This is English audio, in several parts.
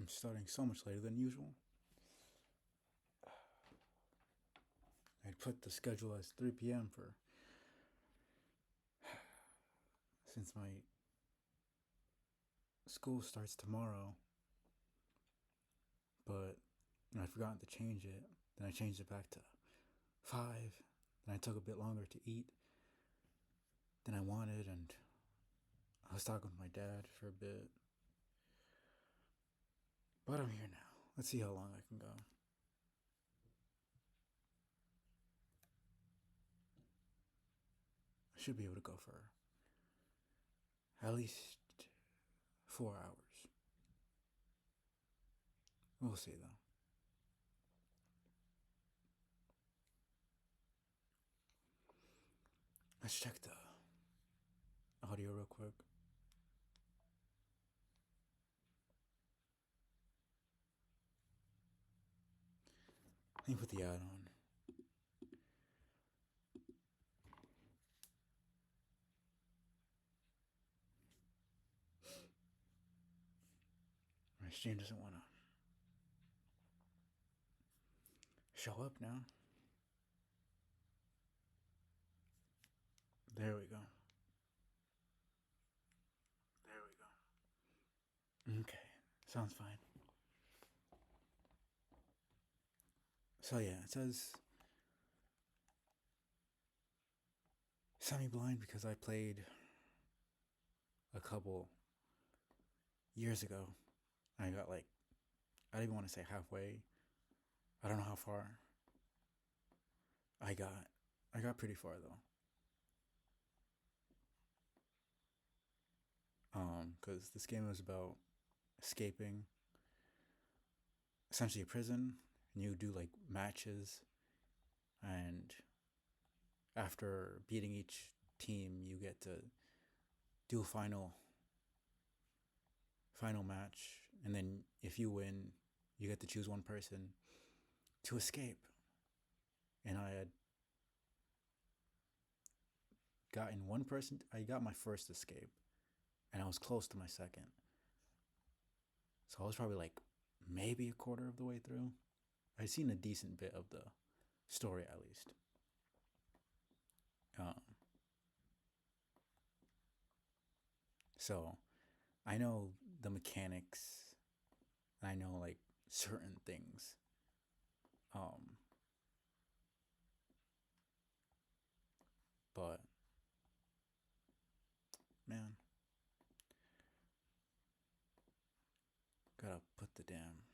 I'm starting so much later than usual. I'd put the schedule as 3 p.m. for since my school starts tomorrow, but I'd forgotten to change it. Then I changed it back to 5. Then I took a bit longer to eat than I wanted, and I was talking with my dad for a bit. But I'm here now. Let's see how long I can go. I should be able to go for at least 4 hours. We'll see though. Let's check the audio real quick. Let me put the ad on. My stream doesn't want to show up now. There we go. Okay, sounds fine. So yeah, it says semi-blind because I played a couple years ago. I got I don't even want to say halfway. I don't know how far. I got pretty far though. Because this game was about escaping essentially a prison, and you do matches, and after beating each team, you get to do a final match, and then if you win, you get to choose one person to escape. And I had gotten one person. I got my first escape, and I was close to my second. So I was probably maybe a quarter of the way through. I'd seen a decent bit of the story at least. So I know the mechanics. I know certain things. But man, gotta put the damn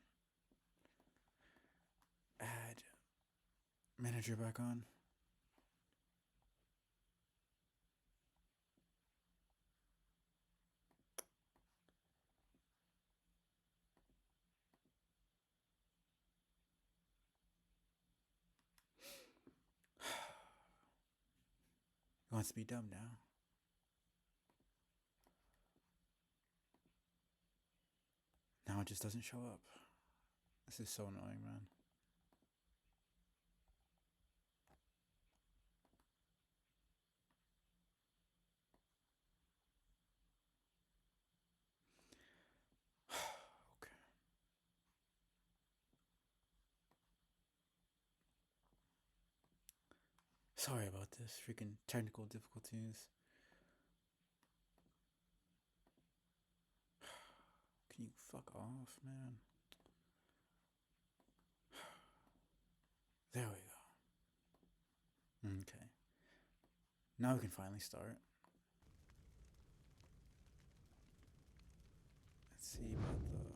ad manager back on. He wants to be dumb now. Now it just doesn't show up. This is so annoying, man. Okay. Sorry about this. Freaking technical difficulties. Can you fuck off, man? There we go. Okay. Now we can finally start. Let's see about the...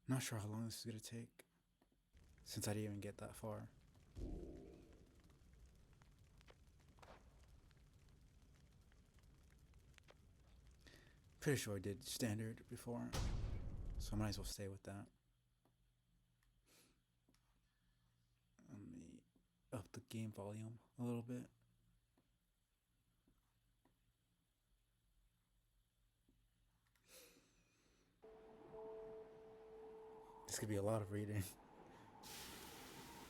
Not sure how long this is gonna take, since I didn't even get that far. Pretty sure I did standard before, so I might as well stay with that. Let me up the game volume a little bit. could be a lot of reading.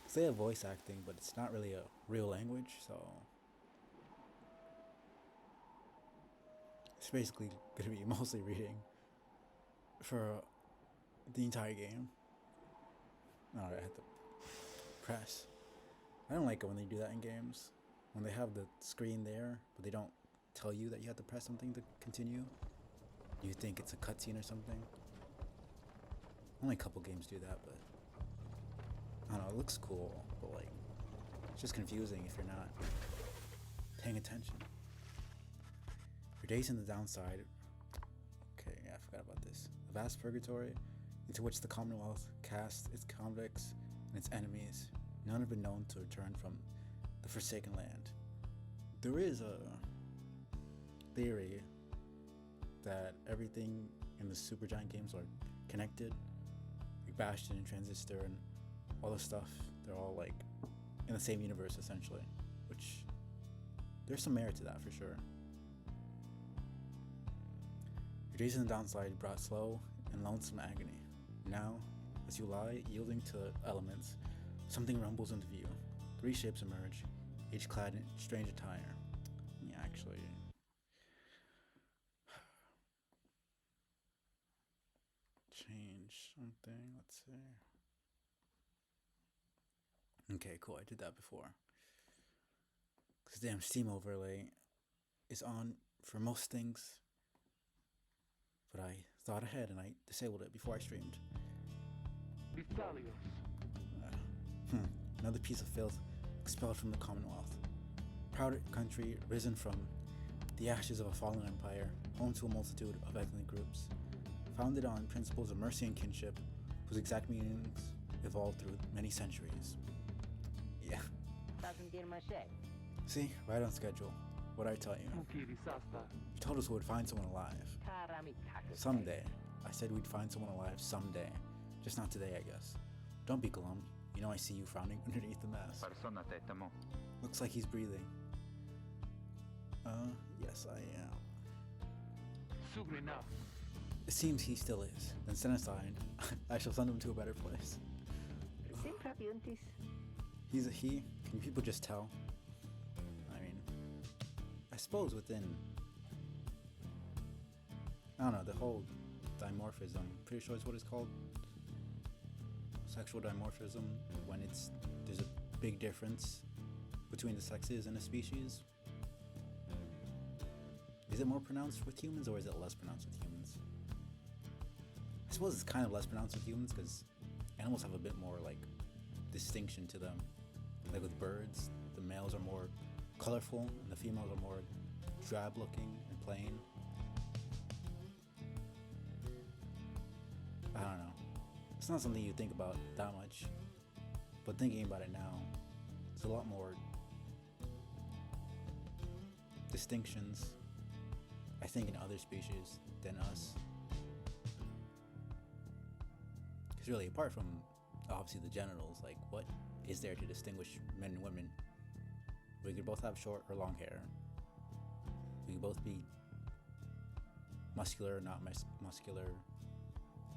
Cause they have voice acting, but it's not really a real language, so it's basically gonna be mostly reading for the entire game. Alright, I had to press. I don't like it when they do that in games. When they have the screen there, but they don't tell you that you have to press something to continue. You think it's a cutscene or something. Only a couple games do that, but I don't know, it looks cool, but like, it's just confusing if you're not paying attention. Your days in the downside. Okay, yeah, I forgot about this. A vast purgatory into which the Commonwealth casts its convicts and its enemies. None have been known to return from the Forsaken Land. There is a theory that everything in the Supergiant games are connected. Like Bastion and Transistor and all this stuff, they're all like in the same universe essentially, which there's some merit to that for sure. Your days in the downside brought slow and lonesome agony. Now, as you lie, yielding to elements, something rumbles into view. 3 shapes emerge, each clad in strange attire. Yeah, actually. Change something, let's see. Okay, cool, I did that before. Because damn Steam overlay is on for most things. But I thought ahead and I disabled it before I streamed. Another piece of filth expelled from the Commonwealth. Proud country risen from the ashes of a fallen empire, home to a multitude of ethnic groups. Founded on principles of mercy and kinship, whose exact meanings evolved through many centuries. Yeah. See, right on schedule. What'd I tell you? You told us we would find someone alive. Someday. I said we'd find someone alive someday. Just not today, I guess. Don't be glum. You know I see you frowning underneath the mask. Looks like he's breathing. Yes I am. It seems he still is. Then send aside. I shall send him to a better place. He's a he? Can people just tell? I mean, I suppose within, I don't know, the whole dimorphism, pretty sure is what it's called. Sexual dimorphism, when there's a big difference between the sexes in a species. Is it more pronounced with humans or is it less pronounced with humans? I suppose it's kind of less pronounced with humans because animals have a bit more like distinction to them. Like with birds, the males are more colorful and the females are more drab looking and plain. I don't know. It's not something you think about that much, but thinking about it now, there's a lot more distinctions, I think, in other species than us. Because really, apart from obviously the genitals, like what is there to distinguish men and women? We could both have short or long hair. We could both be muscular or not muscular.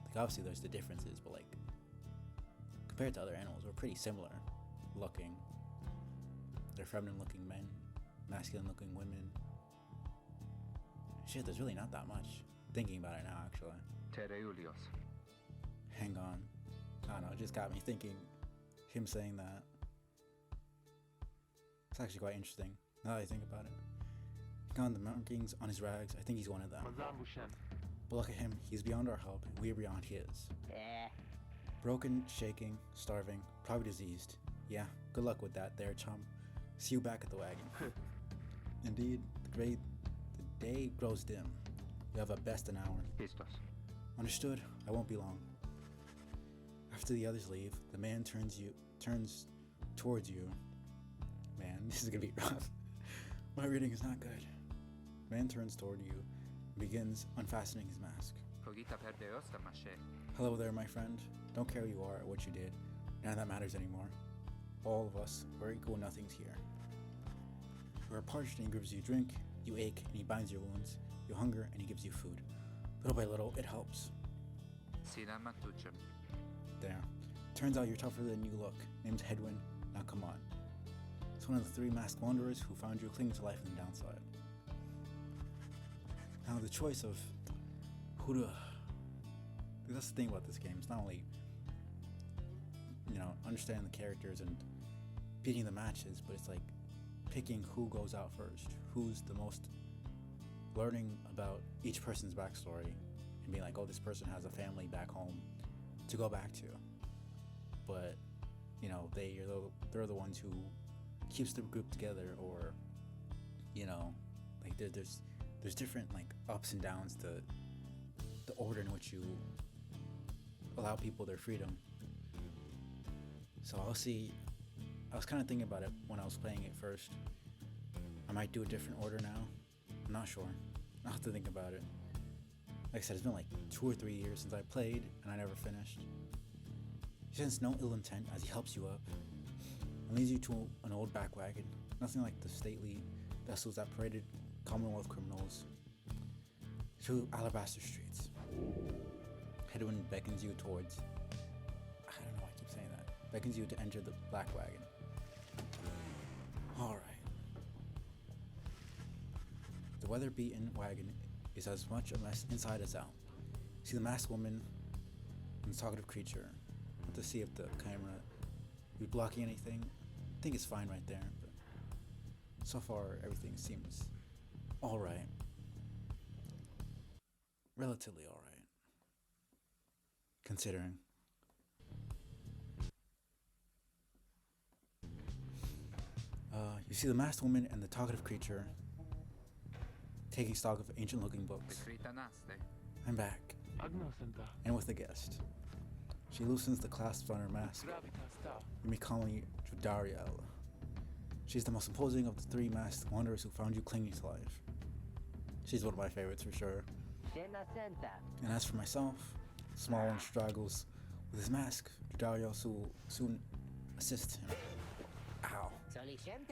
Like obviously there's the differences, but like compared to other animals, we're pretty similar looking. They're feminine looking men, masculine looking women. Shit, there's really not that much. Thinking about it now, actually. Hang on. I don't know, it just got me thinking, him saying that. It's actually quite interesting, now that I think about it. He got the markings on his rags, I think he's one of them. But look at him, he's beyond our help, and we're beyond his. Broken, shaking, starving, probably diseased. Yeah, good luck with that there, chum. See you back at the wagon. Indeed, the day grows dim. You have at best an hour. Understood, I won't be long. After the others leave, the man turns towards you. Man, this is gonna be rough. My reading is not good. Man turns toward you and begins unfastening his mask. Hello there, my friend. Don't care who you are or what you did. None of that matters anymore. All of us, we're equal nothings here. You are parched and he gives you drink. You ache and he binds your wounds. You hunger and he gives you food. Little by little, it helps. there. Turns out you're tougher than you look. Name's Hedwin. Now come on. It's one of the three masked wanderers who found you clinging to life in the downside. Now the choice of who to... That's the thing about this game. It's not only, understanding the characters and beating the matches, but it's like picking who goes out first. Who's the most learning about each person's backstory and being like, oh, this person has a family back home to go back to. But, they're the ones who keeps the group together, or, there's different ups and downs to the order in which you allow people their freedom. So I was kind of thinking about it when I was playing it first. I might do a different order now. I'm not sure. I'll have to think about it. Like I said, it's been 2 or 3 years since I played, and I never finished. He sends no ill intent as he helps you up and leads you to an old back wagon. Nothing like the stately vessels that paraded Commonwealth criminals through alabaster streets. Hedwin beckons you towards... I don't know why I keep saying that. Beckons you to enter the black wagon. Alright. The weather-beaten wagon is as much a mess inside as out. See the masked woman and the talkative creature. To see if the camera be blocking anything. I think it's fine right there, but so far everything seems alright. Relatively alright. Considering. You see the masked woman and the talkative creature taking stock of ancient looking books. I'm back. And with a guest. She loosens the clasps on her mask. You may call me Judariel. She's the most imposing of the three masked wanderers who found you clinging to life. She's one of my favorites for sure. And as for myself, small and struggles with his mask, Judariel will soon assist him. Ow.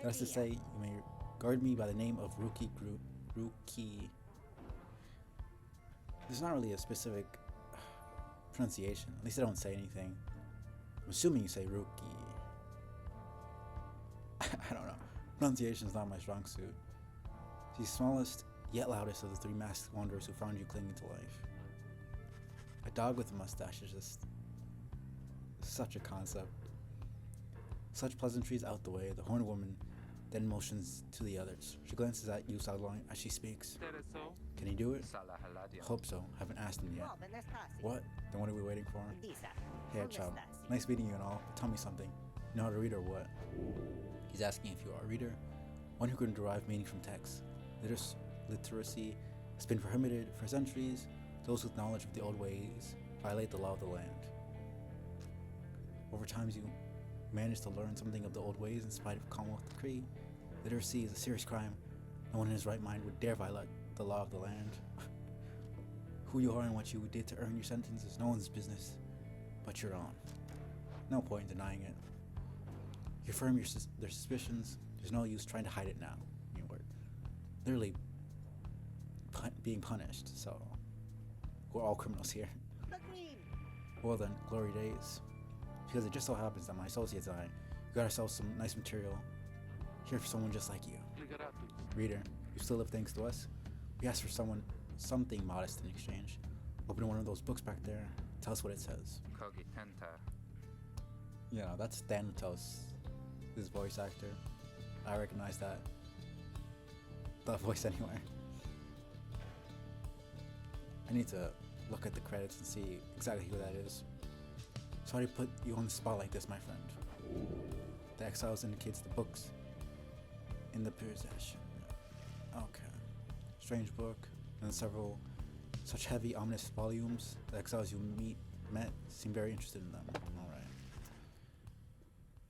That's to say, you may guard me by the name of Ruki. There's not really a specific pronunciation. At least I don't say anything. I'm assuming you say Ruki. I don't know. Pronunciation's not my strong suit. She's smallest yet loudest of the three masked wanderers who found you clinging to life. A dog with a mustache is just such a concept. Such pleasantries out the way, the horned woman then motions to the others. She glances at you sidelong as she speaks. Can he do it? Hope so. Haven't asked him yet. What? Then what are we waiting for? Hey, child. Nice meeting you and all, but tell me something. You know how to read or what? He's asking if you are a reader, one who can derive meaning from text. Literacy has been prohibited for centuries. Those with knowledge of the old ways violate the law of the land. Over time, you manage to learn something of the old ways in spite of Commonwealth decree. Literacy is a serious crime. No one in his right mind would dare violate the law of the land. Who you are and what you did to earn your sentence is no one's business but your own. No point in denying it. You affirm their suspicions. There's no use trying to hide it now. We're literally being punished, so we're all criminals here. Well then, glory days. Because it just so happens that my associates and I got ourselves some nice material here for someone just like you. Reader, you still live thanks to us. We asked for something modest in exchange. Open one of those books back there. Tell us what it says. That's Thanatos, this voice actor. I recognize that voice anyway. I need to look at the credits and see exactly who that is. Sorry to put you on the spot like this, my friend. The exiles indicates the books in the possession. Okay. Strange book, and several such heavy, ominous volumes. The exiles you met seem very interested in them. Alright.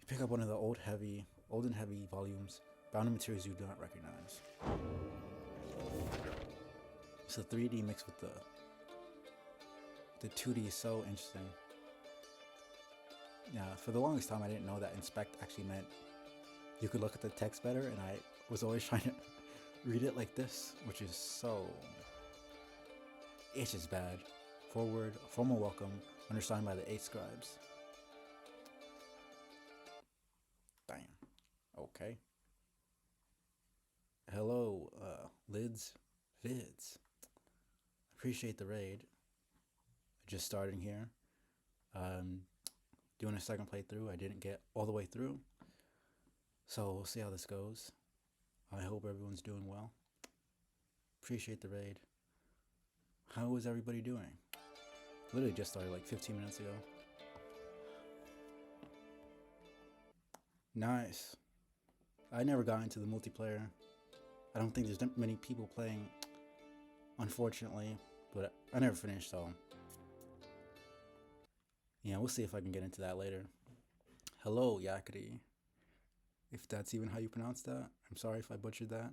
You pick up one of the old and heavy volumes, bound in materials you do not recognize. So 3D mixed with the 2D is so interesting. Yeah, for the longest time I didn't know that inspect actually meant you could look at the text better, and I was always trying to read it like this, which is so... It's just bad. Forward, formal welcome, undersigned by the 8 scribes. Okay. Hello, Vids. Appreciate the raid. Just starting here. Um, Doing a second playthrough. I didn't get all the way through, so we'll see how this goes. I hope everyone's doing well. Appreciate the raid. How is everybody doing? Literally just started like 15 minutes ago. Nice. I never got into the multiplayer. I don't think there's many people playing, unfortunately, but I never finished, so yeah, we'll see if I can get into that later. Hello, Yakari. If that's even how you pronounce that. I'm sorry if I butchered that.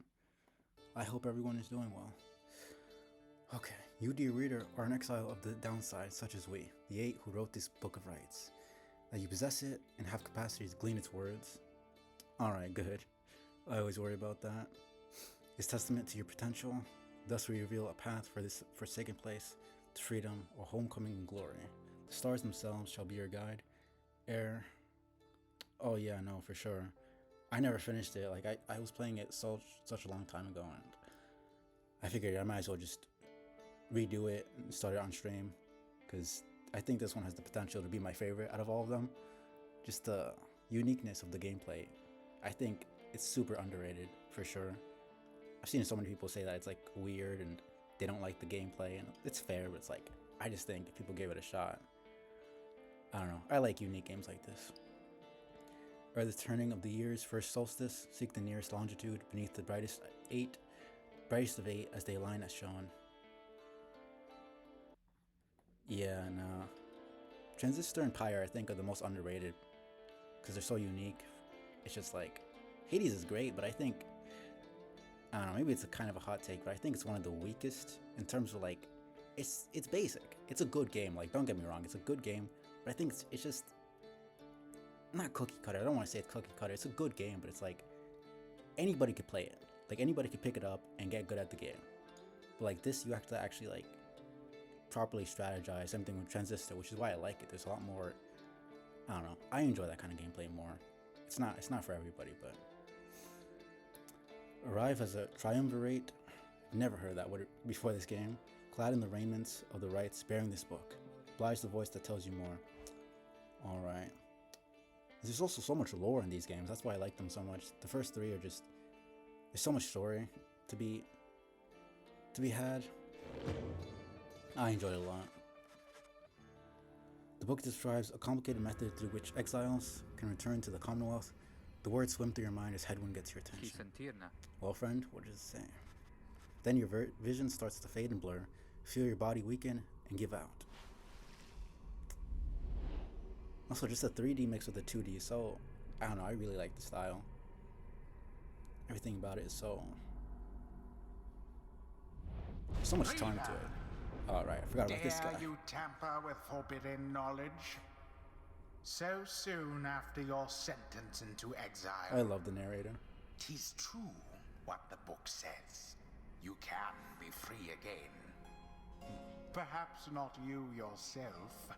I hope everyone is doing well. Okay, you, dear reader, are an exile of the downside, such as we, the 8 who wrote this book of rights. That you possess it and have capacity to glean its words. Alright, good. I always worry about that. Is testament to your potential. Thus we reveal a path for this forsaken place to freedom or homecoming and glory. The stars themselves shall be your guide. Air. Oh yeah, no, for sure. I never finished it. Like I was playing it such a long time ago, and I figured I might as well just redo it and start it on stream, because I think this one has the potential to be my favorite out of all of them. Just the uniqueness of the gameplay. I think it's super underrated for sure. I've seen so many people say that it's like weird and they don't like the gameplay, and it's fair, but it's like, I just think if people gave it a shot, I don't know. I like unique games like this. Ere the turning of the year's first solstice, seek the nearest longitude beneath the brightest of 8 as they align as shown. Yeah, no. Transistor and Pyre, I think, are the most underrated because they're so unique. It's just like, Hades is great, but I think, I don't know, maybe it's a kind of a hot take, but I think it's one of the weakest in terms of like, it's basic. It's a good game. Like, don't get me wrong, it's a good game, but I think it's just not cookie cutter. I don't want to say it's cookie cutter. It's a good game, but it's like anybody could play it. Like anybody could pick it up and get good at the game. But like this, you have to actually like properly strategize. Same thing with Transistor, which is why I like it. There's a lot more. I don't know. I enjoy that kind of gameplay more. It's not for everybody, but arrive as a triumvirate. Never heard that word before this game. Clad in the raiments of the rites, bearing this book. Oblige the voice that tells you more. All right. There's also so much lore in these games. That's why I like them so much. The first 3 are just, there's so much story to be had. I enjoyed it a lot. The book describes a complicated method through which exiles can return to the Commonwealth. The words swim through your mind as headwind gets your attention. Well, friend, what does it say? Then your vision starts to fade and blur. Feel your body weaken and give out. Also, just a 3D mix with a 2D, so, I don't know, I really like the style. Everything about it is so much time to it. Alright, I forgot about this guy. Dare you tamper with forbidden knowledge? So soon after your sentence into exile. I love the narrator. 'Tis true what the book says. You can be free again. Perhaps not you yourself,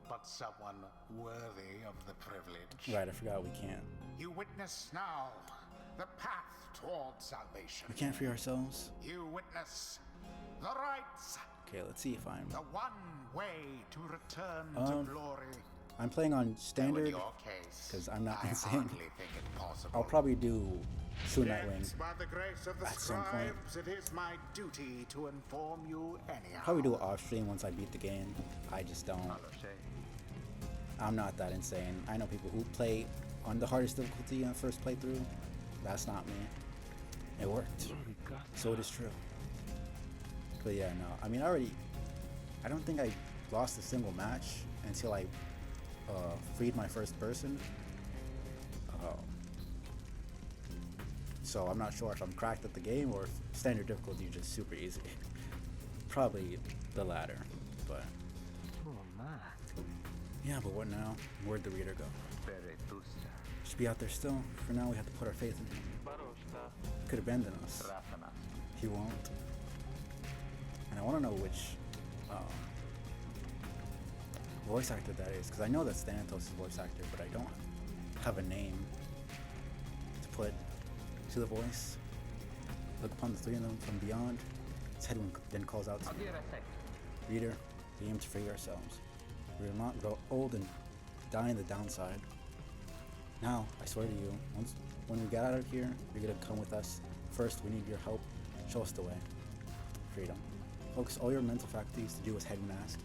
but someone worthy of the privilege. Right, I forgot we can't. You witness now the path towards salvation. We can't free ourselves? You witness the rights. Okay, let's see if I'm... The one way to return to glory. I'm playing on standard, because I'm not insane. I'll probably do True Nightwing by the grace of the at some point. It is my duty to inform you anyhow. Probably do it off stream once I beat the game. I just don't. I'm not that insane. I know people who play on the hardest difficulty in the first playthrough. That's not me. It worked. So it is true. But yeah, no. I mean, I don't think I lost a single match until I freed my first person. So I'm not sure if I'm cracked at the game or if standard difficulty is just super easy. Probably the latter, but... Yeah, but what now? Where'd the reader go? Should be out there still. For now, we have to put our faith in him. Could abandon us. He won't. And I want to know which voice actor that is, because I know that's Thanatos' voice actor, but I don't have a name to to the voice. Look upon the three of them from beyond. Its head then calls out to you. Reader, we aim to free ourselves. We will not grow old and die in the downside. Now, I swear to you, when we get out of here, you're gonna come with us. First, we need your help. Show us the way. Freedom. Focus all your mental faculties to do as Hedwin asked.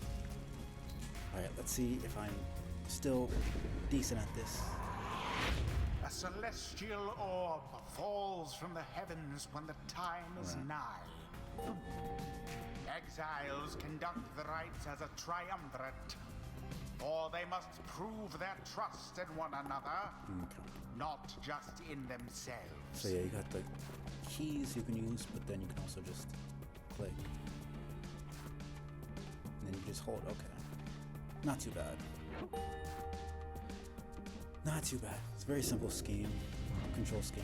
Alright, let's see if I'm still decent at this. A celestial orb falls from the heavens when the time is nigh. Exiles conduct the rites as a triumvirate, or they must prove their trust in one another, not just in themselves. So yeah, you got the keys you can use, but then you can also just click. And then you just hold, okay. Not too bad. Not too bad. It's a very simple scheme, control scheme.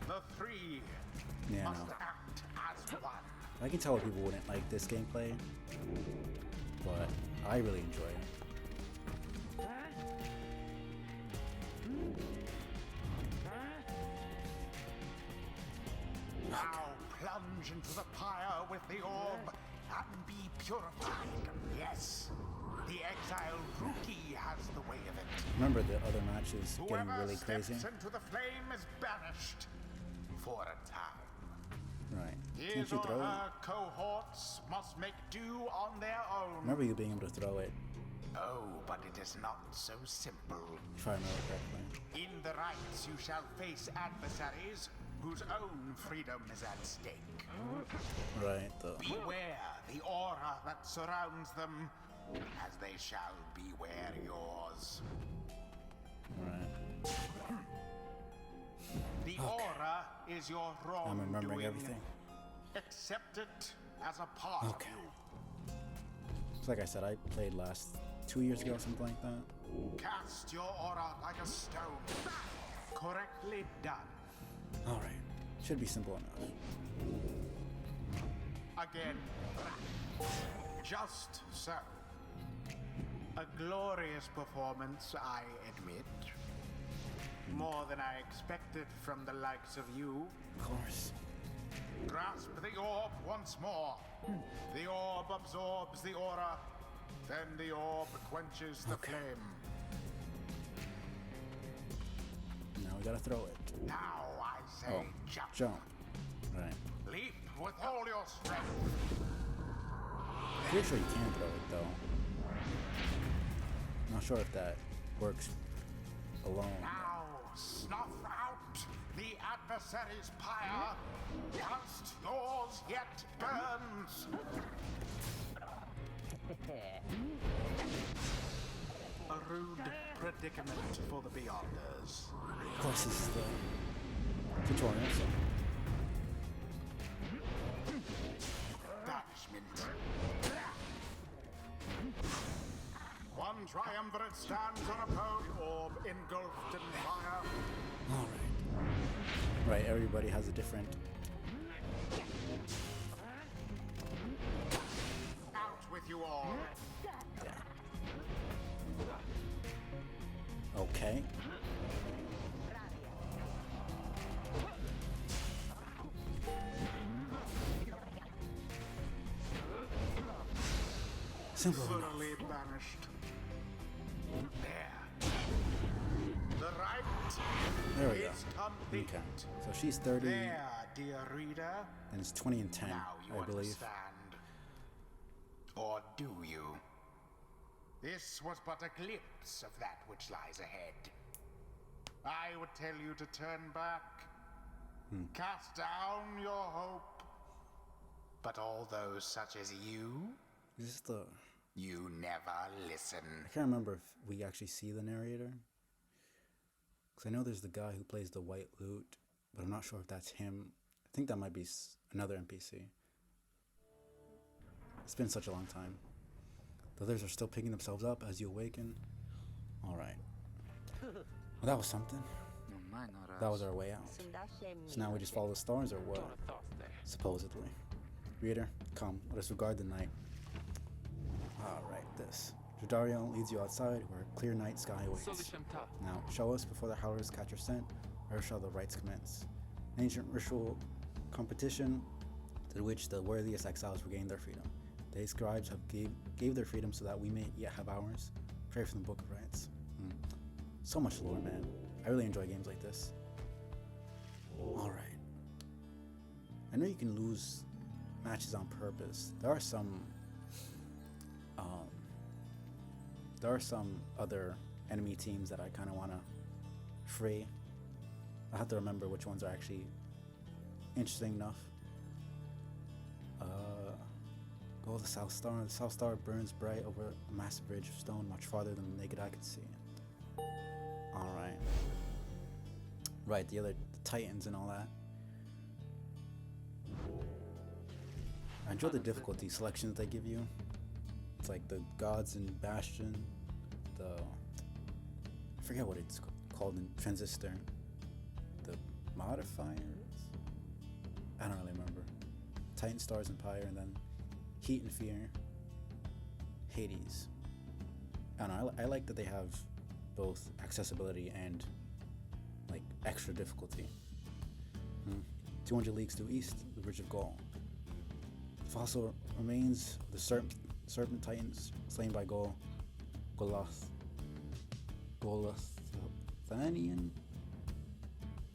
The three must act as one. I can tell why people wouldn't like this gameplay, but I really enjoy it. Now plunge into the pyre with the orb and be purified. Yes, the exiled rookie has the way of it. Remember the other match is getting Whoever really steps crazy. into the flame is banished for a time. Right. Can't His you or throw it? her cohorts must make do on their own. Remember you being able to throw it, Oh, but it is not so simple. if I remember correctly. In the rites you shall face adversaries whose own freedom is at stake. Right, the Beware the aura that surrounds them, as they shall beware yours. right. The aura is your I'm remembering wrongdoing. everything. Accept it as a part Okay. of you. So like I said, I played last 2 years ago, something like that. Cast your aura like a stone. Correctly done. Alright. Should be simple enough. Again. Just so. A glorious performance, I admit. More than I expected from the likes of you. Of course. Grasp the orb once more. The orb absorbs the aura. Then the orb quenches the flame. Now we gotta throw it. Now I say Oh, jump. jump. Right. Leap with all your strength. Pretty sure you can throw it though. Not sure if that works alone. Now snuff out the adversary's pyre, whilst yours yet burns. A rude predicament for the Beyonders. Of course, this is the tutorial, so. Banishment. One triumvirate stands on a pole, orb engulfed in fire. Alright. Right, everybody has a different. Out with you all. Yeah. Okay. Simple enough. Thoroughly banished. There. The right There we go. is complete. Okay. So she's 30 There, dear reader. and it's 20 and 10, Now you I believe. understand. Or do you? This was but a glimpse of that which lies ahead. I would tell you to turn back. Cast down your hope. But all those such as you, Is this the... you never listen. I can't remember if we actually see the narrator. Because I know there's the guy who plays the white lute, but I'm not sure if that's him. I think that might be another NPC. It's been such a long time. The others are still picking themselves up as you awaken. Alright. Well, that was something. That was our way out. So now we just follow the stars or what? Supposedly. Reader, come, let us regard the night. Alright, this. Jadariel leads you outside where a clear night sky awaits. Now, show us before the howlers catch your scent, or shall the rites commence? An ancient ritual competition to which the worthiest exiles regain their freedom. The scribes have gave their freedom so that we may yet have ours. Pray from the Book of Rites. So much lore, man. I really enjoy games like this. Alright. I know you can lose matches on purpose. There are some other enemy teams that I kind of want to free. I have to remember which ones are actually interesting enough. Go to the South Star. The South Star burns bright over a massive bridge of stone much farther than the naked eye could see. Alright. Right, the Titans and all that. I enjoy the difficulty selections they give you. It's like the gods in Bastion, I forget what it's called in Transistor, the modifiers? I don't really remember. Titan, Stars, and Pyre, and then Heat and Fear, Hades. I don't know, I like that they have both accessibility and like extra difficulty. 200 leagues due east, the Bridge of Gaul. The fossil remains of the serpent titans slain by Golothanian.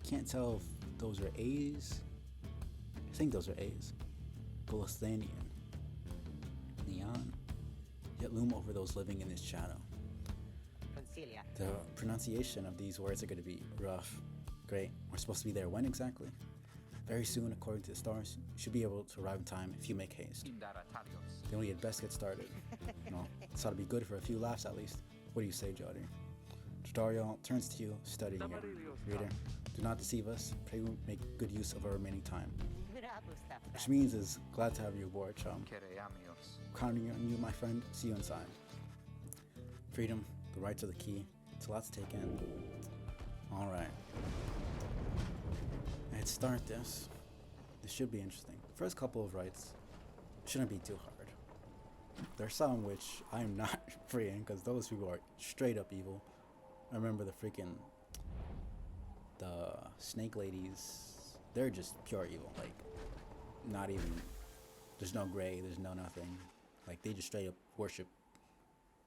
Can't tell if those are A's. I think those are A's. Golothanian. Neon. Yet loom over those living in its shadow. The pronunciation of these words are going to be rough. Great. We're supposed to be there when exactly? Very soon, according to the stars. You should be able to arrive in time if you make haste. Then we had best get started. No, this ought to be good for a few laughs at least. What do you say, Jody? Jadariel turns to you, studying you. Reader, do not deceive us. Pray we make good use of our remaining time. Which means is glad to have you aboard, chum. Counting on you, my friend. See you inside. Freedom, the rights are the key. It's a lot to take in. Alright. Let's start this. This should be interesting. First couple of rights shouldn't be too hard. There's some which I'm not freeing because those people are straight up evil. I remember the snake ladies, they're just pure evil. Like, not even, there's no gray, there's no nothing. Like, they just straight up worship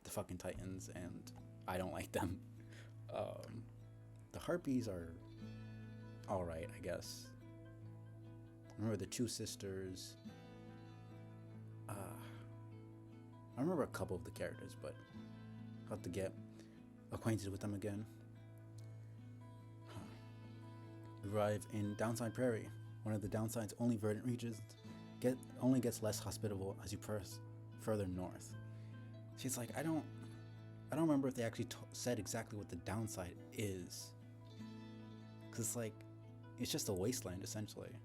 the fucking Titans, and I don't like them. The Harpies are alright, I guess. Remember the two sisters. I remember a couple of the characters, but I'll have to get acquainted with them again. We arrive in Downside Prairie, one of the Downside's only verdant regions. Only gets less hospitable as you press further north. See, it's like I don't remember if they actually said exactly what the Downside is, because it's like it's just a wasteland essentially.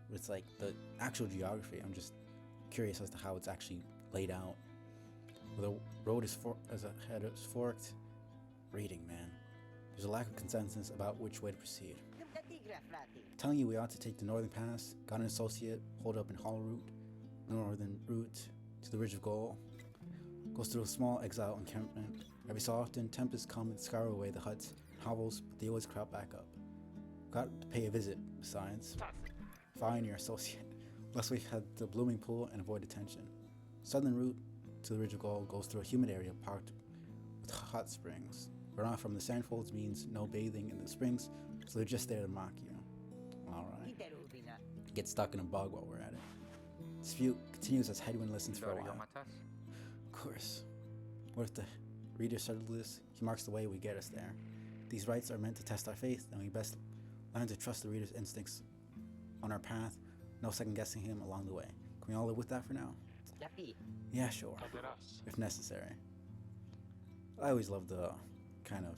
But it's like the actual geography. I'm just curious as to how it's actually laid out. Where the road is forked. Reading, man. There's a lack of consensus about which way to proceed. Telling you we ought to take the northern pass. Got an associate hold up in Hollow Route. Northern route to the Ridge of Gaul. Goes through a small exile encampment. Every so often, tempests come and scour away the huts and hovels, but they always crowd back up. Got to pay a visit, besides. Find your associate, lest we head to the blooming pool and avoid detention. Southern route to the Ridge of Gaul goes through a humid area parked with hot springs. Runoff from the sandfolds means no bathing in the springs, so they're just there to mock you. Alright. Get stuck in a bog while we're at it. Dispute continues as Headwind listens for a while. Of course. What if the reader settled this? He marks the way we get us there. These rites are meant to test our faith, and we best learn to trust the reader's instincts on our path, no second guessing him along the way. Can we all live with that for now? Yeah, sure. If necessary. I always love the kind of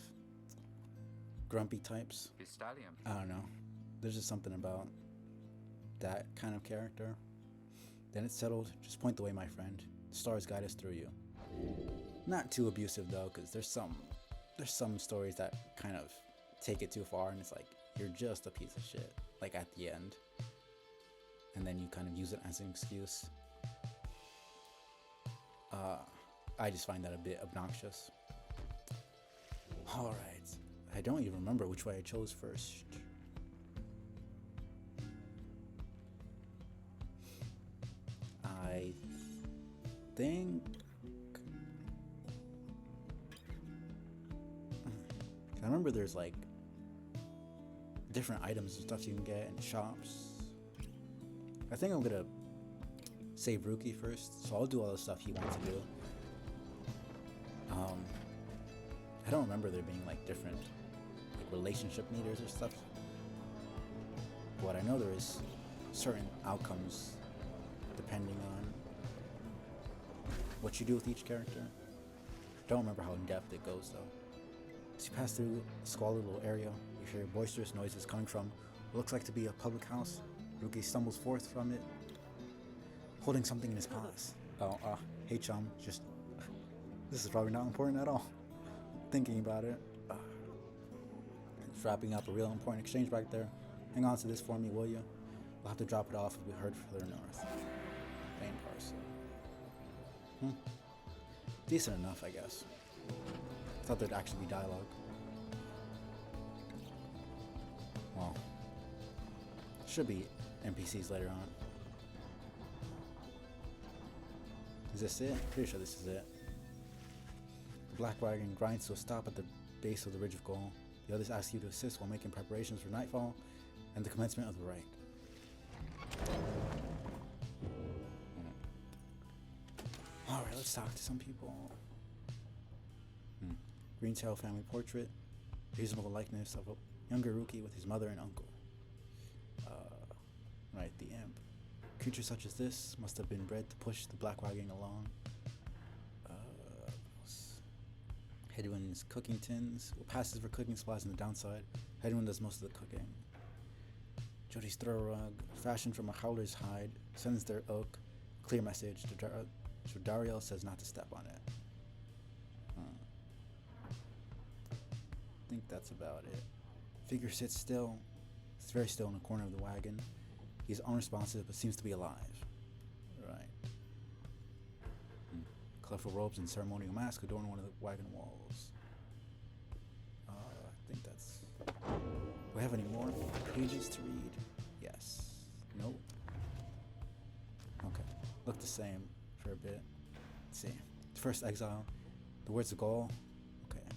grumpy types. I don't know. There's just something about that kind of character. Then it's settled. Just point the way, my friend. The stars guide us through you. Not too abusive though, because there's some stories that kind of take it too far, and it's like you're just a piece of shit. Like at the end, and then you kind of use it as an excuse. I just find that a bit obnoxious. Alright. I don't even remember which way I chose first. I think... I remember there's like different items and stuff you can get in shops. I think I'm gonna save Rookie first, so I'll do all the stuff he wants to do. I don't remember there being like different like relationship meters or stuff. What I know there is certain outcomes depending on what you do with each character. Don't remember how in depth it goes though. As you pass through a squalid little area, you hear boisterous noises coming from what looks like to be a public house. Rookie stumbles forth from it, holding something in his paws. Oh, hey chum, just... This is probably not important at all. Thinking about it. He's wrapping up a real important exchange back there. Hang on to this for me, will you? We'll have to drop it off if we head further north. Main parcel. Decent enough, I guess. Thought there'd actually be dialogue. Well, should be NPCs later on. Is this it? Pretty sure this is it. The black wagon grinds to a stop at the base of the ridge of gold. The others ask you to assist while making preparations for nightfall and the commencement of the rite. Alright, let's talk to some people. Greentail family portrait. Reasonable likeness of a younger Rookie with his mother and uncle. Right, the imp. Creatures such as this must have been bred to push the black wagon along. Headwind's cooking tins. What passes for cooking supplies on the downside. Headwind does most of the cooking. Jody's throw rug, fashioned from a howler's hide, sends their oak. Clear message. Dariel says not to step on it. I think that's about it. Figure sits still. It's very still in the corner of the wagon. He's unresponsive but seems to be alive. Right. Colorful robes and ceremonial mask adorn one of the wagon walls. I think that's... Do we have any more pages to read? Yes. Nope. Okay. Look the same for a bit. Let's see. The first exile. The words of Gaul. Okay.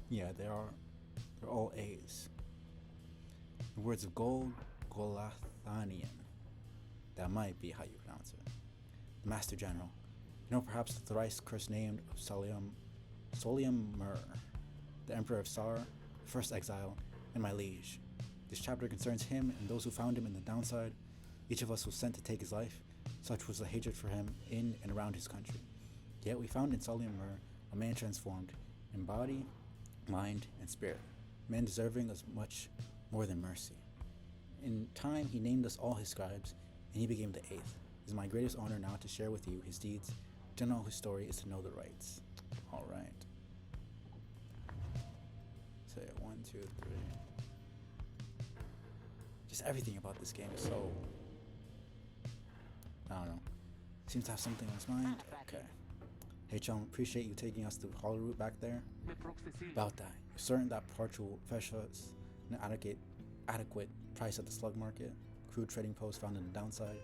Yeah, they're all A's. The words of gold, Golathanian. That might be how you pronounce it. The Master General. You know perhaps the thrice cursed name of Solium Mur, the Emperor of Sar, the first exile, and my liege. This chapter concerns him and those who found him in the downside. Each of us was sent to take his life. Such was the hatred for him in and around his country. Yet we found in Solium Mur a man transformed in body, mind, and spirit. A man deserving as much more than mercy. In time, he named us all his scribes, and he became the eighth. It is my greatest honor now to share with you his deeds. To know his story is to know the rights. All right. Say 1, 2, 3. Just everything about this game is so... I don't know. Seems to have something on his mind. Okay. Hey chum, appreciate you taking us to the Hollow Route back there. About that. You're certain that parch will fetch us an adequate price at the slug market. Crude trading post found in the downside.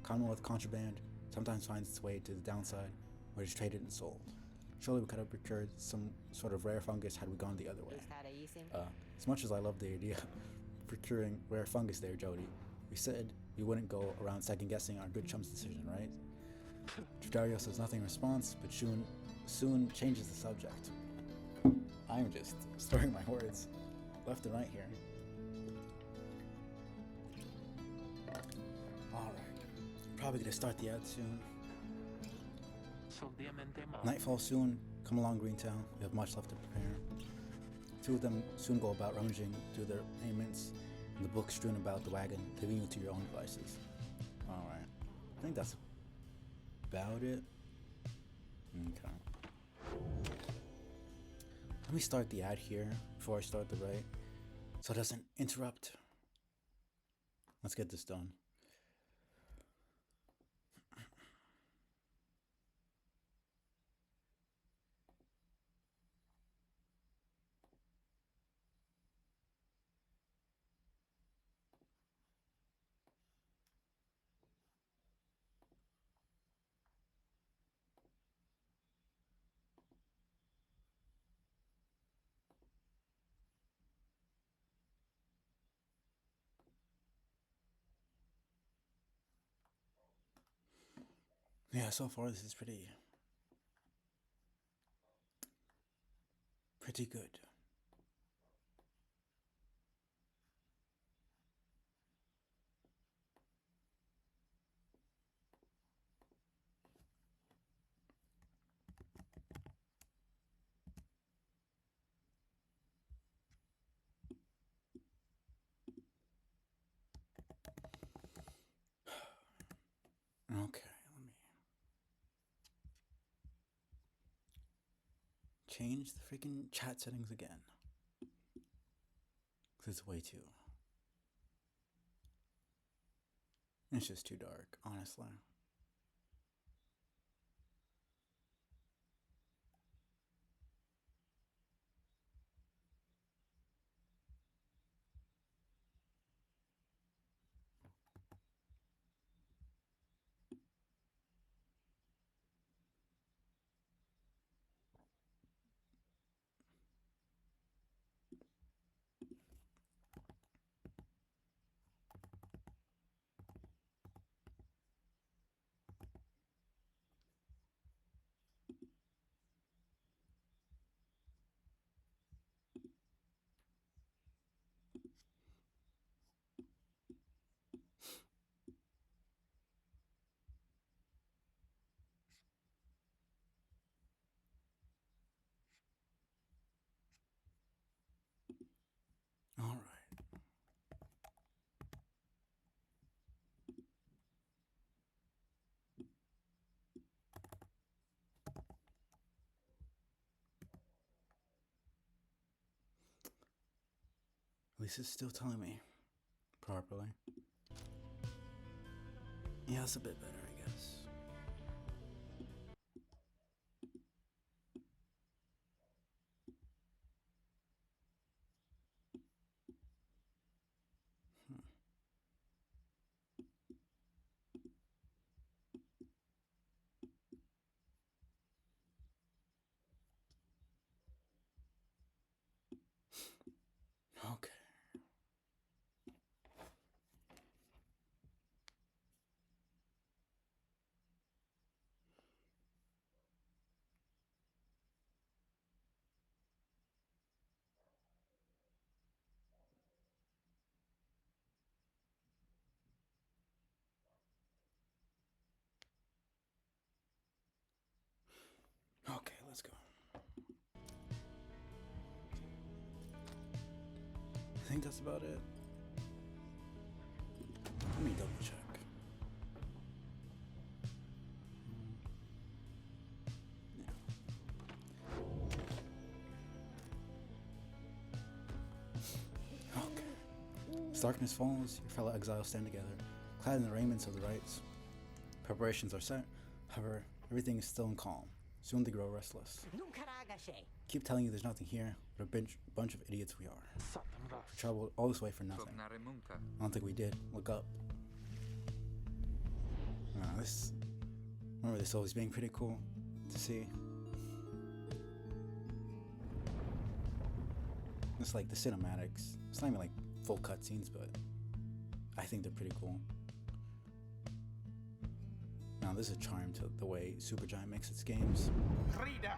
Commonwealth contraband sometimes finds its way to the downside, where it is traded and sold. Surely we could have procured some sort of rare fungus had we gone the other way. As much as I love the idea of procuring rare fungus there, Jody, we said we wouldn't go around second guessing our good chum's decision, right? Dario says nothing in response, but soon changes the subject. I'm just storing my words left and right here. Alright, probably gonna start the ad soon. Nightfall soon. Come along, Greentown. We have much left to prepare. Two of them soon go about rummaging through their payments and the books strewn about the wagon, leaving you to your own devices. Alright, I think that's about it. Okay. Let me start the ad here before I start the write, so it doesn't interrupt. Let's get this done. Yeah, so far this is pretty good. Okay, let me change the freaking chat settings again. Because it's way too. It's just too dark, honestly. Alright. At least it's still telling me properly. Yeah, it's a bit better, I guess. Okay. Okay, let's go. I think that's about it. Let me double check. Yeah. Okay. As darkness falls, your fellow exiles stand together, clad in the raiments of the rites. Preparations are set, however, everything is still in calm. Soon they grow restless. Keep telling you there's nothing here, but a bunch of idiots we are. We traveled all this way for nothing. I don't think we did. Look up. Remember this always being pretty cool to see. It's like the cinematics. It's not even like full cutscenes, but I think they're pretty cool. Now there's a charm to the way Supergiant makes its games. Reader,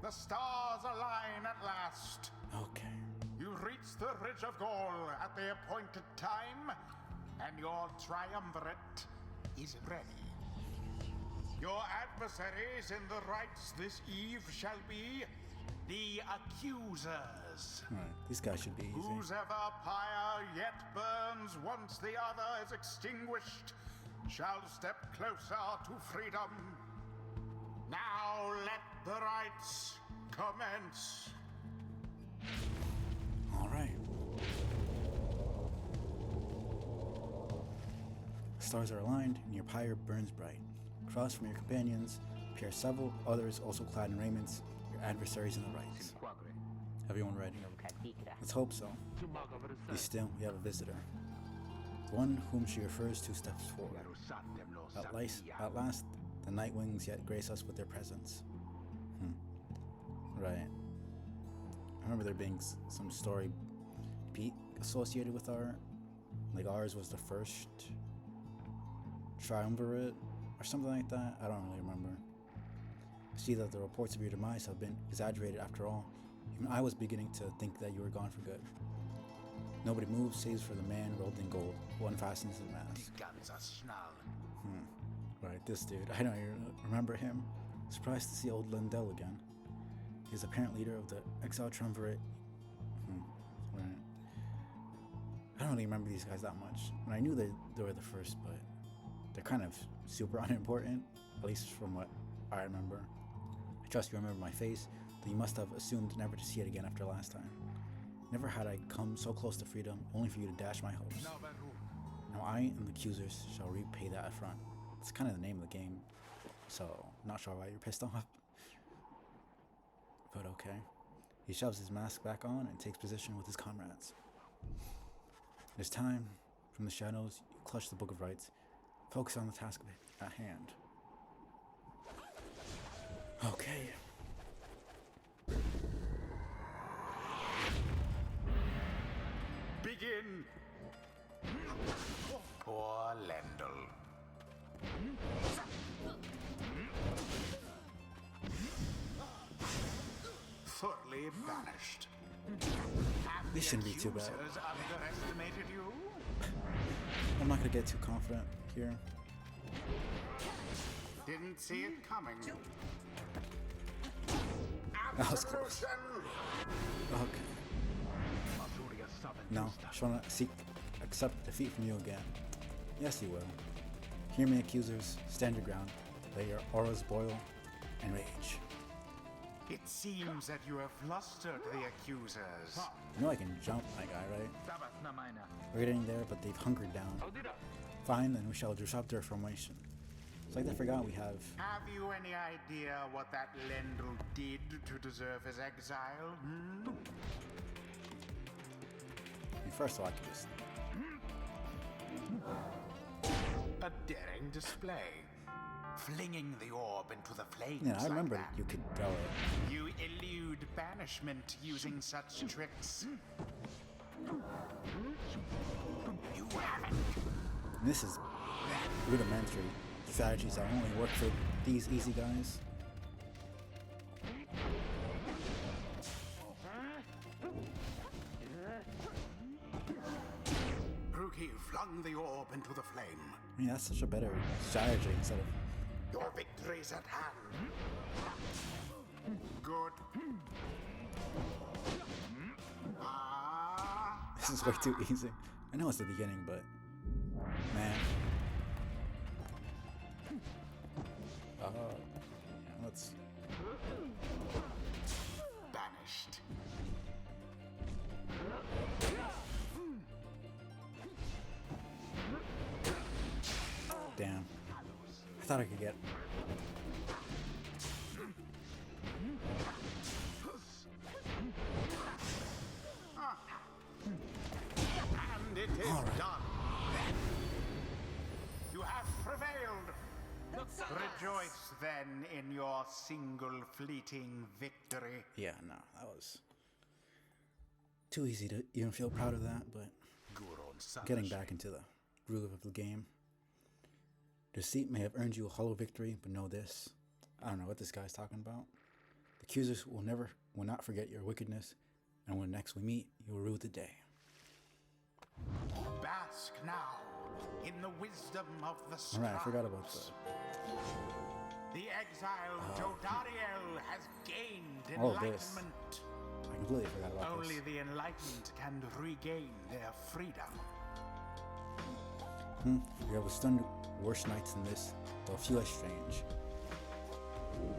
the stars align at last. Okay. You reach the Ridge of Gaul at the appointed time, and your triumvirate is ready. Your adversaries in the rites this eve shall be the accusers. Alright, these guys should be easy. Whose ever pyre yet burns once the other is extinguished shall step closer to freedom. Now let the rites commence. Alright. Stars are aligned, and your pyre burns bright. Across from your companions appear several others also clad in raiments, your adversaries in the rites. Everyone ready? Let's hope so. Be still, we have a visitor. The one whom she refers to steps forward. At last, the night wings yet grace us with their presence. Right. I remember there being some story beat associated with ours was the first triumvirate or something like that. I don't really remember. I see that the reports of your demise have been exaggerated after all. Even I was beginning to think that you were gone for good. Nobody moves, saves for the man robed in gold, who unfastens his mask. Right, this dude. I don't even remember him. Surprised to see old Lendell again. He's the apparent leader of the exiled triumvirate. Right. I don't really remember these guys that much. And I knew they were the first, but they're kind of super unimportant, at least from what I remember. I trust you remember my face, though you must have assumed never to see it again after last time. Never had I come so close to freedom, only for you to dash my hopes. Now I and the accusers shall repay that affront. It's kind of the name of the game, so not sure why you're pissed off. But okay. He shoves his mask back on and takes position with his comrades. It is time. From the shadows, you clutch the Book of Rites. Focus on the task at hand. Okay. Begin! Poor Lendl. Thoroughly banished. This shouldn't be too bad. Accusers underestimated you? I'm not gonna get too confident here. Didn't see it coming. That was close. Okay. No, shall not accept defeat from you again. Yes, you will. Hear me, accusers. Stand your ground. Let your auras boil and rage. It seems that you have flustered the accusers. You know I can jump, my guy, right? We're getting there, but they've hunkered down. Fine, then we shall disrupt their formation. It's like they forgot we have... Have you any idea what that Lendl did to deserve his exile? First of all, I could just... A daring display. Flinging the orb into the flames. Yeah, I remember like that. you could throw it. You elude banishment using such tricks. You haven't. This is rudimentary strategies that only work for these easy guys. Ruki flung the orb into the flame. I mean, that's such a better strategy instead of... Your victory's at hand. Good. This is way too easy. I know it's the beginning, but... Man. Let's... Banished. Damn. I thought I could get... And it is done. You have prevailed. Rejoice then in your single fleeting victory. Yeah, no, that was... too easy to even feel proud of that, but... Getting back into the groove of the game. Deceit may have earned you a hollow victory, but know this. I don't know what this guy's talking about. The accusers will not forget your wickedness, and when next we meet, you will rue the day. Bask now in the wisdom of the stars. Alright, I forgot about that. The exiled Jodariel has gained All of this. enlightenment. I completely forgot about Only this. the enlightened can regain their freedom. You have withstood worse nights than this, though few as strange.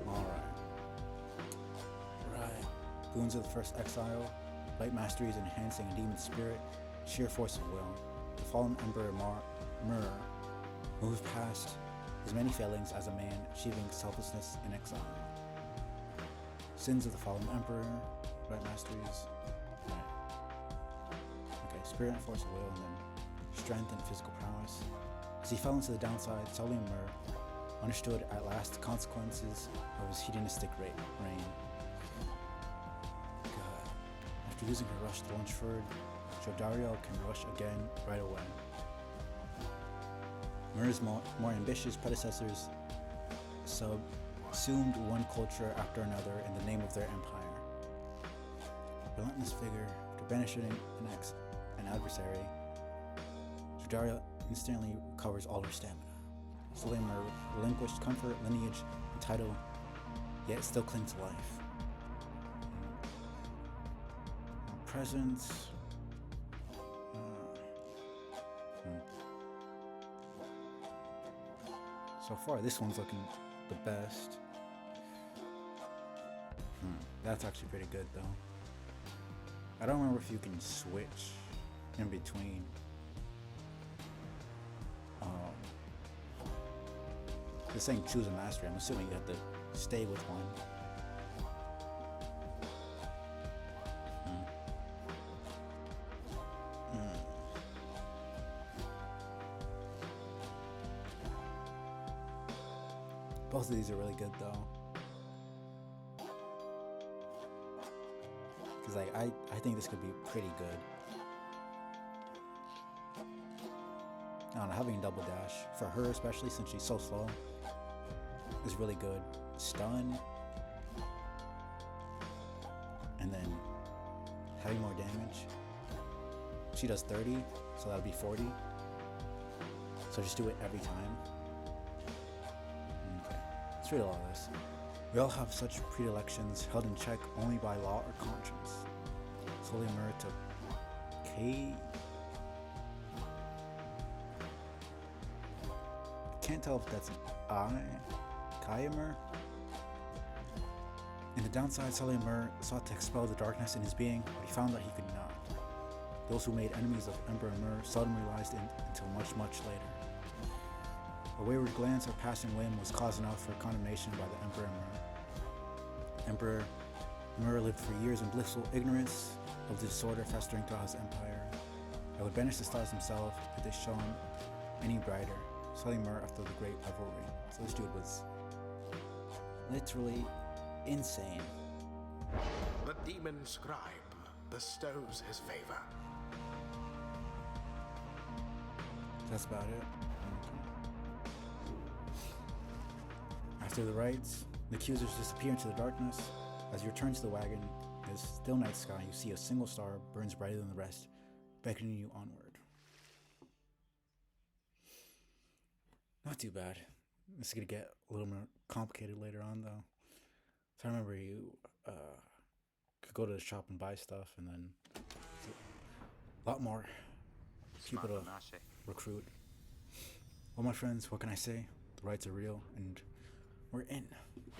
Alright. Right. Boons of the first exile. Light mastery is enhancing a demon's spirit. Sheer force of will. The fallen Emperor Mur moved past his many failings as a man, achieving selflessness in exile. Sins of the fallen Emperor. Right masteries. Right. Okay, spirit and force of will, and then strength and physical prowess. As he fell into the downside, Solium Mur understood at last the consequences of his hedonistic reign. God. After using her rush to Lunchford, Jodariel can rush again right away. Mur's more ambitious predecessors subsumed one culture after another in the name of their empire. Relentless figure, after banishing an adversary, Judaria instantly recovers all her stamina. Slowly Mur relinquished comfort, lineage, and title, yet still clings to life. Presence. So far, this one's looking the best. That's actually pretty good, though. I don't remember if you can switch in between. It's saying choose a mastery. I'm assuming you have to stay with one. Both of these are really good though. Because like I think this could be pretty good. I don't know, having a double dash, for her especially since she's so slow, is really good. Stun. And then having more damage. She does 30, so that'll be 40. So just do it every time. Okay, let's read all of this. We all have such predilections held in check only by law or conscience. Slowly Mur took K. Can't tell if that's an I. Kyamer. In the downside, Slowly Mur sought to expel the darkness in his being, but he found that he could not. Those who made enemies of Emperor Mur seldom realized it until much, much later. A wayward glance or passing whim was cause enough for condemnation by the Emperor Mur. Emperor Mur lived for years in blissful ignorance of the disorder festering throughout his empire. I would banish the stars himself if they shone any brighter. Slowly Mur after the great revelry. So this dude was literally insane. The demon scribe bestows his favor. That's about it. After the rites, the accusers disappear into the darkness. As you return to the wagon, in the still night sky, you see a single star burns brighter than the rest, beckoning you onward. Not too bad. This is gonna get a little more complicated later on, though. So I remember you could go to the shop and buy stuff, and then a lot more people to recruit. Well, my friends, what can I say? The rites are real, and we're in.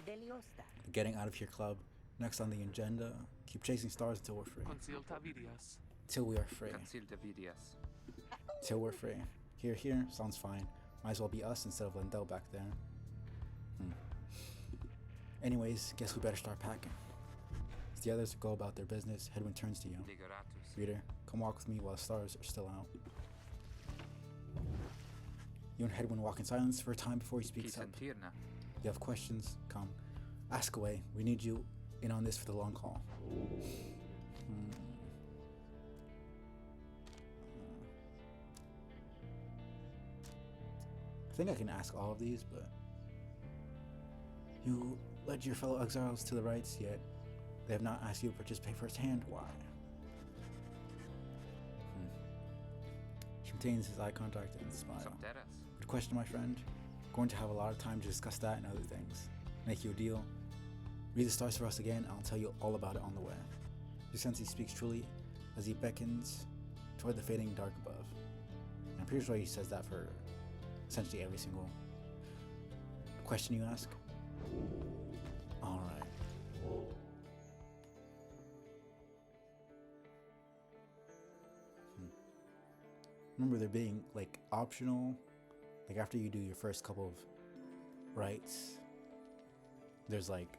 The Getting Out of Here Club. Next on the agenda, keep chasing stars until we're free. Till we are free. Till we're free. Here, sounds fine. Might as well be us instead of Lindell back there. Anyways, guess we better start packing. As the others go about their business, Hedwin turns to you. Reader, come walk with me while the stars are still out. You and Hedwin walk in silence for a time before he speaks up. You have questions? Come. Ask away. We need you in on this for the long haul. I think I can ask all of these, but you led your fellow exiles to the rites, yet they have not asked you to participate firsthand. Why? She maintains his eye contact and smile. Good question, my friend. Going to have a lot of time to discuss that and other things. Make you a deal. Read the stars for us again, and I'll tell you all about it on the way. You sense he speaks truly as he beckons toward the fading dark above. And I'm pretty sure he says that for essentially every single question you ask. Alright. Remember there being like optional, like after you do your first couple of rites, there's like,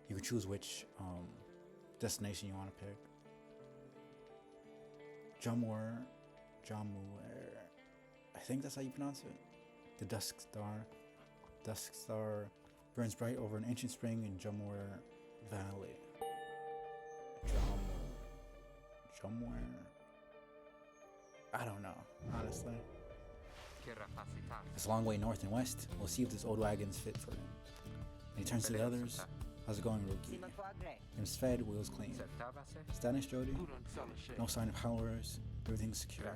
you can choose which destination you want to pick. Jamur, I think that's how you pronounce it. The Dusk Star burns bright over an ancient spring in Jamur Valley. Jamur. I don't know, honestly. It's a long way north and west. We'll see if this old wagon's fit for it. And he turns to the others. How's it going, rookie? Name's fed, wheels clean. Status, Jody? No sign of howlers. Everything's secure.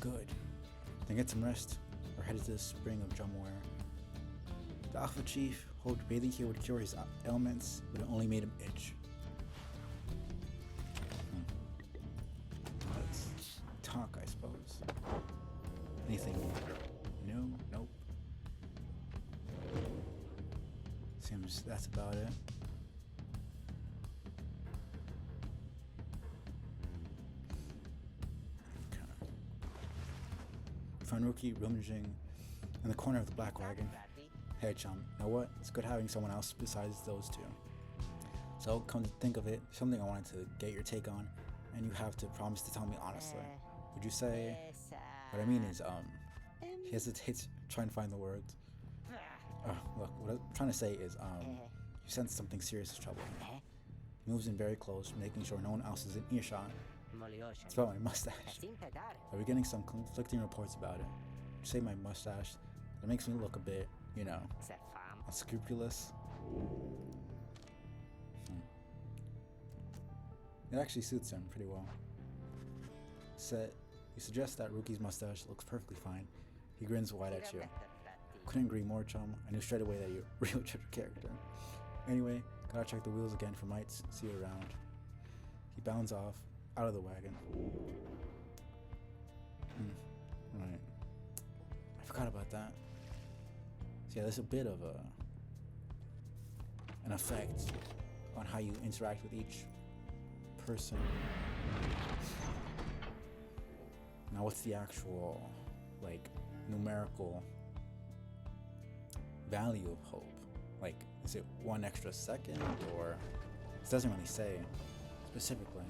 Good. Then get some rest. We're headed to the spring of Drumware. The Alpha Chief hoped bathing here would cure his ailments, but it only made him itch. Let's talk, I suppose. Anything new? Nope. Seems that's about it. Okay. Found Rookie rummaging in the corner of the black wagon. Hey chum, know what? It's good having someone else besides those two. So come to think of it, something I wanted to get your take on, and you have to promise to tell me honestly. Would you say? What I mean is, he hesitates trying to find the words. Look, what I'm trying to say is, you sense something serious is troubling. He moves in very close, making sure no one else is in earshot. It's about my mustache. I've been getting some conflicting reports about it. You say my mustache, it makes me look a bit, you know, unscrupulous. It actually suits him pretty well. You suggest that Rookie's mustache looks perfectly fine. He grins wide at you. Couldn't agree more, chum. I knew straight away that you're a real triple character. Anyway, gotta check the wheels again for mites. See you around. He bounds off, out of the wagon. Right. I forgot about that. So yeah, there's a bit of an effect on how you interact with each person. Now what's the actual, like, numerical value of hope? Like, is it 1 extra second, or it doesn't really say specifically.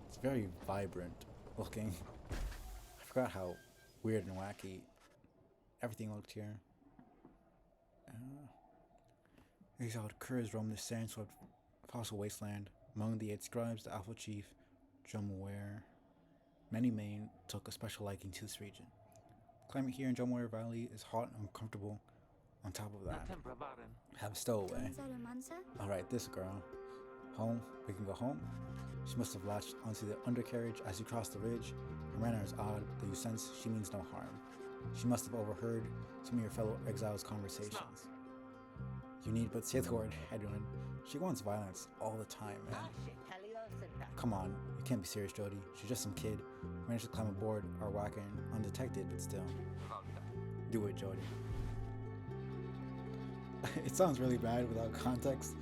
It's very vibrant looking. I forgot how weird and wacky everything looked here. Exiled curs roam the sand-swept fossil wasteland. Among the 8 scribes, the Alpha Chief, Drumware, many Maine took a special liking to this region. The climate here in Drumware Valley is hot and uncomfortable. On top of that, have a stowaway. Alright, this girl. Home, we can go home. She must have latched onto the undercarriage as you cross the ridge. Her manner is odd, though you sense she means no harm. She must have overheard some of your fellow exiles' conversations. You need but say the word, Edwin. She wants violence all the time, man. Come on, you can't be serious, Jody. She's just some kid. Managed to climb aboard our wagon undetected, but still. Do it, Jody. It sounds really bad without context.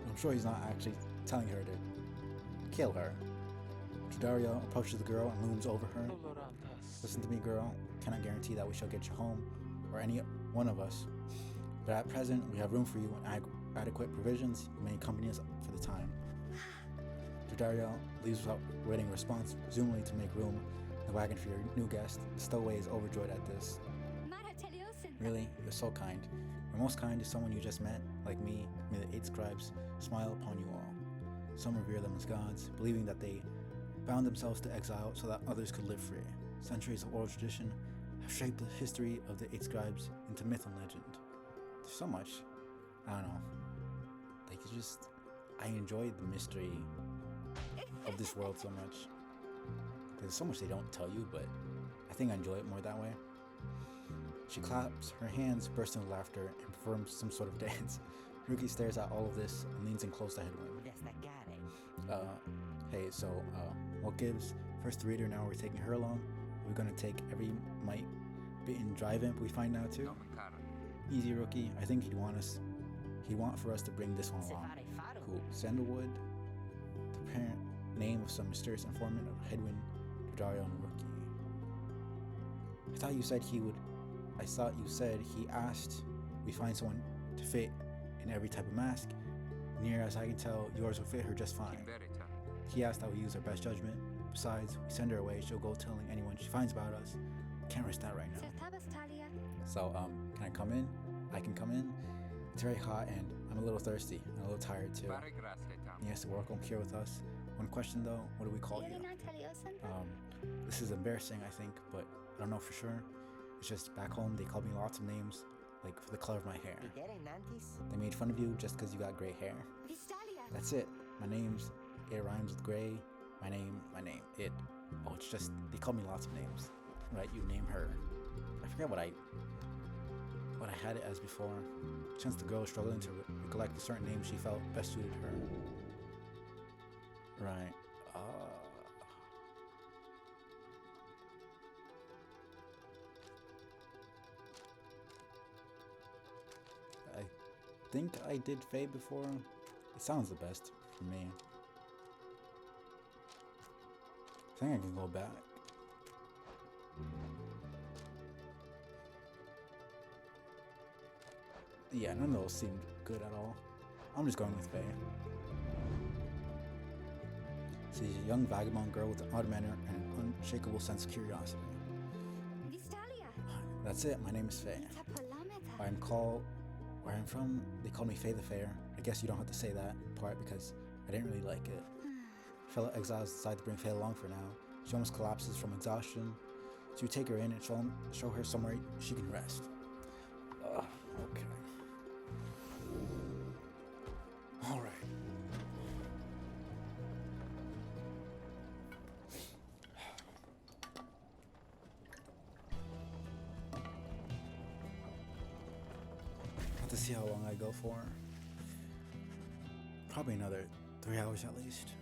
I'm sure he's not actually telling her to kill her. Dario approaches the girl and looms over her. Listen to me, girl. Cannot guarantee that we shall get you home, or any one of us. But at present, we have room for you and adequate provisions. You may accompany us for the time. Dario leaves without waiting a response, presumably to make room in the wagon for your new guest. The stowaway is overjoyed at this. Really? You're so kind. You're most kind to someone you just met, like me. May the 8 scribes smile upon you all. Some revere them as gods, believing that they bound themselves to exile so that others could live free. Centuries of oral tradition have shaped the history of the 8 scribes into myth and legend. There's so much, I don't know, like I enjoy the mystery of this world so much. There's so much they don't tell you, but I think I enjoy it more that way. She claps her hands, bursts into laughter, and performs some sort of dance. Ruki stares at all of this and leans in close to Hedwin. Hey, so, what gives? First the reader, now we're taking her along. We're gonna take every mite bit and drive imp we find now too. Easy, Rookie. I think he'd want for us to bring this one along. Cool. Sandalwood, the parent name of some mysterious informant of Hedwin, Dario, and Rookie. I thought you said he asked we find someone to fit in every type of mask. Near as I can tell, yours will fit her just fine. He asked that we use our best judgment. Besides, we send her away, she'll go telling anyone she finds about us. Can't risk that right now. So, can I come in? I can come in. It's very hot and I'm a little thirsty and a little tired too. Yes, the work won't care with us. One question though, what do we call you? This is embarrassing, I think, but I don't know for sure. It's just back home they called me lots of names, like for the color of my hair. They made fun of you just because you got gray hair. That's it. My name's, it rhymes with gray. My name, it. Oh, it's just, they call me lots of names. Right, you name her. I forget what I had it as before. Since the girl was struggling to recollect a certain name she felt best suited her. Right. I think I did Faye before. It sounds the best for me. I think I can go back. Yeah, none of those seemed good at all. I'm just going with Faye. She's a young vagabond girl with an odd manner and an unshakable sense of curiosity. That's it, my name is Faye. Where I'm from, they call me Faye the Fair. I guess you don't have to say that part because I didn't really like it. Fellow exiles decide to bring Faye along for now. She almost collapses from exhaustion. So you take her in and show her somewhere she can rest. Okay. All right. Have to see how long I go for. Probably another 3 hours at least.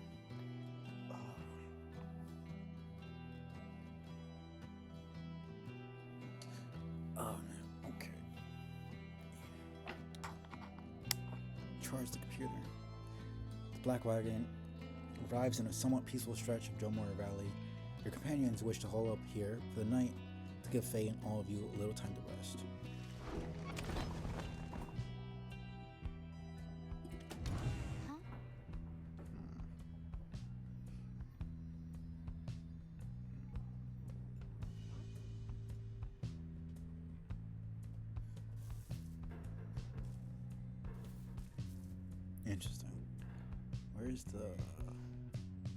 Oh man, okay. Charge the computer. The black wagon arrives in a somewhat peaceful stretch of Jomora Valley. Your companions wish to hole up here for the night to give Faye and all of you a little time to rest. Interesting. Where's the...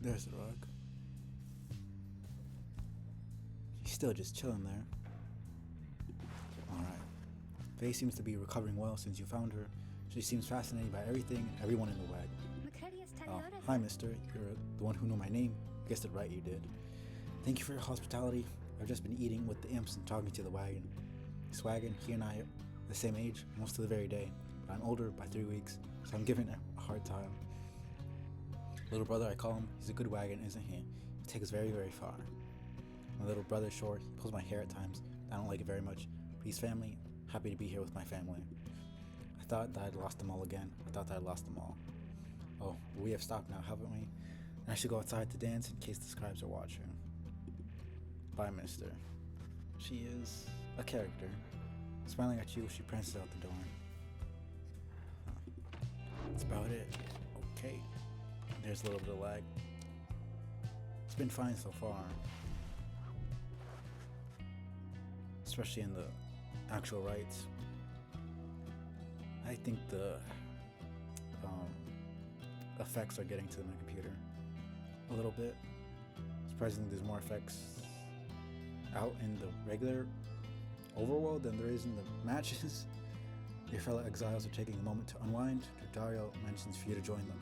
There's the rug. She's still just chilling there. Alright. Faye seems to be recovering well since you found her. She seems fascinated by everything and everyone in the wagon. Oh, hi mister. You're the one who knew my name. I guessed it right, you did. Thank you for your hospitality. I've just been eating with the imps and talking to the wagon. This wagon, he and I are the same age, almost to the very day. But I'm older by 3 weeks, so I'm giving it a hard time. Little brother, I call him. He's a good wagon, isn't he? He takes us very, very far. My little brother's short. He pulls my hair at times. I don't like it very much. But he's family. Happy to be here with my family. I thought that I'd lost them all again. I thought that I'd lost them all. Oh, but we have stopped now, haven't we? And I should go outside to dance in case the scribes are watching. Bye, mister. She is a character. Smiling at you, she prances out the door. That's about it. Okay. There's a little bit of lag. It's been fine so far. Especially in the actual rights. I think the effects are getting to my computer a little bit. Surprisingly, there's more effects out in the regular overworld than there is in the matches. Your fellow exiles are taking a moment to unwind. Dario mentions for you to join them.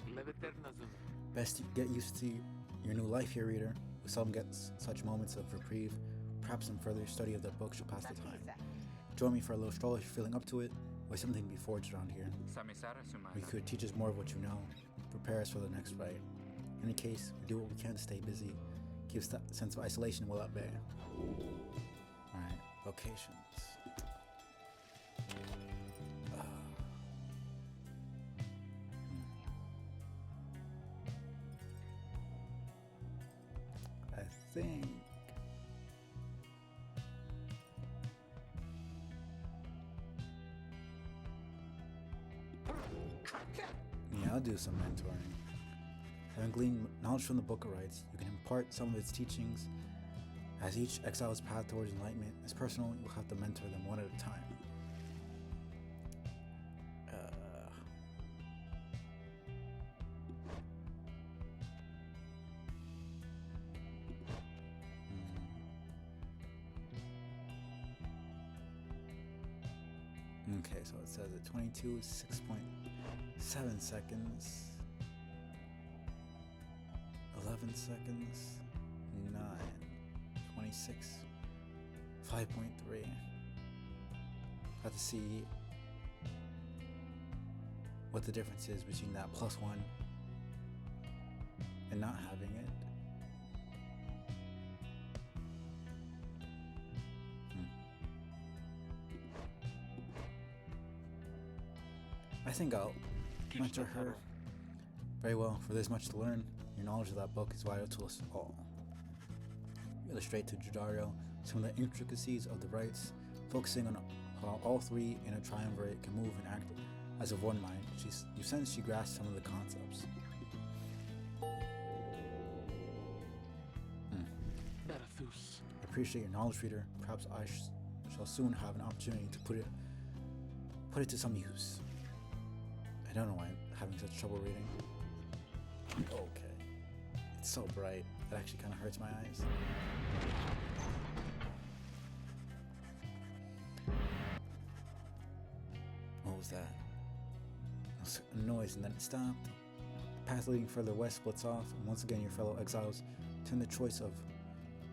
Best get used to your new life here, reader. We seldom get such moments of reprieve. Perhaps some further study of the book should pass the time. Join me for a little stroll if you're feeling up to it. There's something to be forged around here. You could teach us more of what you know. Prepare us for the next fight. In any case, we do what we can to stay busy. Keep that sense of isolation well at bay. Alright, locations. I think... Yeah, I'll do some mentoring. Having gleaned knowledge from the Book of Rites, you can impart some of its teachings. As each exile's path towards enlightenment is personal, you'll have to mentor them one at a time. Okay, so it says at 22, 6.7 seconds, 11 seconds, 9, 26, 5.3. Have to see what the difference is between that +1 and not having it. I think I'll mentor her. Very well, for there's much to learn. Your knowledge of that book is vital to us all. Illustrate to Judario some of the intricacies of the rites, focusing on how all three in a triumvirate can move and act as of one mind. You sense she grasps some of the concepts. I appreciate your knowledge, reader. Perhaps I shall soon have an opportunity to put it to some use. I don't know why I'm having such trouble reading. Okay. It's so bright. It actually kind of hurts my eyes. What was that? It was a noise and then it stopped. The path leading further west splits off, and once again your fellow exiles turn the choice of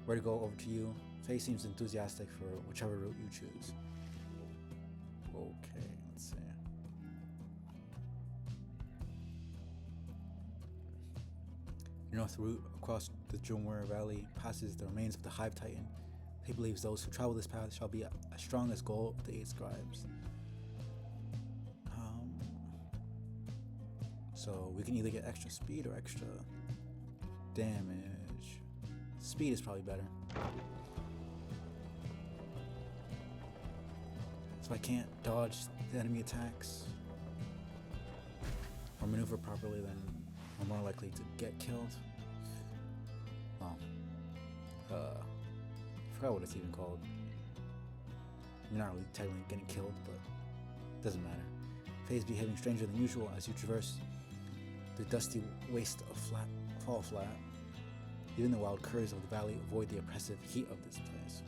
where to go over to you. Faye seems enthusiastic for whichever route you choose. Okay, let's see. Your north route across the Jumwer Valley passes the remains of the Hive Titan. He believes those who travel this path shall be as strong as gold of the 8 scribes. So we can either get extra speed or extra damage. Speed is probably better. So I can't dodge the enemy attacks or maneuver properly, then I'm more likely to get killed. Well, I forgot what it's even called. You're not really technically getting killed, but it doesn't matter. Faye's behaving stranger than usual as you traverse the dusty waste of fall flat. Even the wild curs of the valley avoid the oppressive heat of this place.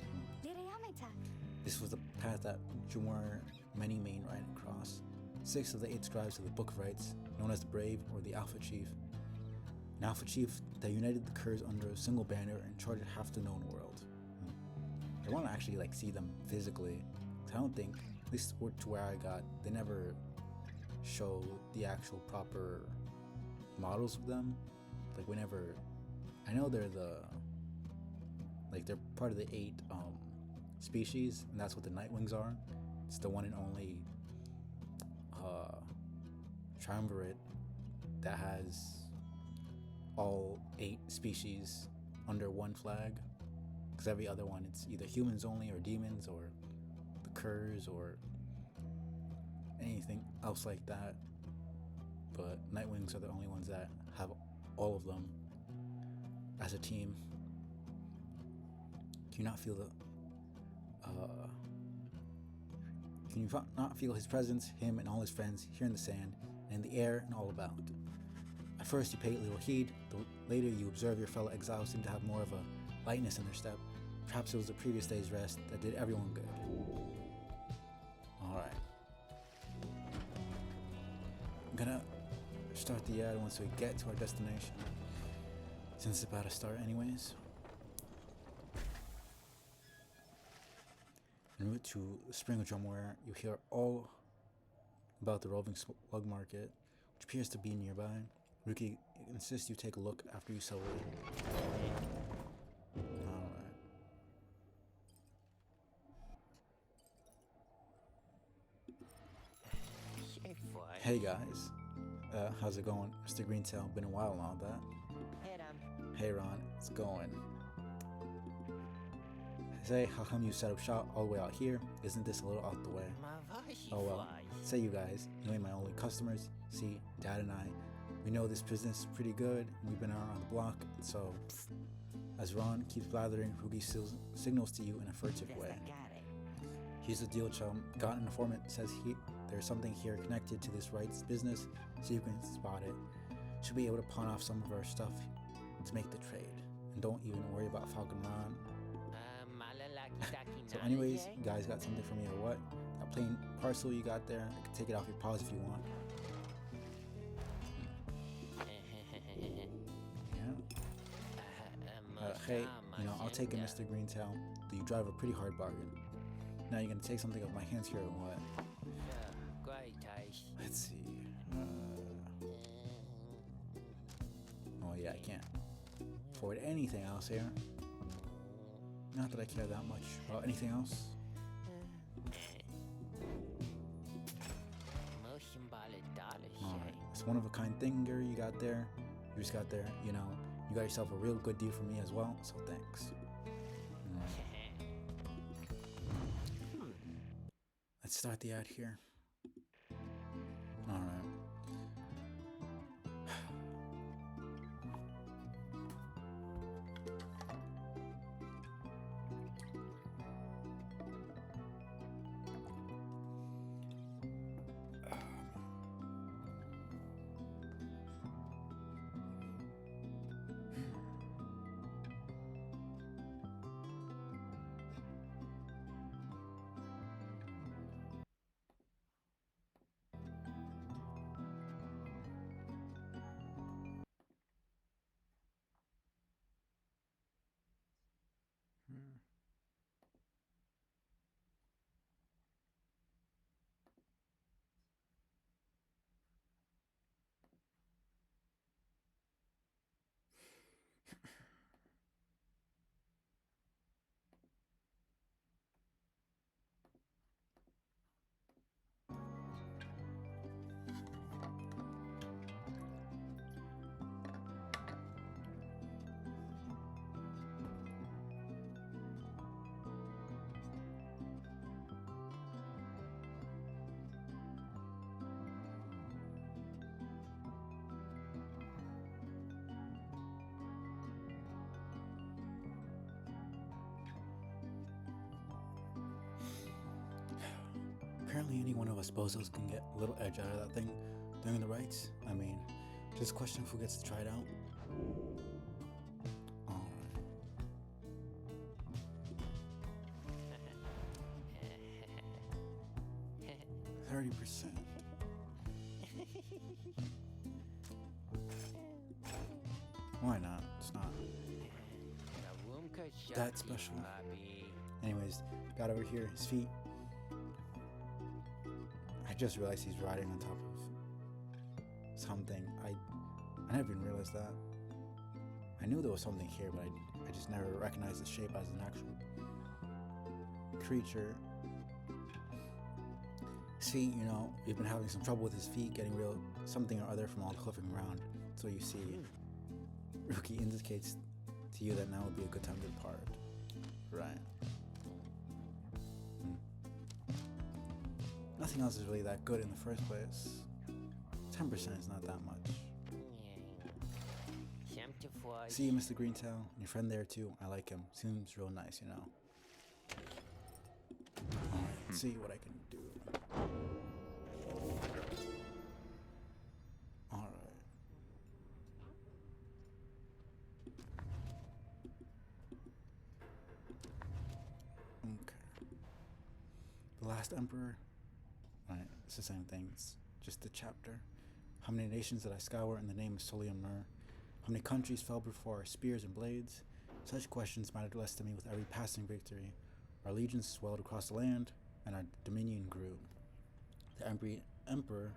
This was the path that Jumwer many main ran across. 6 of the 8 scribes of the Book of Rites, known as the Brave or the Alpha Chief. An Alpha Chief that united the curs under a single banner and charted half the known world. I want to actually see them physically. I don't think, at least to where I got, they never show the actual proper models of them. Whenever, I know they're they're part of the 8 species, and that's what the Nightwings are. It's the one and only triumvirate that has all 8 species under one flag. Because every other one, it's either humans only, or demons, or the curs, or anything else like that. But Nightwings are the only ones that have all of them as a team. Can you not feel his presence, him and all his friends here in the sand, and in the air and all about? At first you pay little heed, though later you observe your fellow exiles seem to have more of a lightness in their step. Perhaps it was the previous day's rest that did everyone good. Alright. I'm gonna start the ad once we get to our destination, since it's about to start anyways. En route to the Spring of Drumware, you hear all about the roving slug market, which appears to be nearby. Ruki insists you take a look after you settle in. Alright. Hey guys. How's it going? Mr. Greentail, been a while and all that. Hey Ron, it's going. Say, how come you set up shop all the way out here? Isn't this a little out the way? Oh well, say you guys, you ain't my only customers. See, Dad and I, we know this business pretty good. We've been around the block, so as Ron keeps blathering, Rugi signals to you in a furtive way. Here's the deal, chum. Got an informant, says there's something here connected to this rights business, so you can spot it. Should be able to pawn off some of our stuff to make the trade. And don't even worry about Falcon Ron. So anyways, you guys got something for me or what? That plane parcel you got there. I can take it off your paws if you want. Hey, I'll take it, Mr. Greentail. Though you drive a pretty hard bargain. Now you're gonna take something off my hands here or what? Let's see. Oh yeah, I can't afford anything else here. Not that I care that much about anything else. Alright, it's one of a kind thinger you got there. You just got there, you got yourself a real good deal for me as well, so thanks. Let's start the ad here. Alright. Apparently any one of us bozos can get a little edge out of that thing doing the rights. I mean, just a question of who gets to try it out. 30%. Why not? It's not that special. Anyways, got over here, his feet. I just realized he's riding on top of something. I never even realized that. I knew there was something here, but I just never recognized the shape as an actual creature. See, we've been having some trouble with his feet getting real something or other from all the hoofing around. So you see, Rookie indicates to you that now would be a good time to depart. Right. Nothing else is really that good in the first place. 10% is not that much. See you, Mr. Greentail. And your friend there too. I like him. Seems real nice, Alright, let's see what I can do. Alright. Okay. The last emperor. Right, it's the same thing. It's just the chapter. How many nations did I scour in the name of Solium Mur? How many countries fell before our spears and blades? Such questions mattered less to me with every passing victory. Our legions swelled across the land, and our dominion grew. The Emperor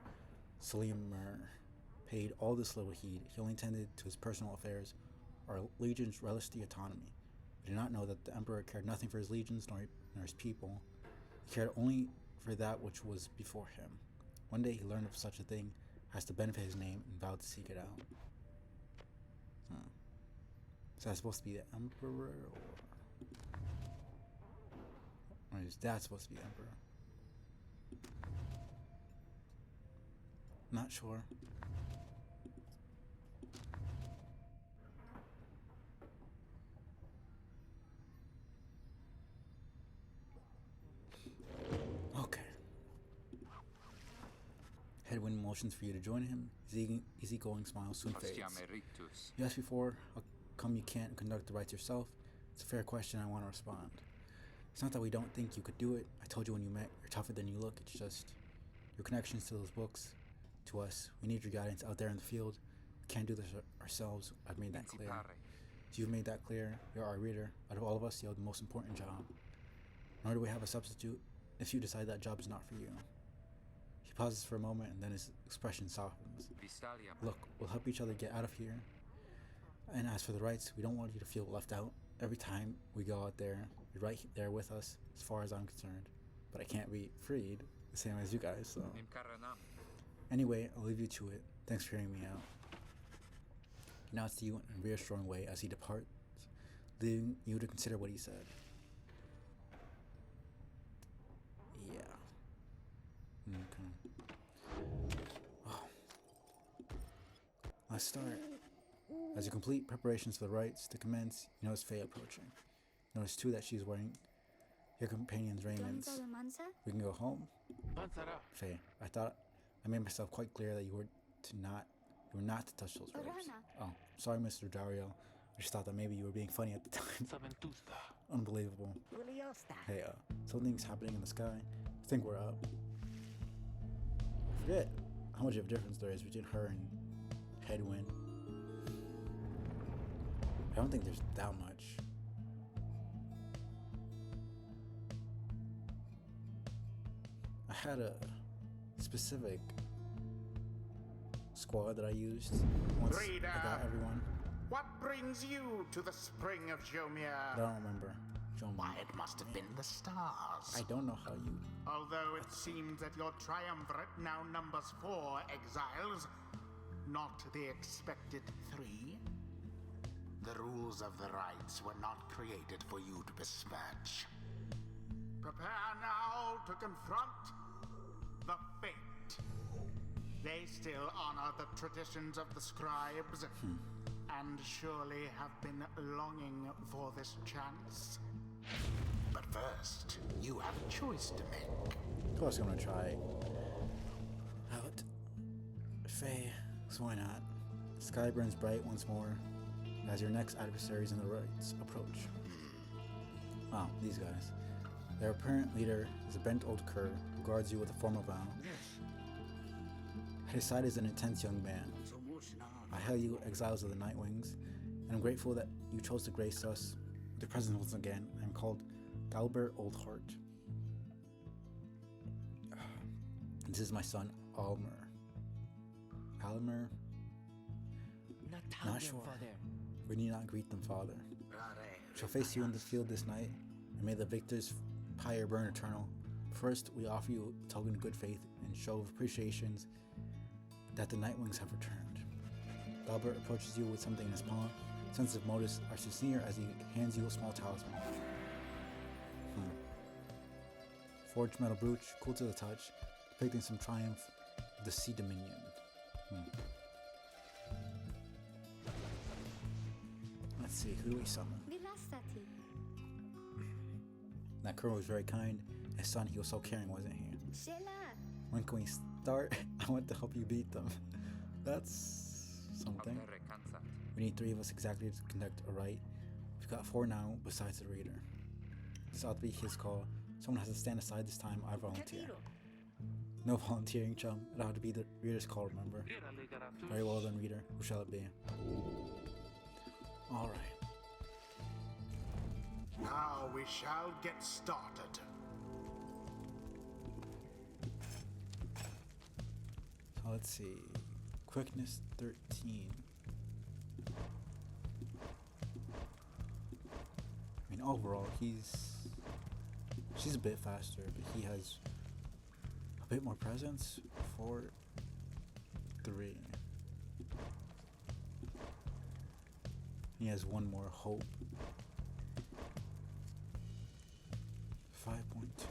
Solium Mur paid all this little heed. He only tended to his personal affairs. Our legions relished the autonomy. We did not know that the Emperor cared nothing for his legions nor his people. He cared only for that which was before him. One day he learned of such a thing as to benefit his name and vowed to seek it out. Is that supposed to be the Emperor, or is that supposed to be the Emperor? Not sure. Okay. Headwind motions for you to join him. Easygoing smile soon fades. You asked before, how come you can't conduct the rites yourself? It's a fair question, I want to respond. It's not that we don't think you could do it. I told you when you met, you're tougher than you look. It's just your connections to those books, to us. We need your guidance out there in the field. We can't do this ourselves. I've made that clear. So you've made that clear. You're our reader. Out of all of us, you have the most important job. Nor do we have a substitute if you decide that job is not for you. He pauses for a moment and then his expression softens. Look, we'll help each other get out of here. And as for the rights, we don't want you to feel left out. Every time we go out there, you're right there with us, as far as I'm concerned. But I can't be freed, the same as you guys, so. Anyway, I'll leave you to it. Thanks for hearing me out. He nods to you in a reassuring way as he departs, leaving you to consider what he said. Yeah. Okay. Oh. Let's start. As you complete preparations for the rites to commence, you notice Faye approaching. Notice too that she's wearing your companion's raiments. We can go home? Faye, I thought I made myself quite clear that you were not to touch those robes. Oh, sorry, Mr. Dario. I just thought that maybe you were being funny at the time. Unbelievable. Hey, something's happening in the sky. I think we're up. I forget how much of a difference there is between her and headwind. I don't think there's that much. I had a specific squad that I used once Reader, I got everyone. what brings you to the spring of I Jomia? don't remember. Why, it must have been the stars. I don't know how you... Although it seems that your triumvirate now numbers 4 exiles, not the expected 3. The rules of the rites were not created for you to besmirch. Prepare now to confront the fate. They still honor the traditions of the scribes, and surely have been longing for this chance. But first, you have a choice to make. Of course I'm gonna try out Faye, so why not? The sky burns bright once more as your next adversaries in the rites approach. Wow, these guys. Their apparent leader is a bent old cur who guards you with a formal vow. At his side is an intense young man. I hail you, exiles of the Nightwings, and I'm grateful that you chose to grace us with your presence once again. I'm called Galbert Oldheart. This is my son, Almer. Almer? Not sure. We need not greet them, Father. We shall face you in the field this night, and may the victor's pyre burn eternal. First, we offer you a token of good faith and show of appreciations that the Nightwings have returned. Galbert approaches you with something in his palm. Sensitive motives are sincere as he hands you a small talisman. Forged metal brooch, cool to the touch, depicting some triumph of the Sea Dominion. Let's see, who do we summon? That Kuro was very kind. His son, he was so caring, wasn't he? When can we start? I want to help you beat them. That's something. We need 3 of us exactly to conduct a rite. We've got 4 now, besides the reader. This ought to be his call. Someone has to stand aside this time. I volunteer. No volunteering, chum. It ought to be the reader's call, remember? Very well then, reader. Who shall it be? Alright. Now we shall get started. So let's see. Quickness 13. I mean, overall, she's a bit faster, but he has a bit more presence for 3. He has 1 more hope. 5.2.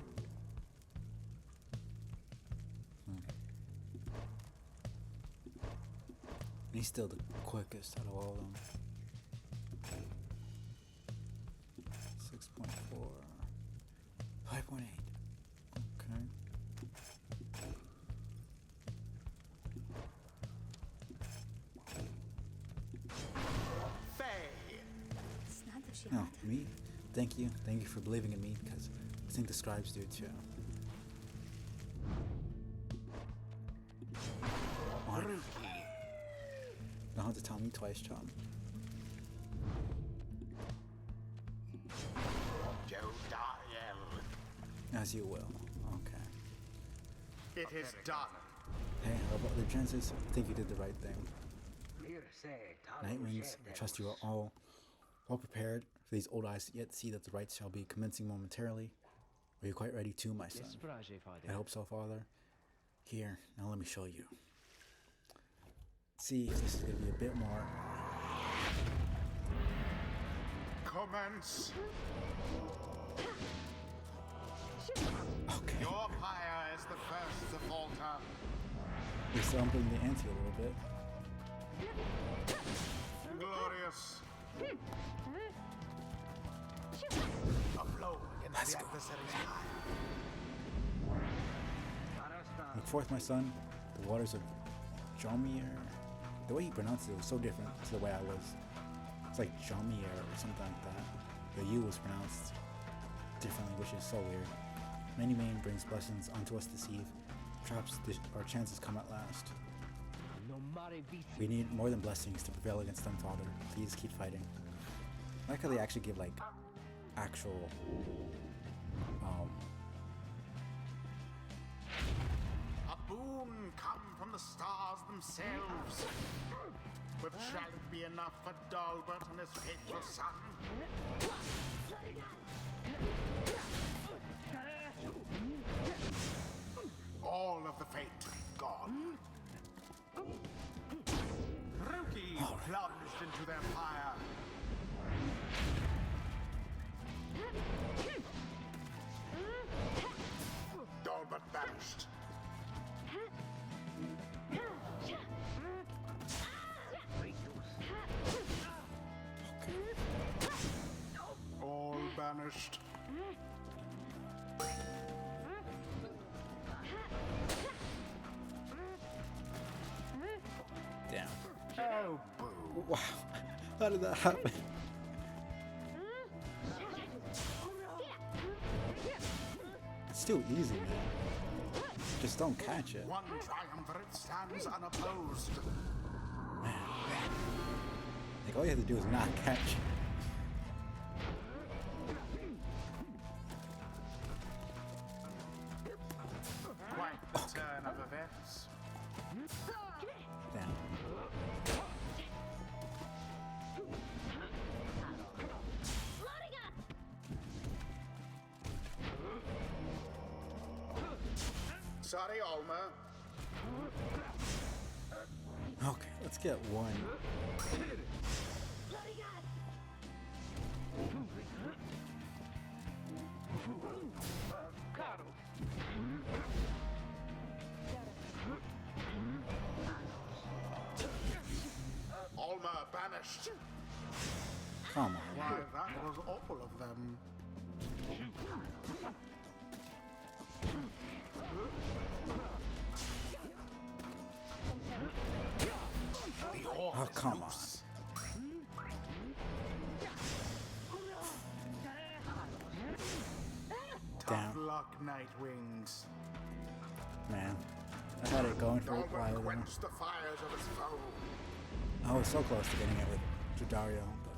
He's still the quickest out of all of them. 6.4. 5.8. Okay. Faye. No, me? thank you. Thank you for believing in me, because I think the scribes do too. Honor. Don't have to tell me twice, chum. As you will. Okay. It is done. Hey, how about the chances? I think you did the right thing. Nightwings, I trust you are all well prepared for these old eyes yet see that the rites shall be commencing momentarily. Are you quite ready too, my son? I hope so, father. Here, now let me show you. See if this is going to be a bit more. Commence. Okay. Your pyre is the first to falter. You're stumping the ante a little bit. Glorious. A blow against Let's the go. adversary's pyre. Look forth, my son. The waters of Jomier. The way he pronounced it was so different to the way I was. It's like Jomier or something like that. The U was pronounced differently, which is so weird. Many main brings blessings unto us to deceive. Perhaps our chances come at last. We need more than blessings to prevail against them, Father. Please keep fighting. I like how they actually give like actual A boon come from the stars themselves. But shall it be enough for Dalbert and his faithful son? All of the fate gone. Rookie plunged into their fire. Dalbert banished. All banished. damn. Oh, boo. Wow. How did that happen? It's too easy, man. Just don't catch it. One triumvirate stands unopposed. Like all you have to do is not catch. Quite the turn of events. Damn. Sorry, Alma. Okay, let's get one. Alma banished. Come on. Why, that was all of them. The orc Oh, is come loose. Damn. Tough luck, Nightwings. Man, I had it going for a while Dalbert there. quenched the fires of his foe. I was so close to getting it with Judario, but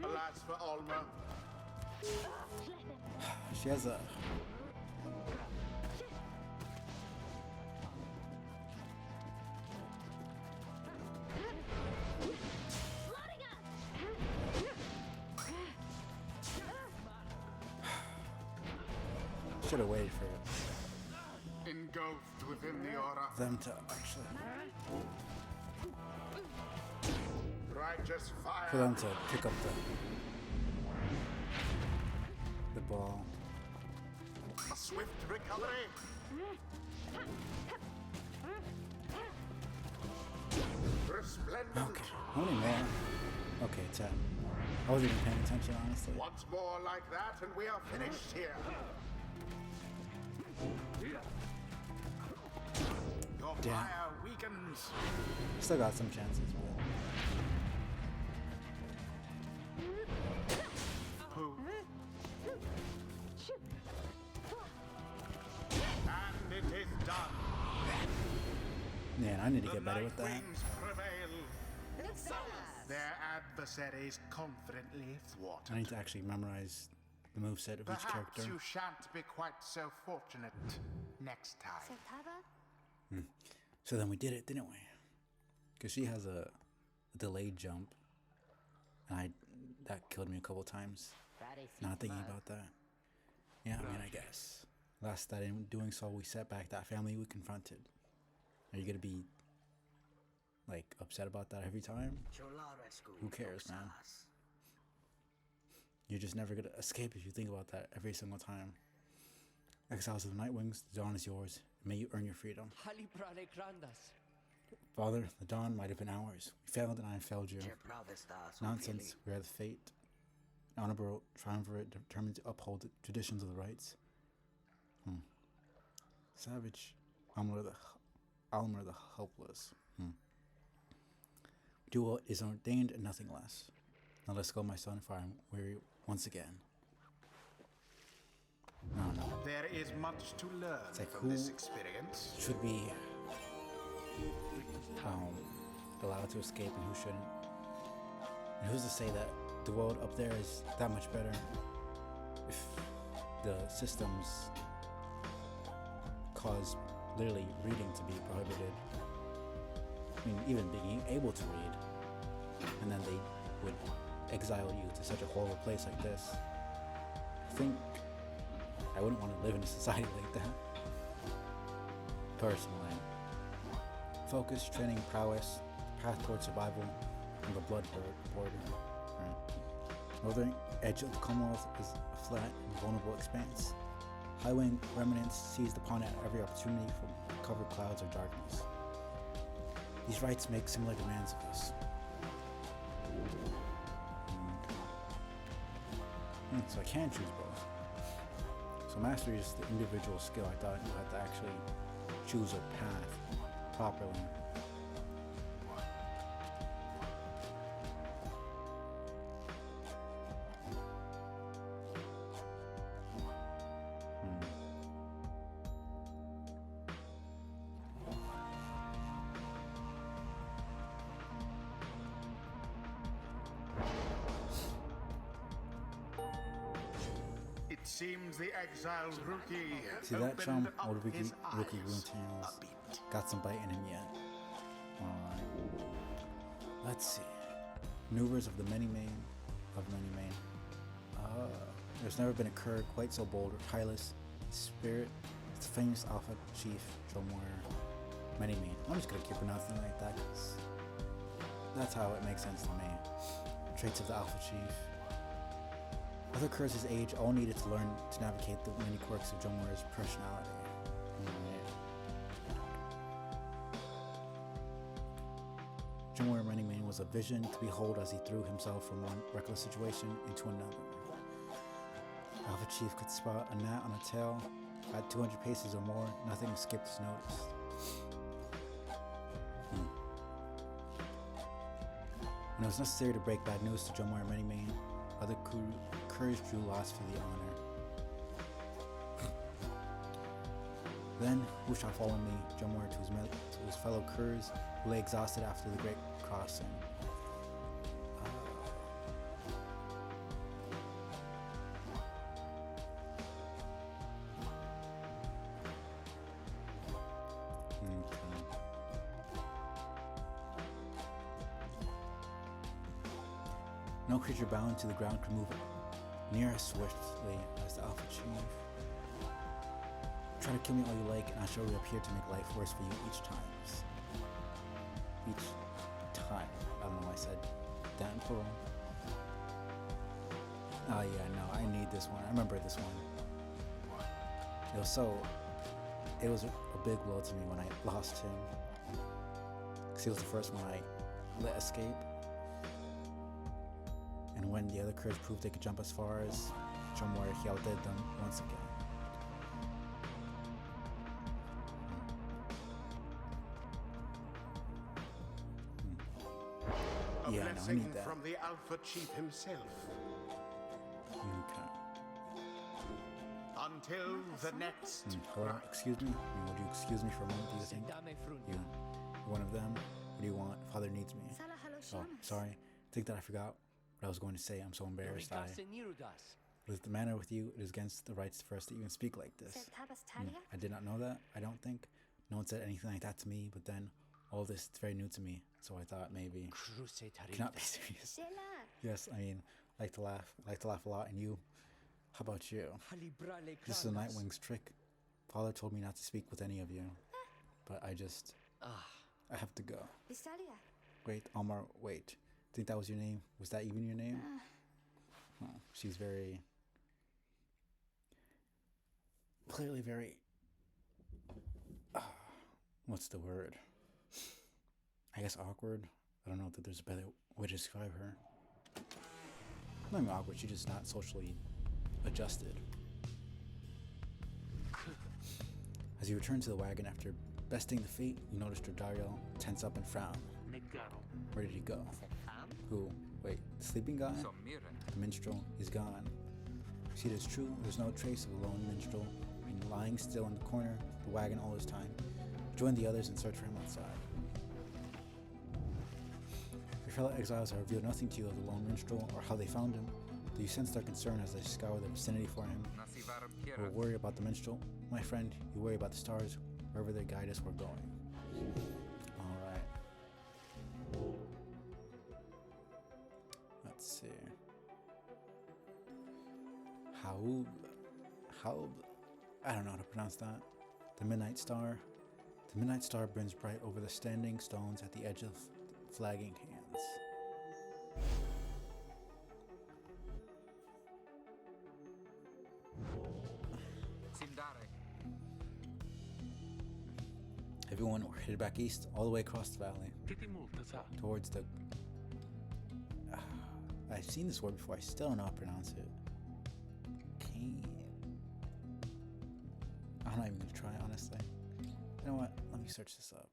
Alas for Alma. she has a. Should have waited for Engulfed within the aura. them to actually. Righteous fire. For them to pick up the ball. A swift recovery. Resplendent. Okay, how many more? Okay, 10. I wasn't even paying attention, honestly. Once more like that, and we are finished here. Your Damn. fire weakens. Still got some chances, but Man, I need to The get better with that. Nightwings prevail. Their adversaries confidently I thwarted. need to actually memorize the moveset of each Perhaps character. you shan't be quite so fortunate next time. So then we did it, didn't we? Because she has a delayed jump, and that killed me a couple times. Not thinking about that. Yeah, I mean, I guess. Last that in doing so, we set back that family we confronted. Are you gonna be like upset about that every time? Who cares, man? You're just never gonna escape if you think about that every single time. Exiles of the Nightwings, the dawn is yours. May you earn your freedom. Father, the dawn might have been ours. We failed and I failed you. Nonsense, we are the fate. Honorable triumvirate determined to uphold the traditions of the rights. Savage. Almer the helpless. Do what is ordained and nothing less. Now let's go, my son, for I am weary once again. No. There is much to learn like from this who- experience. Should be allowed to escape and who shouldn't? And who's to say that the world up there is that much better if the systems cause literally reading to be prohibited? I mean, even being able to read, and then they would exile you to such a horrible place like this. I think I wouldn't want to live in a society like that. Personally. Focus, training, prowess, path towards survival, and the blood border. Right. Northern edge of the Commonwealth is a flat and vulnerable expanse. High-wing remnants seized upon at every opportunity from covered clouds or darkness. These rights make similar demands of us. So I can choose both. So mastery is the individual skill. I thought you had to actually choose a path properly. It seems the exiled rookie See that, chum? opened up Old rookie his eyes Runeterrans a bit. got some bite in him yet. Alright. Let's see. Maneuvers of the Many Mane. There's never been a cur quite so bold or tireless. Spirit. It's the famous Alpha Chief Drumwire. Many Mane. I'm just gonna keep pronouncing it like that because that's how it makes sense to me. Traits of the Alpha Chief. Other curs his age all needed to learn to navigate the many quirks of Drumwire's personality. Drumwire Many Mane was a vision to behold as he threw himself from one reckless situation into another. Alpha Chief could spot a gnat on a tail. At 200 paces or more, nothing escaped his notice. When it was necessary to break bad news to Drumwire Many Mane, other curs drew lots for the honor. Then, who shall follow me, Drumwire to his fellow curs, who lay exhausted after the great crossing. No creature bound to the ground could move near as swiftly as the Alpha Chief. Try to kill me all you like, and I shall reappear to make life worse for you each time. Each time. I don't know why I said that in plural. Oh yeah, no, I need this one. I remember this one. It was a big blow to me when I lost him. Because he was the first one I let escape. And when the other curs proved they could jump as far as Drumwire, he outdid them once again. A Yeah, no, I blessing need that. from the Alpha Chief himself. Okay. Until the next. Hello, excuse me? Would you excuse me for a moment, do you think? You one of them. What do you want? Father needs me. Oh, sorry. Think that I forgot what I was going to say. I'm so embarrassed. With the manner with you, it is against the rights for us to even speak like this. I did not know that, I don't think. No one said anything like that to me, but then all this is very new to me, so I thought maybe cannot be serious. Yes, I mean, I like to laugh a lot, and you? How about you? This is a Nightwing's trick. Father told me not to speak with any of you, but I have to go. Wait, Omar, wait. Think that was your name? Was that even your name? Oh, she's very, clearly very, what's the word? I guess awkward. I don't know that there's a better way to describe her. Not even awkward, she's just not socially adjusted. As you return to the wagon after besting the fate, you notice Dario tense up and frown. Where did he go? Who? Wait, the sleeping guy? The minstrel, he's gone. See, it is true, there's no trace of a lone minstrel been lying still in the corner of the wagon all this time. Join the others and search for him outside. Your fellow exiles have revealed nothing to you of the lone minstrel or how they found him. Do you sense their concern as they scour the vicinity for him? Or worry about the minstrel? My friend, you worry about the stars. Wherever they guide us, we're going. Alright. Let's see. Haub. I don't know how to pronounce that. The Midnight Star. The Midnight Star burns bright over the standing stones at the edge of flagging hands. Everyone, we're headed back east, all the way across the valley. Towards the... I've seen this word before, I still don't know how to pronounce it. I'm not even going to try, honestly. You know what? Let me search this up.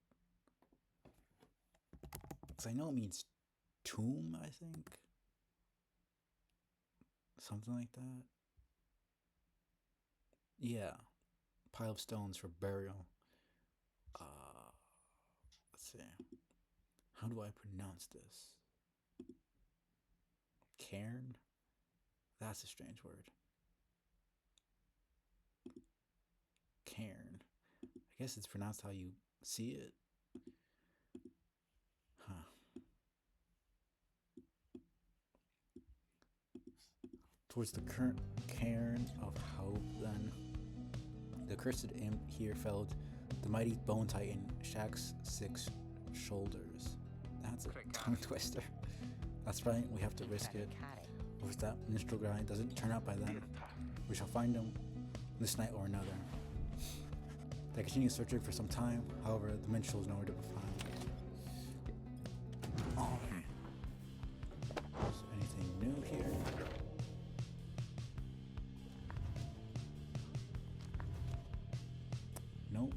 Because I know it means tomb, I think. Something like that. Yeah. Pile of stones for burial. Let's see. How do I pronounce this? Cairn? That's a strange word. Cairn. I guess it's pronounced how you see it. Huh. Towards the current cairn of Hope, then. The cursed imp here felled the mighty bone titan Shaq's 6 shoulders. That's a tongue twister. That's right, we have to risk it. If that minstrel guy doesn't turn up by then, we shall find him this night or another. They continue searching for some time, however, the minstrel is nowhere to be found. Alright. Is anything new here? Nope.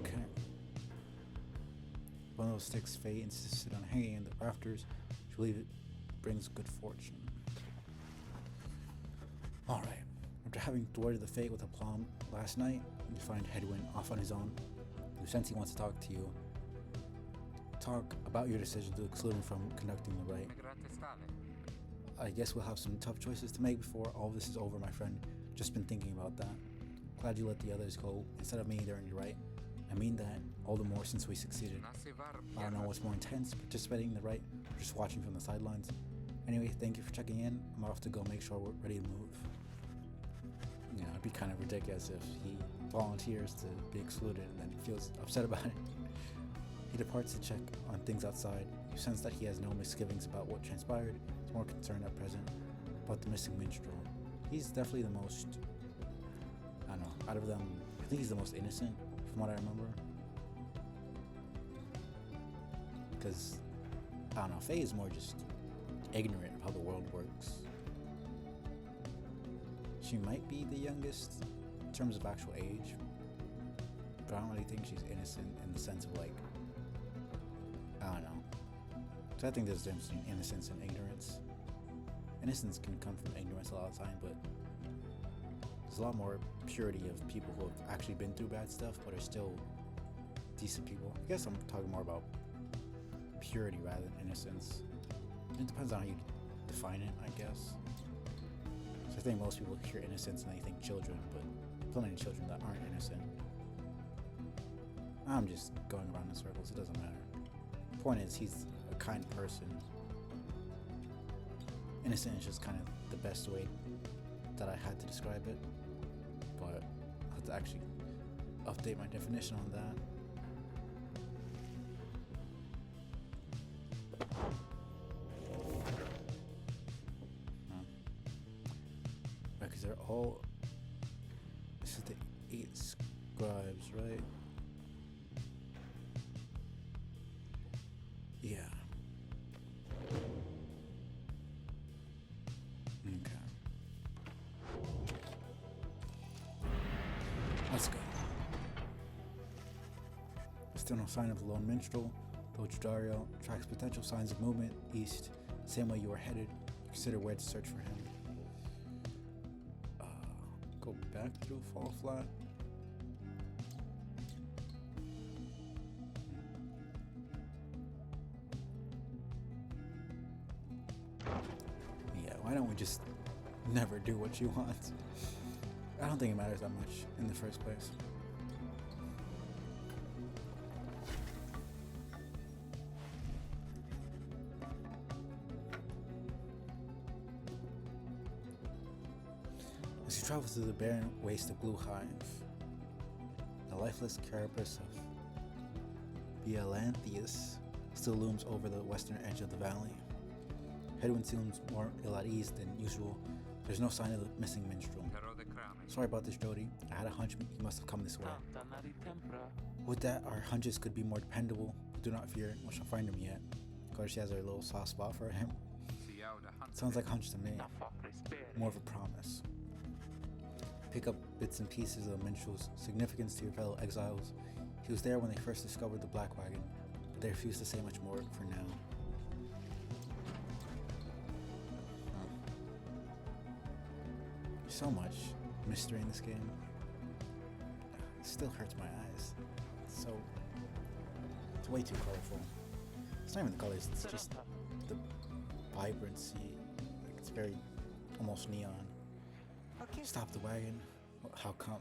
Okay. One of those sticks Faye insisted on hanging in the rafters. She believed it brings good fortune. Alright. After having thwarted the fate with aplomb last night, you find Hedwin off on his own. You sense he wants to talk to you. Talk about your decision to exclude him from conducting the rite. I guess we'll have some tough choices to make before all this is over, my friend. Just been thinking about that. Glad you let the others go instead of me during your rite. I mean that all the more since we succeeded. I don't know what's more intense, participating in the rite or just watching from the sidelines. Anyway, thank you for checking in. I'm off to go make sure we're ready to move. You know, it'd be kind of ridiculous if he volunteers to be excluded and then feels upset about it. He departs to check on things outside. You sense that he has no misgivings about what transpired. He's more concerned at present about the missing minstrel. He's definitely the most, I don't know, out of them, I think he's the most innocent from what I remember. Because, I don't know, Faye is more just ignorant of how the world works. She might be the youngest in terms of actual age, but I don't really think she's innocent in the sense of like, I don't know. So I think there's a difference between innocence and ignorance. Innocence can come from ignorance a lot of the time, but there's a lot more purity of people who have actually been through bad stuff but are still decent people. I guess I'm talking more about purity rather than innocence. It depends on how you define it, I guess. So I think most people hear innocence and they think children, but plenty of children that aren't innocent. I'm just going around in circles, it doesn't matter. The point is, he's a kind person. Innocent is just kind of the best way that I had to describe it, but I have to actually update my definition on that. Because they're all, this is the 8 scribes, right? Yeah. Okay. Let's go. Still no sign of the lone minstrel, though Judario tracks potential signs of movement east, same way you are headed. Consider where to search for him. Go back through Fall Flat. Yeah, why don't we just never do what you want? I don't think it matters that much in the first place. As you travel through the barren waste of Blue Hive, the lifeless carapace of Bielanthius still looms over the western edge of the valley. Headwind seems more ill at ease than usual. There's no sign of the missing minstrel. Sorry about this, Jody. I had a hunch he must have come this way. Would that our hunches could be more dependable? But do not fear, we shall find him yet. Of course, she has her little soft spot for him. Sounds like a hunch to me. More of a promise. Pick up bits and pieces of the minstrel's significance to your fellow exiles. He was there when they first discovered the Black Wagon, but they refused to say much more for now. So much mystery in this game. It still hurts my eyes. It's way too colorful. It's not even the colors, it's just the vibrancy. It's very almost neon. Stop the wagon. How come?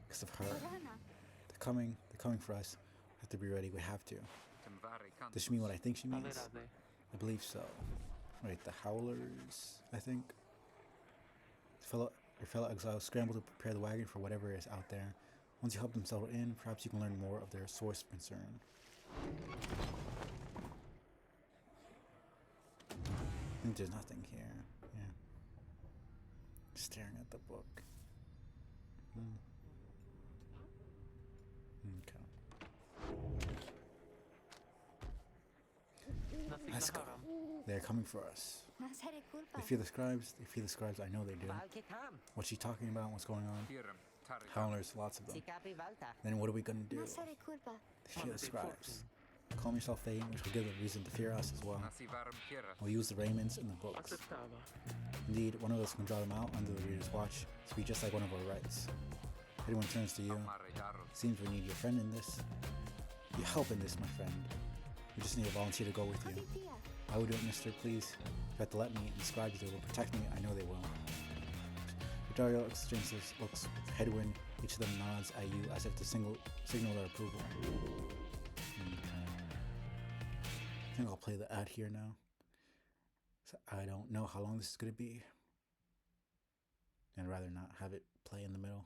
Because of her. They're coming for us. We have to be ready, we have to. Does she mean what I think she means? I believe so. Wait, the Howlers, I think? Your fellow exiles scramble to prepare the wagon for whatever is out there. Once you help them settle in, perhaps you can learn more of their source of concern. I think there's nothing here. Yeah. Staring at the book. Okay. Let's go. They're coming for us. They fear the scribes. I know they do. What's she talking about? What's going on? Howlers, lots of them. Then what are we gonna do? They fear the scribes. Calm yourself, Thane, which will give them reason to fear us as well. We'll use the Raymonds and the books. Indeed, one of us can draw them out under the reader's watch to be just like one of our rights. If anyone turns to you, seems we need your friend in this. Your help in this, my friend. We just need a volunteer to go with you. I will do it, mister, please. You have to let me, and the scribes, they will protect me, I know they will. Dario exchanges looks with Headwind. Each of them nods at you as if to signal their approval. I think I'll play the ad here now. So I don't know how long this is going to be. I'd rather not have it play in the middle.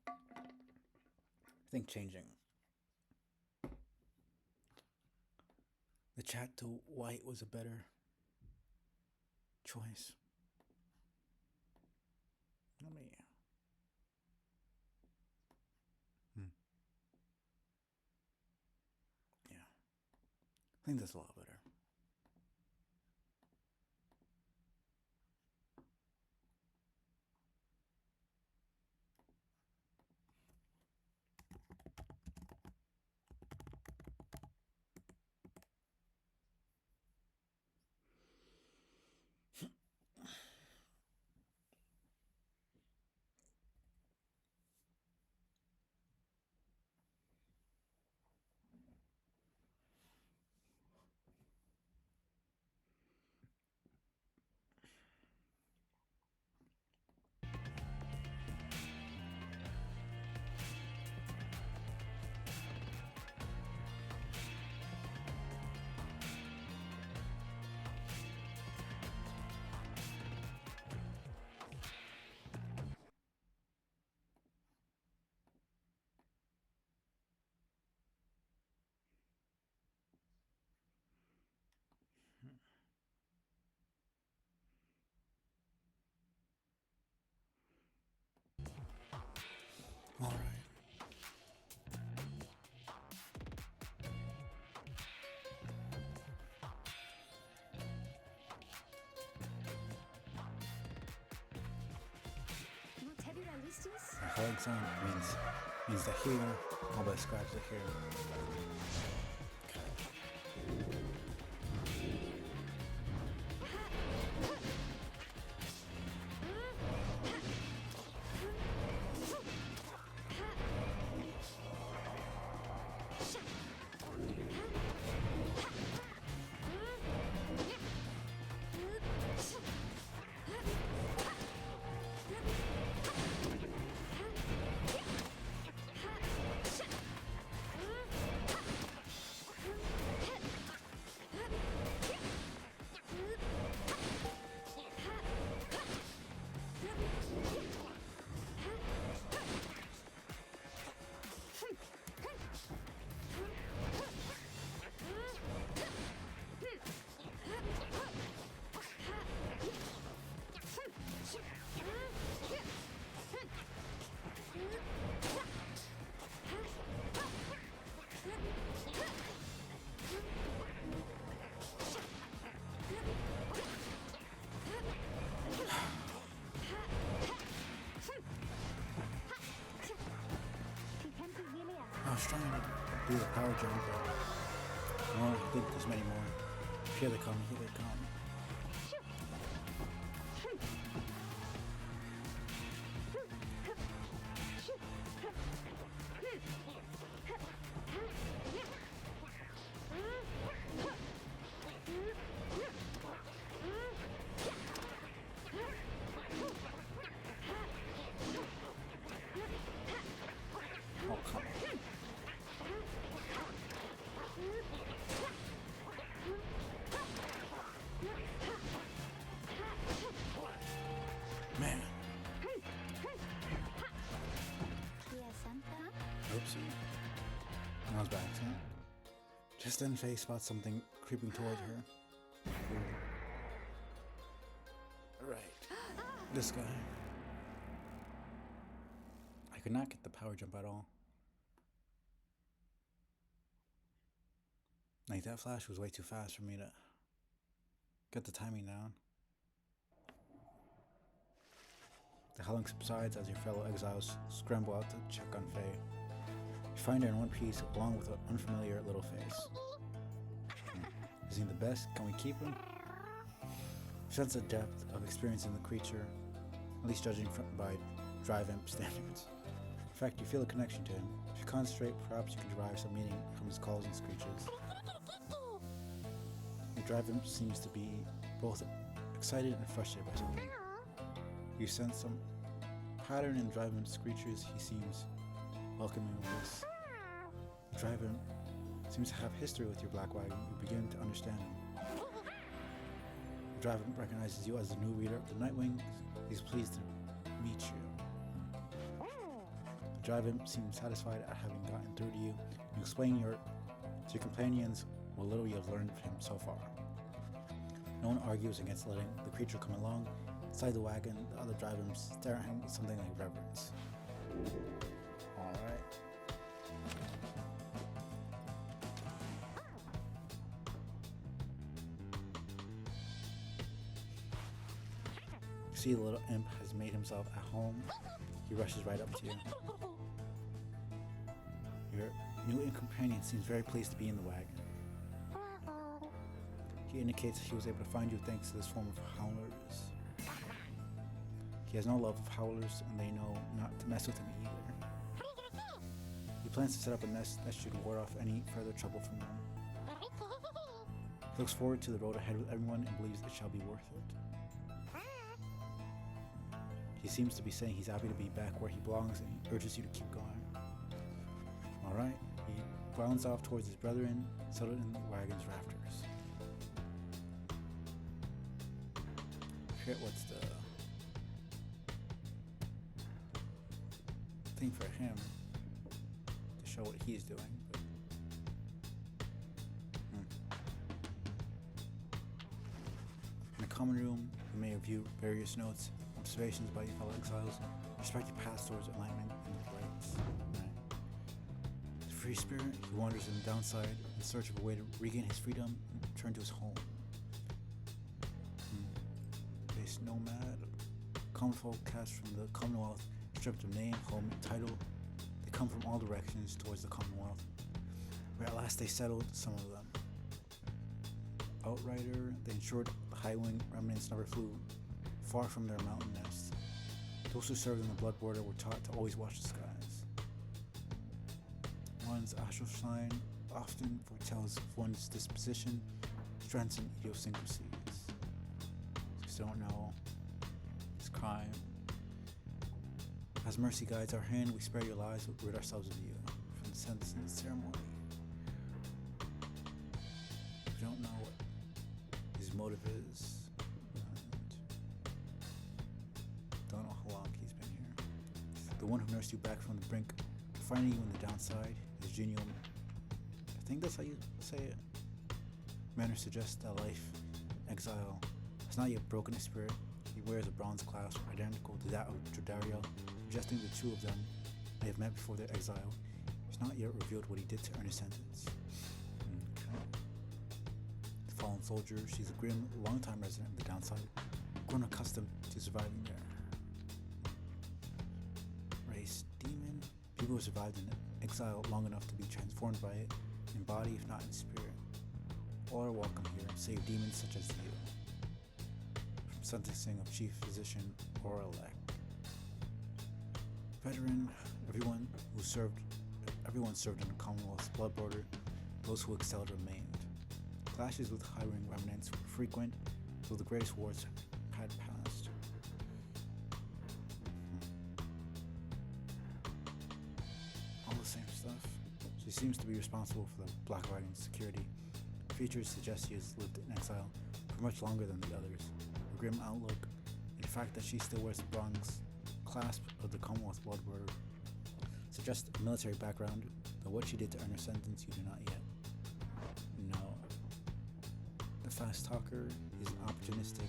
I think changing the chat to white was a better choice. Let me. Yeah. I think that's a lot better. metallic sound means that here, all the scratches are here. I was trying to do the power jump, but I don't think there's many more. Here they come, here they come. Oh, come on. Man. Oopsie. That was by accident. Just then Faye spots something creeping toward her. Right. This guy. I could not get the power jump at all. Like, that flash was way too fast for me to get the timing down. The howling subsides as your fellow exiles scramble out to check on Faye. You find her in one piece, along with an unfamiliar little face. Is he the best? Can we keep him? You sense the depth of experience in the creature, at least judging by Drive Imp standards. In fact, you feel a connection to him. If you concentrate, perhaps you can derive some meaning from his calls and screeches. The Drive Imp seems to be both excited and frustrated by something. You sense some pattern in Drive Imp's screeches. He seems welcoming of this. Drive Imp seems to have history with your black wagon. You begin to understand him. Drive Imp recognizes you as the new reader of the Nightwing. He's pleased to meet you. Drive Imp seems satisfied at having gotten through to you. You explain to your companions what little you have learned from him so far. No one argues against letting the creature come along. Inside the wagon, the other Drive Imps stare at him with something like reverence. Alright. You see the little imp has made himself at home. He rushes right up to you. Your new companion seems very pleased to be in the wagon. He indicates he was able to find you thanks to this form of howlers. He has no love of howlers, and they know not to mess with him either. He plans to set up a nest that should ward off any further trouble from them. He looks forward to the road ahead with everyone and believes it shall be worth it. He seems to be saying he's happy to be back where he belongs, and he urges you to keep going. Alright, he bounds off towards his brethren, settled in the wagon's rafters. I forget what's the thing for him to show what he's doing. But, In the common room, you may review various notes, observations by your fellow exiles, respective paths towards enlightenment and rights. The free spirit, he wanders in the downside in search of a way to regain his freedom and return to his home. Base nomad, common folk cast from the Commonwealth, stripped of name, home, and title, they come from all directions towards the Commonwealth, where at last they settled, some of them. Outrider, they ensured the high wing remnants never flew far from their mountain nests. Those who served in the blood border were taught to always watch the skies. One's astral sign often foretells of one's disposition, strengths, and idiosyncrasies. Just don't know. It's crime. As mercy guides our hand, we spare your lives, but rid ourselves of you from the sentencing ceremony. We don't know what his motive is. Don't know how long he's been here. The one who nursed you back from the brink, finding you on the downside, his genial, I think that's how you say it, manner suggests that life, exile, has not yet broken his spirit. He wears a bronze clasp identical to that of Jodariel, suggesting the two of them may have met before their exile. He's not yet revealed what he did to earn his sentence. Okay. The fallen soldier, she's a grim, long-time resident of the downside, grown accustomed to surviving there. Race demon, people who survived in exile long enough to be transformed by it, in body if not in spirit. All are welcome here, save demons such as you. From sentencing of chief physician or elect. Veteran, everyone served in the Commonwealth's blood border, those who excelled remained. Clashes with high-rank remnants were frequent, though the greatest wars had passed. All the same stuff. She seems to be responsible for the Black Riding's security. Features suggest she has lived in exile for much longer than the others. Her grim outlook, and the fact that she still wears the bronze clasp of the Commonwealth blood border, suggests a military background, though what she did to earn her sentence you do not yet know. The fast talker is an opportunistic,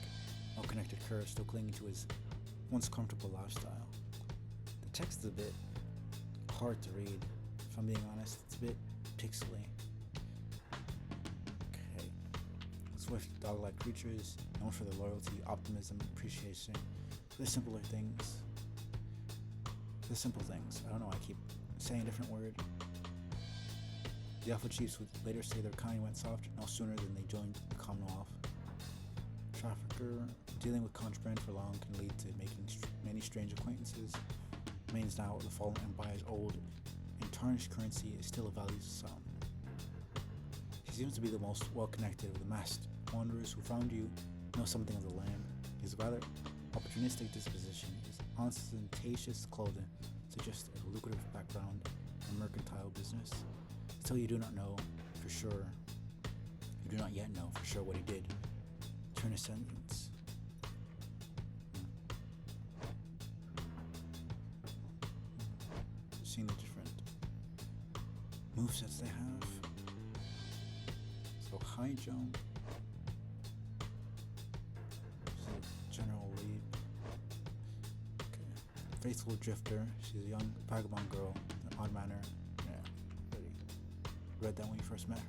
well-connected cur still clinging to his once comfortable lifestyle. The text is a bit hard to read, if I'm being honest. It's a bit pixely. Okay. Swift, dog-like creatures, known for their loyalty, optimism, appreciation, for the simpler things. The simple things. I don't know, I keep saying a different word. The Alpha Chiefs would later say their kind went soft no sooner than they joined the Commonwealth. Trafficker, dealing with contraband for long can lead to making many strange acquaintances. Remains now the fallen empire's old and tarnished currency is still of value to some. He seems to be the most well-connected of the masked wanderers who found you know something of the land. His rather opportunistic disposition, his ostentatious clothing suggests a lucrative background in mercantile business. Still, you do not know for sure. You do not yet know for sure what he did to earn his sentence. Seeing the different movesets they have. So high jump. General leap. Okay. Faithful drifter. She's a young vagabond girl, an odd manner. Yeah, pretty. Read that when you first met her.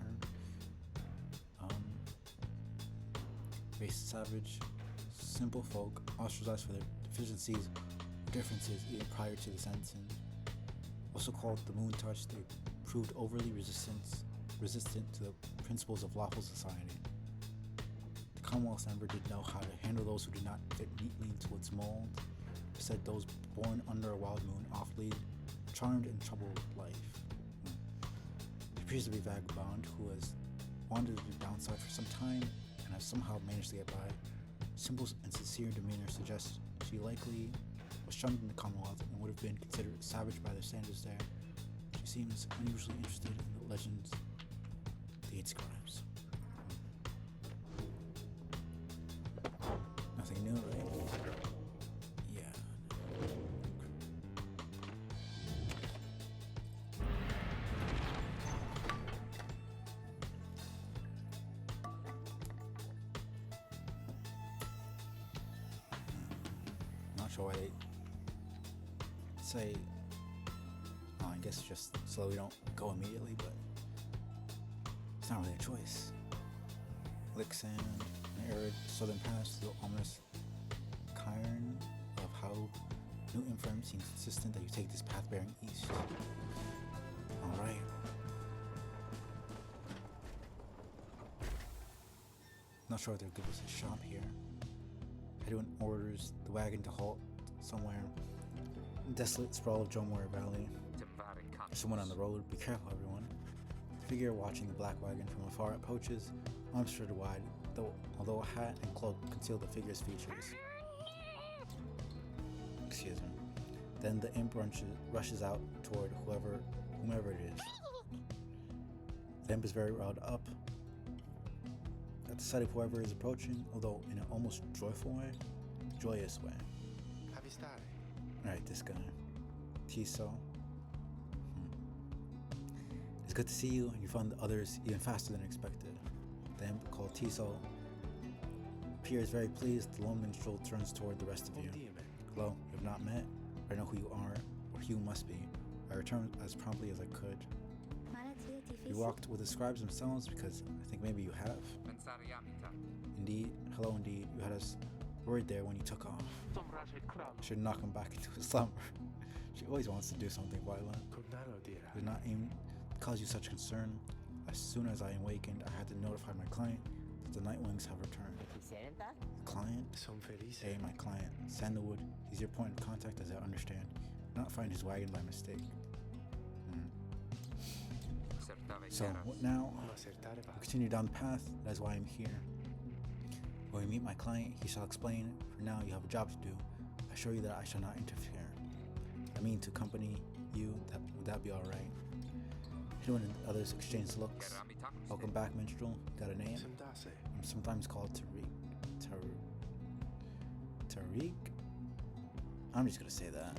Race savage, simple folk, ostracized for their deficiencies or differences even prior to the sentencing. Also called the Moon Touch, they proved overly resistant to the principles of lawful society. The Commonwealth never did know how to handle those who did not fit neatly into its mold. It said those born under a wild moon oft lead a charmed and troubled life. He appears to be a vagabond who has wandered the downside for some time and has somehow managed to get by. Simple and sincere demeanor suggests she likely was shunned in the Commonwealth and would have been considered savage by their standards there. She seems unusually interested in the legends the eight scribes. Nothing new, right? Yeah. Not sure why they say, I guess just so we don't go immediately, but it's not really a choice. Lick sand, an arid southern pass to the ominous cairn of How New info seems insistent that you take this path bearing east. Alright. Not sure if they'll give us a shop here. Everyone orders the wagon to halt somewhere in desolate sprawl of Drumware Valley. There's someone on the road. Be careful, everyone. The figure watching the black wagon from afar approaches, arms spread wide, although a hat and cloak conceal the figure's features. Excuse me. Then the imp rushes out toward whomever it is. The imp is very riled up at the sight of whoever is approaching, although in an almost joyous way. Alright, this guy. Tiso. It's good to see you, and you found the others even faster than expected. The imp called Tiso appears very pleased. The lone minstrel turns toward the rest of you. Hello, we have not met. I know who you are, or who you must be. I returned as promptly as I could. You walked with the scribes themselves because I think maybe you have. Indeed, hello indeed. You had us worried there when you took off. Should knock him back into his slumber. She always wants to do something violent. Did not even cause you such concern. As soon as I awakened, I had to notify my client that the Nightwings have returned. The client? Hey, my client, Sandalwood. He's your point of contact, as I understand. Not find his wagon by mistake. So, what now? We'll continue down the path. That is why I'm here. When we meet my client, he shall explain. For now, you have a job to do. I assure you that I shall not interfere. I mean to accompany you. Would that be alright? Everyone and others exchange looks. Welcome back, minstrel. Got a name? I'm sometimes called Tariq. Tariq? I'm just gonna say that.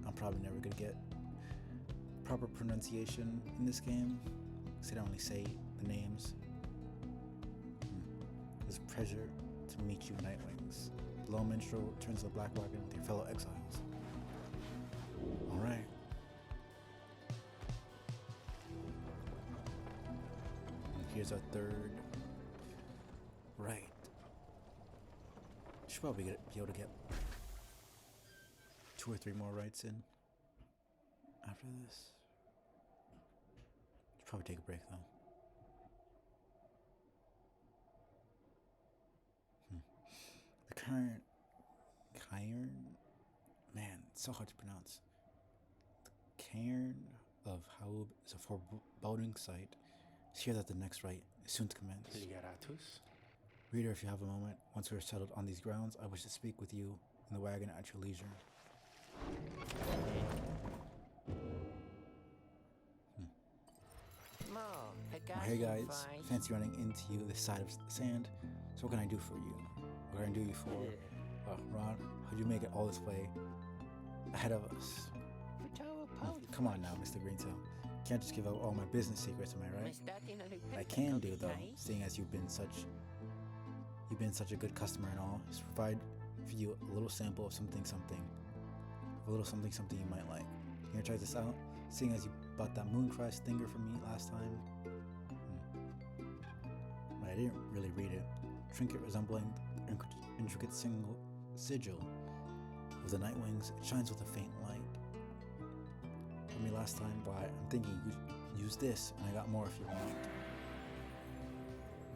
I'm probably never gonna get proper pronunciation in this game, because they don't only say the names. It's a pleasure to meet you, Nightwings. The lone minstrel turns to the black wagon with your fellow exiles. Alright. Here's our third. Right. Should probably be able to get 2 or 3 more rights in after this. Should probably take a break though. The current cairn, man, it's so hard to pronounce. The cairn of Haub is a foreboding sight. It's here that the next rite is soon to commence. Reader, if you have a moment, once we are settled on these grounds, I wish to speak with you in the wagon at your leisure. Hey guys, fancy running into you this side of the sand. So what can I do for you? What can I do you for? Ron, how'd you make it all this way ahead of us? Come on now, Mr. Greentail. Can't just give out all my business secrets, am I right? I can do though, seeing as you've been such a good customer and all, is provide for you a little sample of something you might like. Here, try this out. Seeing as you bought that Mooncrest stinger from me last time. But I didn't really read it. Trinket resembling the intricate sigil of the Nightwings, it shines with a faint light. For me last time, why, I'm thinking you could use this, and I got more if you want.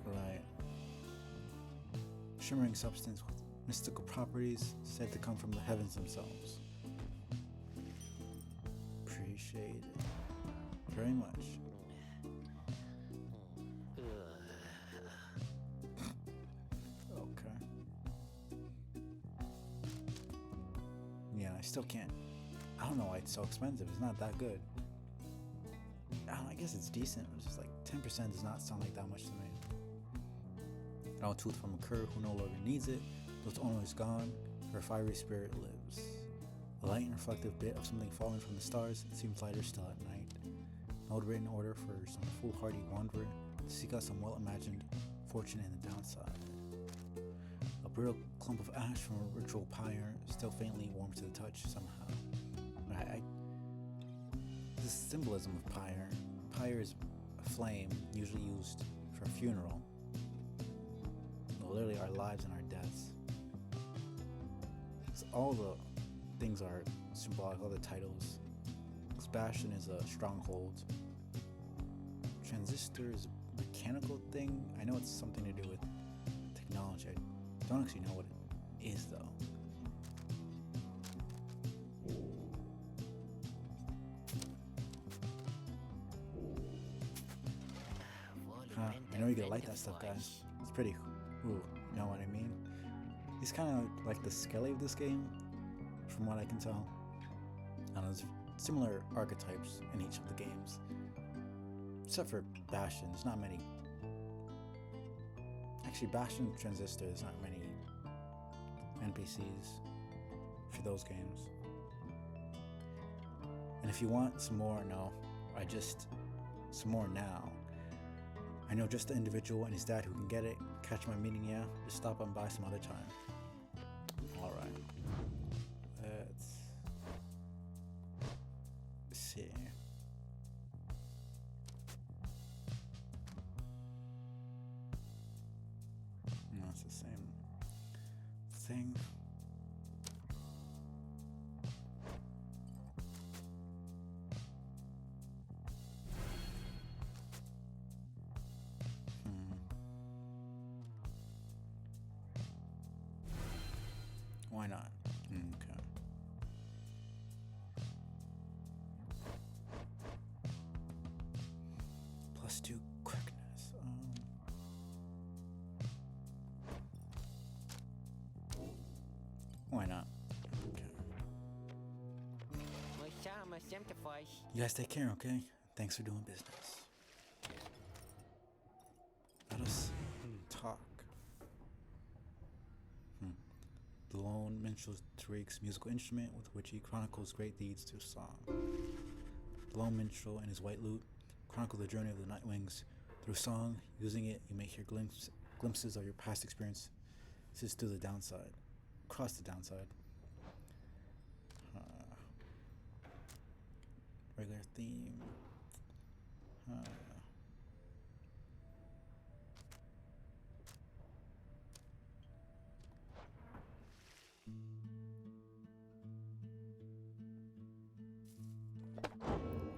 Right. Shimmering substance with mystical properties said to come from the heavens themselves. Appreciate it very much. Okay. Yeah, I still can't. I don't know why it's so expensive. It's not that good. I guess it's decent. It's just like 10% does not sound like that much to me. An old tooth from a cur who no longer needs it. Though its owner is gone, her fiery spirit lives. A light and reflective bit of something falling from the stars, it seems lighter still at night. An old written order for some foolhardy wanderer to seek out some well-imagined fortune in the downside. A brittle clump of ash from a ritual pyre, still faintly warm to the touch somehow. The symbolism of pyre. Pyre is a flame usually used for a funeral. Literally our lives and our deaths. So all the things are symbolic, all the titles. Bastion is a stronghold. Transistor is a mechanical thing. I know it's something to do with technology. I don't actually know what it is though. I know you gotta like that stuff, guys. It's pretty. Ooh, you know what I mean? He's kind of like the Skelly of this game, from what I can tell. I don't know, there's similar archetypes in each of the games, except for Bastion. There's not many. Actually, Bastion and Transistor, there's not many NPCs for those games. And if you want some more, some more now. I know just the individual and his dad who can get it. Catch my meaning, yeah? Just stop and buy some other time. Alright. Let's see. No, it's the same thing. Why not? Okay. +2 quickness. Why not? Okay. You guys take care, okay? Thanks for doing business. Let us talk. The lone minstrel Tariq's musical instrument with which he chronicles great deeds through song. The lone minstrel and his white lute chronicle the journey of the Nightwings through song. Using it, you may hear glimpses of your past experiences through the downside, across the downside. Regular theme.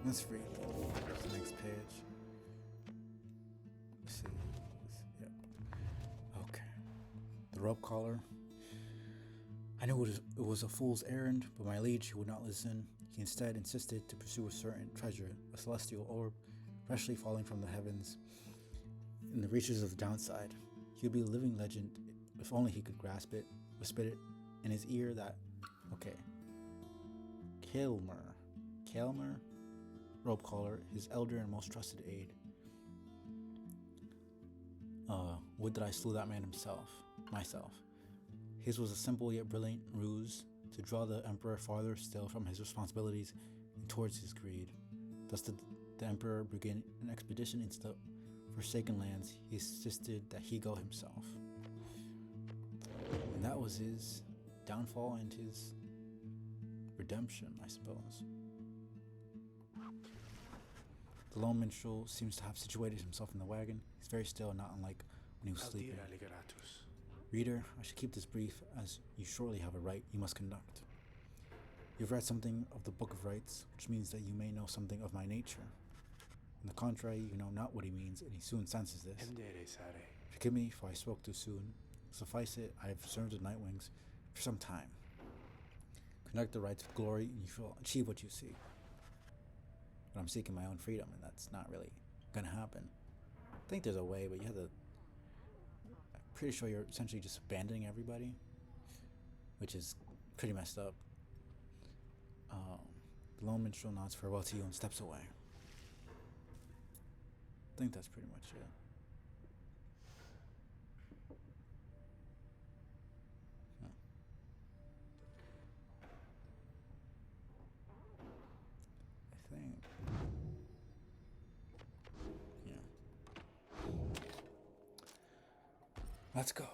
Let's read the next page. Let's see. Yep. Okay. The rope collar. I knew it was a fool's errand, but my liege would not listen. He instead insisted to pursue a certain treasure, a celestial orb, freshly falling from the heavens, in the reaches of the downside. He would be a living legend if only he could grasp it, whisper it in his ear that, okay. Kalmer, rope collar, his elder and most trusted aide. Would that I slew that man myself. His was a simple yet brilliant ruse to draw the emperor farther still from his responsibilities and towards his greed. Thus did the emperor begin an expedition into the forsaken lands. He insisted that he go himself. And that was his downfall and his redemption, I suppose. The lone minstrel seems to have situated himself in the wagon. He's very still, not unlike when he was sleeping. Reader, I should keep this brief, as you surely have a right you must conduct. You've read something of the Book of Rites, which means that you may know something of my nature. On the contrary, you know not what he means, and he soon senses this. Forgive me, for I spoke too soon. Suffice it, I have served the Nightwings for some time. Conduct the rites with glory, and you shall achieve what you seek. But I'm seeking my own freedom, and that's not really gonna happen. I think there's a way, but you have to... I'm pretty sure you're essentially just abandoning everybody, which is pretty messed up. The lone minstrel nods farewell to you and steps away. I think that's pretty much it. I think. Yeah. Let's go.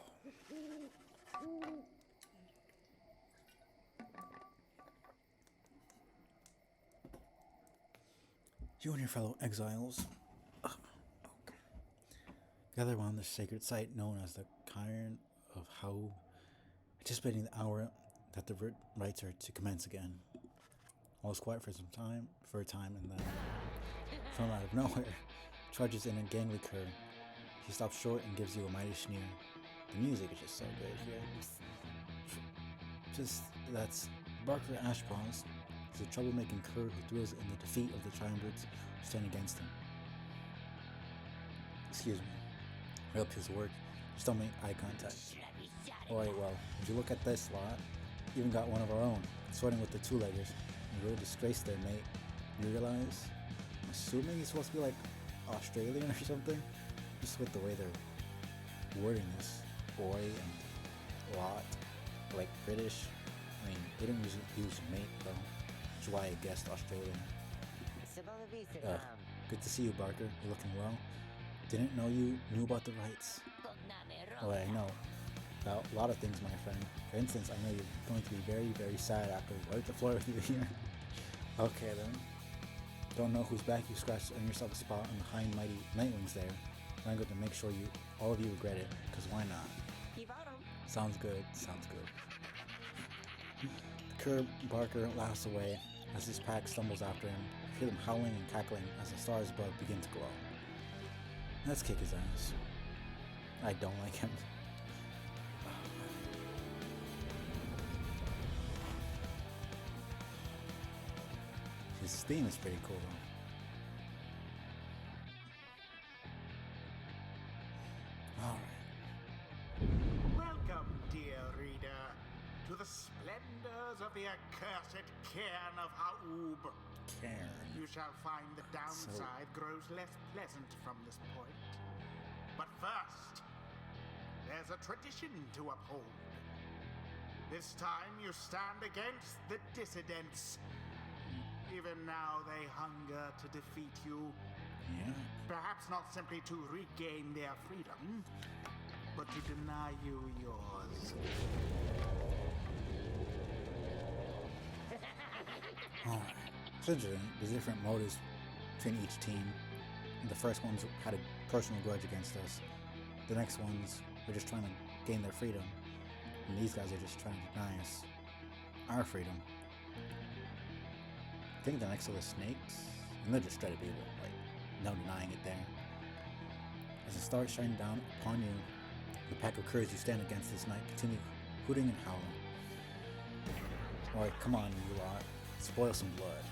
You and your fellow exiles gather around the sacred site known as the Cairn of Hau, anticipating the hour that the rites are to commence again. All is quiet for a time, and then, from out of nowhere, charges in a gangly cur. She stops short and gives you a mighty sneer. The music is just so good here. That's Barker Ashpaws. He's a troublemaking cur who thrills in the defeat of the triumvirs who stand against him. Excuse me. I help his work. Just don't make eye contact. Alright, well, if you look at this lot, even got one of our own, sweating with the two-leggers, and really disgraced their mate. You realize? I'm assuming he's supposed to be like Australian or something? Just with the way they're wording this. Boy and lot. Like British. I mean, they didn't use mate though. Which is why I guessed Australian. Good to see you, Barker. You're looking well. Didn't know you knew about the rights. Oh, I know about a lot of things, my friend. For instance, I know you're going to be very, very sad after we wipe the floor with you here. Okay then. Don't know whose back you scratched and yourself a spot on the high and mighty Nightwings there. And I'm going to make sure all of you regret it, because why not? Sounds good, sounds good. The cur Barker laughs away as his pack stumbles after him. You hear them howling and cackling as the stars above begin to glow. Let's kick his ass. I don't like him. His theme is pretty cool though. Alright. Welcome, dear reader, to the splendors of the accursed cairn of Haub. Cairn. You shall find the downside grows less pleasant from this point. But first, there's a tradition to uphold. This time you stand against the dissidents. Even now they hunger to defeat you. Yeah. Perhaps not simply to regain their freedom, but to deny you yours. Alright. So interesting. There's different motives between each team. The first ones had a personal grudge against us. The next ones were just trying to gain their freedom. And these guys are just trying to deny us our freedom. I think the next are the snakes. And they're just straight up evil. Like, no denying it there. As the stars shine down upon you, the pack of curs you stand against this night continue hooting and howling. Alright, come on, you lot. Spoil some blood.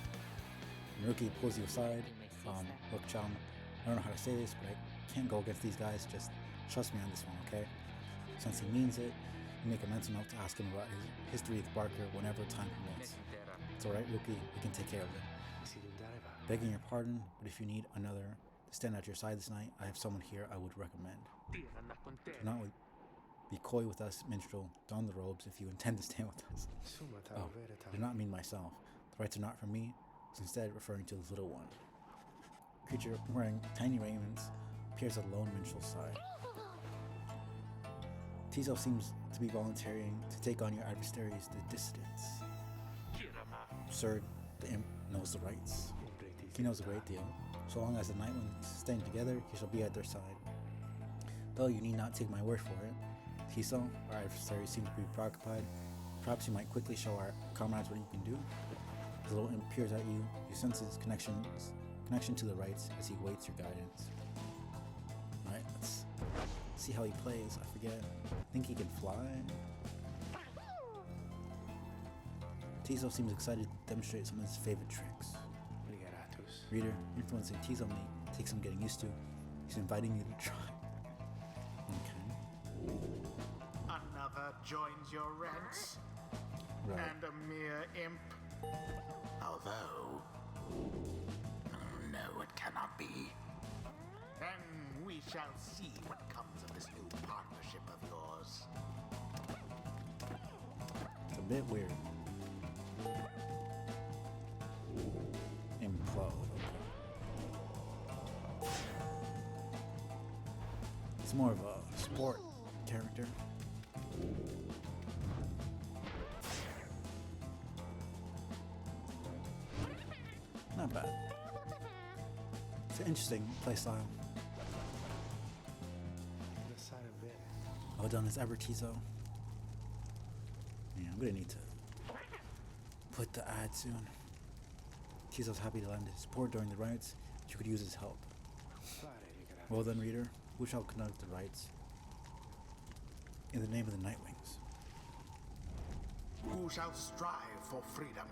Naruki pulls you aside from Rookcham. I don't know how to say this, but I can't go against these guys. Just trust me on this one, okay? Since he means it, you make a mental note to ask him about his history with Barker whenever time permits. It's alright, Rookie. We can take care of it. Begging your pardon, but if you need another to stand at your side this night, I have someone here I would recommend. Do not be coy with us, minstrel. Don the robes if you intend to stand with us. Oh, I do not mean myself. The rights are not for me. It's instead referring to the little one. Creature wearing tiny raiments appears at the lone minstrel's side. Tizo seems to be volunteering to take on your adversaries, the dissidents. Sir, the imp knows the rights. He knows a great deal. So long as the Nightwings stand together, he shall be at their side. Though you need not take my word for it. Tizo, our adversary, seems to be preoccupied. Perhaps you might quickly show our comrades what you can do. The little imp peers at you. You sense his connection to the rights as he waits your guidance. Alright, let's see how he plays. I forget. I think he can fly. Tizo seems excited to demonstrate some of his favorite tricks. Reader, influencing Tizo may take some getting used to. He's inviting you to try. Okay. Another joins your ranks, Right. and a mere imp. Although, no, it cannot be. Then we shall see what comes of this new partnership of yours. It's a bit weird. Implode. It's more of a sport character. Not bad. It's an interesting playstyle. Well done as ever, Tizo. Yeah, I'm gonna need to put the ad soon. Tizo's happy to lend his support during the rites, but you could use his help. Well then, reader, who shall conduct the rites? In the name of the Nightwings. Who shall strive for freedom?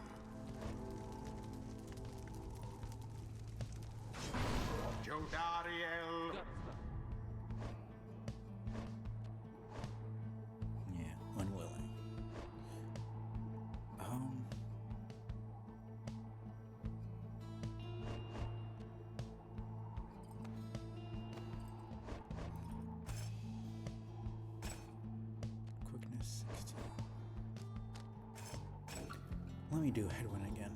Jodariel. Yeah, unwilling. Quickness 16. Let me do Headwind again.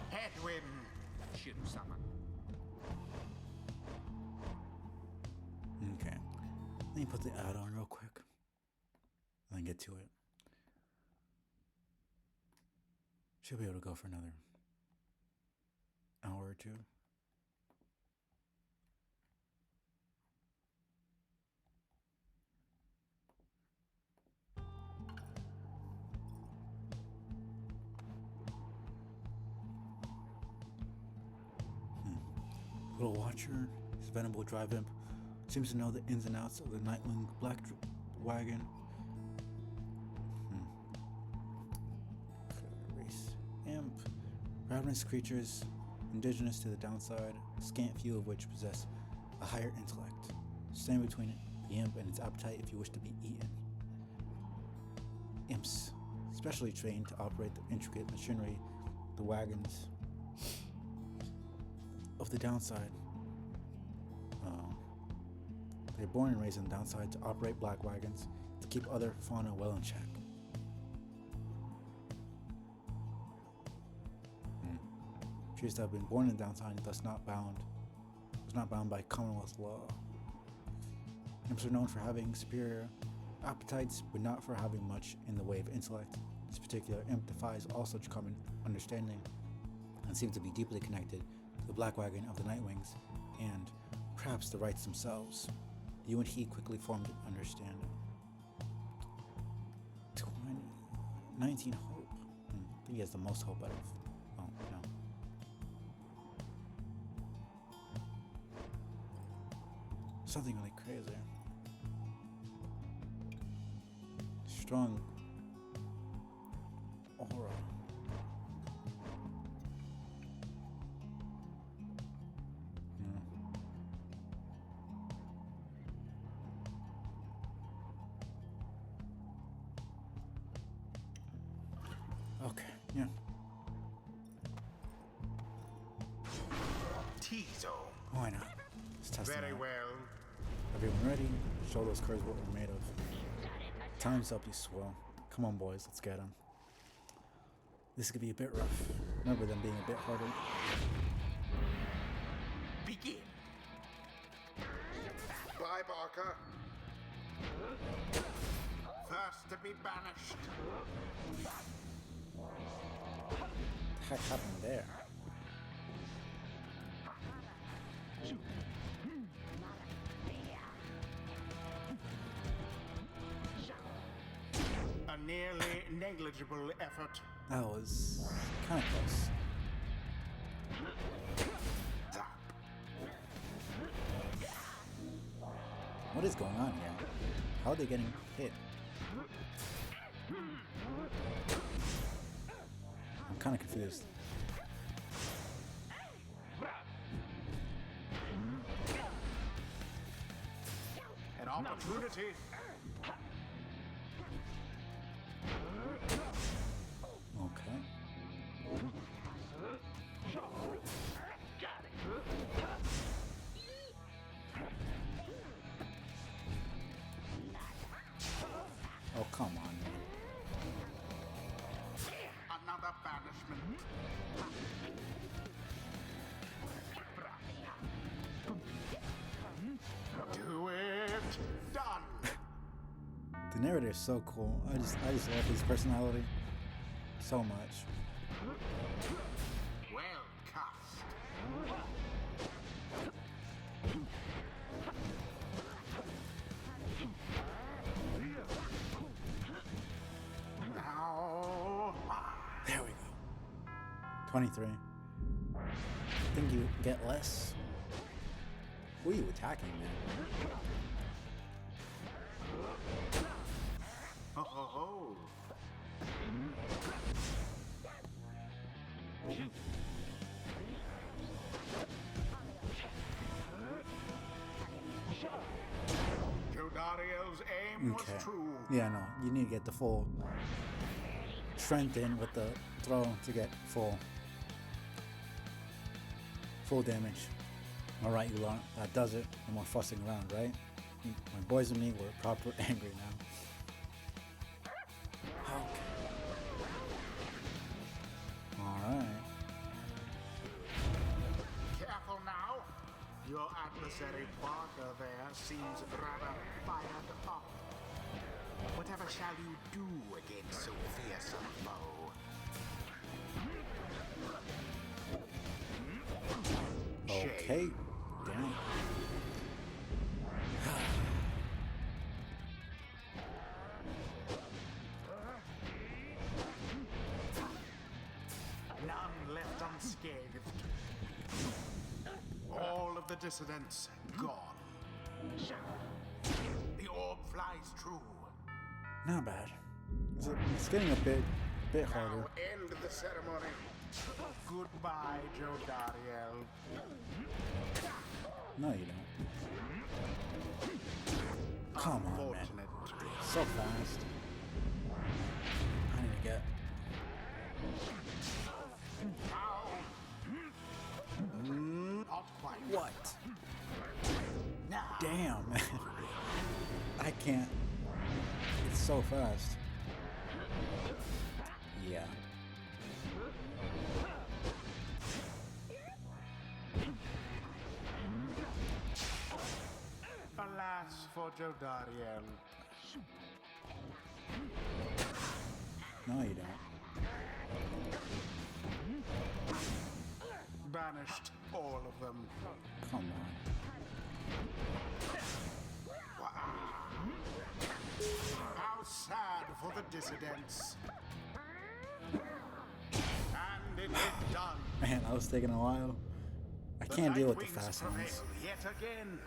Headwind. Shiru-sama. Okay. Let me put the ad on real quick. And then get to it. Should be able to go for another hour or two. Little Watcher, his venerable drive imp, seems to know the ins and outs of the Nightwing Black Wagon. Race imp, ravenous creatures, indigenous to the downside, a scant few of which possess a higher intellect. Stand between the imp and its appetite if you wish to be eaten. Imps, specially trained to operate the intricate machinery, the wagons of the downside. They're born and raised in the downside to operate black wagons to keep other fauna well in check. Appears to have been born in the downside and thus was not bound by Commonwealth law. Imps are known for having superior appetites, but not for having much in the way of intellect. This particular imp defies all such common understanding and seems to be deeply connected to the black wagon of the Nightwings and perhaps the rites themselves. You and he quickly formed an understanding. 19 hope. I think he has the most hope out of. Oh, no. Something really crazy. Strong aura. Okay, yeah. Tizo. Why not? Let's test it Very out. well. Everyone ready? Show those curves what we're made of. Time's up, you swell. Come on, boys, let's get them. This could be a bit rough. Remember them being a bit harder. Begin. Bye, Barker. First to be banished. What the heck happened there? A nearly negligible effort. That was kind of close. Zap. What is going on here? How are they getting hit? I'm kind of confused. An opportunity. Okay. Oh, come on, man. Another banishment. Do it. Done. The narrator is so cool. I just love his personality so much. Well cast. Now, 23. I think you get less. Who are you attacking, man? Ho ho ho! Jodariel's aim was true. Yeah, no. You need to get the full strength in with the throw to get full damage. Alright, you learn. That does it. No more fussing around, right? My boys and me were proper angry now. Okay. Alright. Careful now. Your adversary Parker there seems rather fired up. Whatever shall you do against so fierce a foe? Okay. Damn. None left unscathed. All of the dissidents gone. The orb flies true. Not bad. It's getting a bit harder. Now end the ceremony. Goodbye, Jodariel. No, you don't. Come on, man. Unfortunate. So fast. I need to get. Not quite. What? Now. Damn, man. I can't. It's so fast. Yeah. Alas for Jodariel. No, you don't. Banished all of them. Come on. How sad for the dissidents. And it is done. Man, I was taking a while. I can't deal with the Nightwings fast ones. prevailed yet again.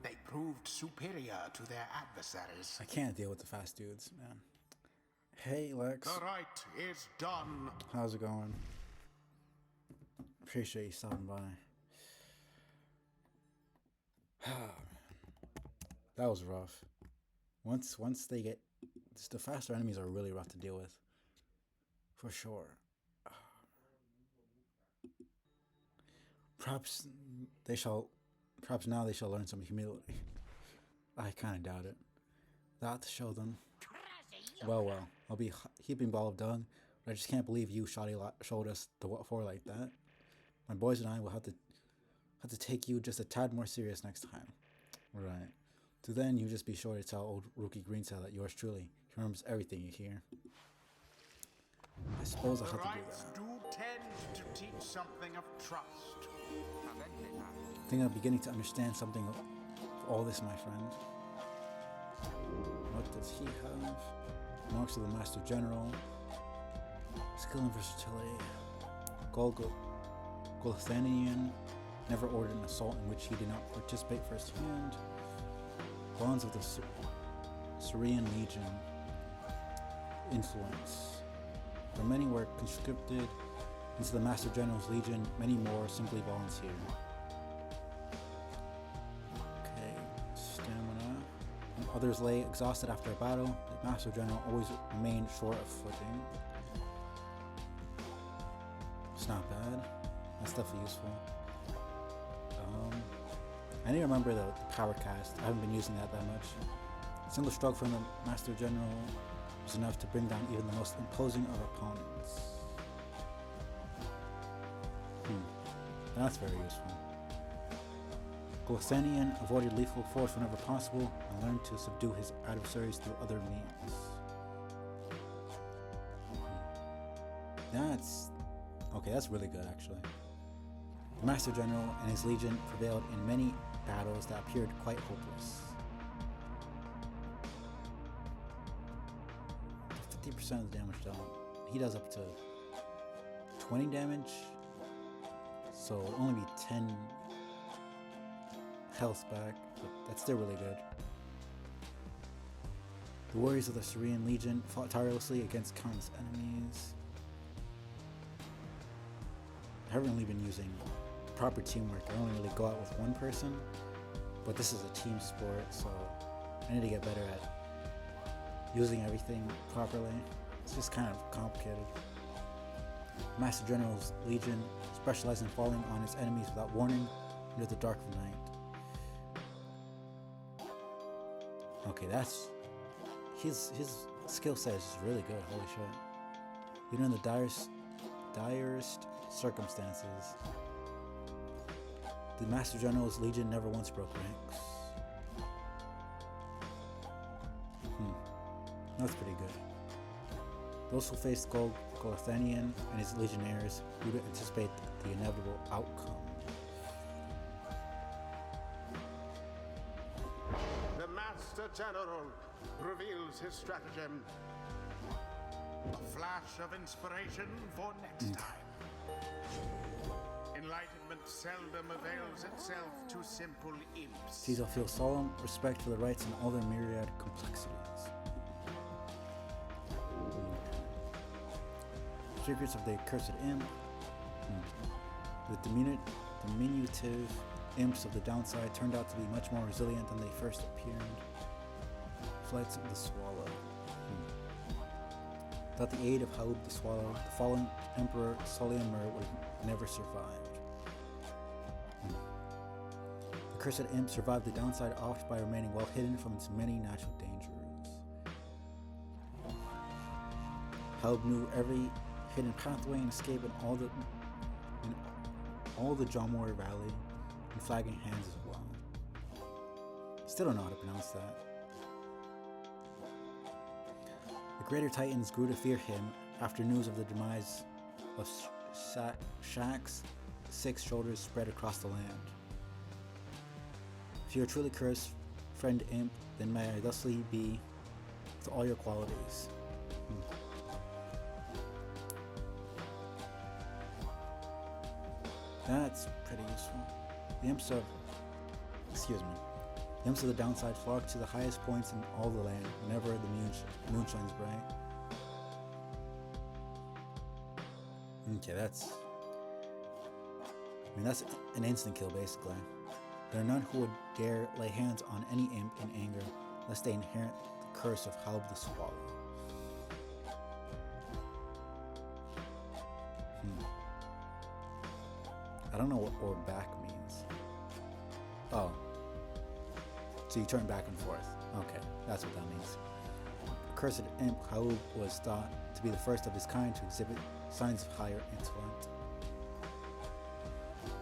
They proved superior to their adversaries. I can't deal with the fast dudes, man. Hey, Lex. The rite is done. How's it going? Appreciate you stopping by. That was rough. Once they get... The faster enemies are really rough to deal with. For sure. Perhaps now they shall learn some humility. I kind of doubt it. That to show them. Well, I'll be heaping ball of dung, but I just can't believe you showed us the what for like that. My boys and I will have to take you just a tad more serious next time. Right. To then, you just be sure to tell old rookie Greencell that yours truly remembers everything you hear. I suppose I'll have to do Rites that. do tend to teach something of trust. I think I'm beginning to understand something of all this, my friend. What does he have? Marks of the Master General. Skill and versatility. Golthanian. Never ordered an assault in which he did not participate firsthand. Bonds of the Syrian Legion. Influence. Though many were conscripted into the Master General's Legion, many more simply volunteer. Okay, stamina. When others lay exhausted after a battle, the Master General always remained short of footing. It's not bad. That's definitely useful. I need to remember the power cast. I haven't been using that much. A single stroke from the Master General was enough to bring down even the most imposing of opponents. That's very useful. Golthanian avoided lethal force whenever possible and learned to subdue his adversaries through other means. That's really good actually. The Master General and his legion prevailed in many battles that appeared quite hopeless. 50% of the damage done. He does up to 20 damage, so it'll only be 10 health back, but that's still really good. The warriors of the Syrian Legion fought tirelessly against countless enemies. I haven't really been using proper teamwork. I only really go out with one person, but this is a team sport, so I need to get better at using everything properly. It's just kind of complicated. Master General's Legion specializes in falling on his enemies without warning under the dark of night. Okay, that's his skill set is really good. Holy shit! Even in the direst circumstances, the Master General's Legion never once broke ranks. That's pretty good. Those who faced Golathanian and his legionnaires would anticipate the inevitable outcome. The Master General reveals his stratagem. A flash of inspiration for next time. Enlightenment seldom avails itself to simple imps. These all feel solemn respect for the rights and all their myriad complexities. Secrets of the Accursed Imp. The diminutive imps of the downside turned out to be much more resilient than they first appeared. Flights of the Swallow. Without the aid of Haub the Swallow, the fallen Emperor Soliamur would have never survived. The Cursed Imp survived the downside off by remaining well hidden from its many natural dangers. Haub knew every hidden pathway and escape in all the Jomor Valley and flagging hands as well. Still don't know how to pronounce that. The greater titans grew to fear him after news of the demise of Shaq's 6 shoulders spread across the land. If you are truly cursed, friend Imp, then may I thusly be with all your qualities. That's pretty useful. The imps of the downside flock to the highest points in all the land whenever the moon shines bright. Okay, that's an instant kill basically. There are none who would dare lay hands on any imp in anger, lest they inherit the curse of Haub the Swallow. I don't know what or back means. Oh. So you turn back and forth. Okay, that's what that means. Cursed Imp Haub was thought to be the first of his kind to exhibit signs of higher intellect.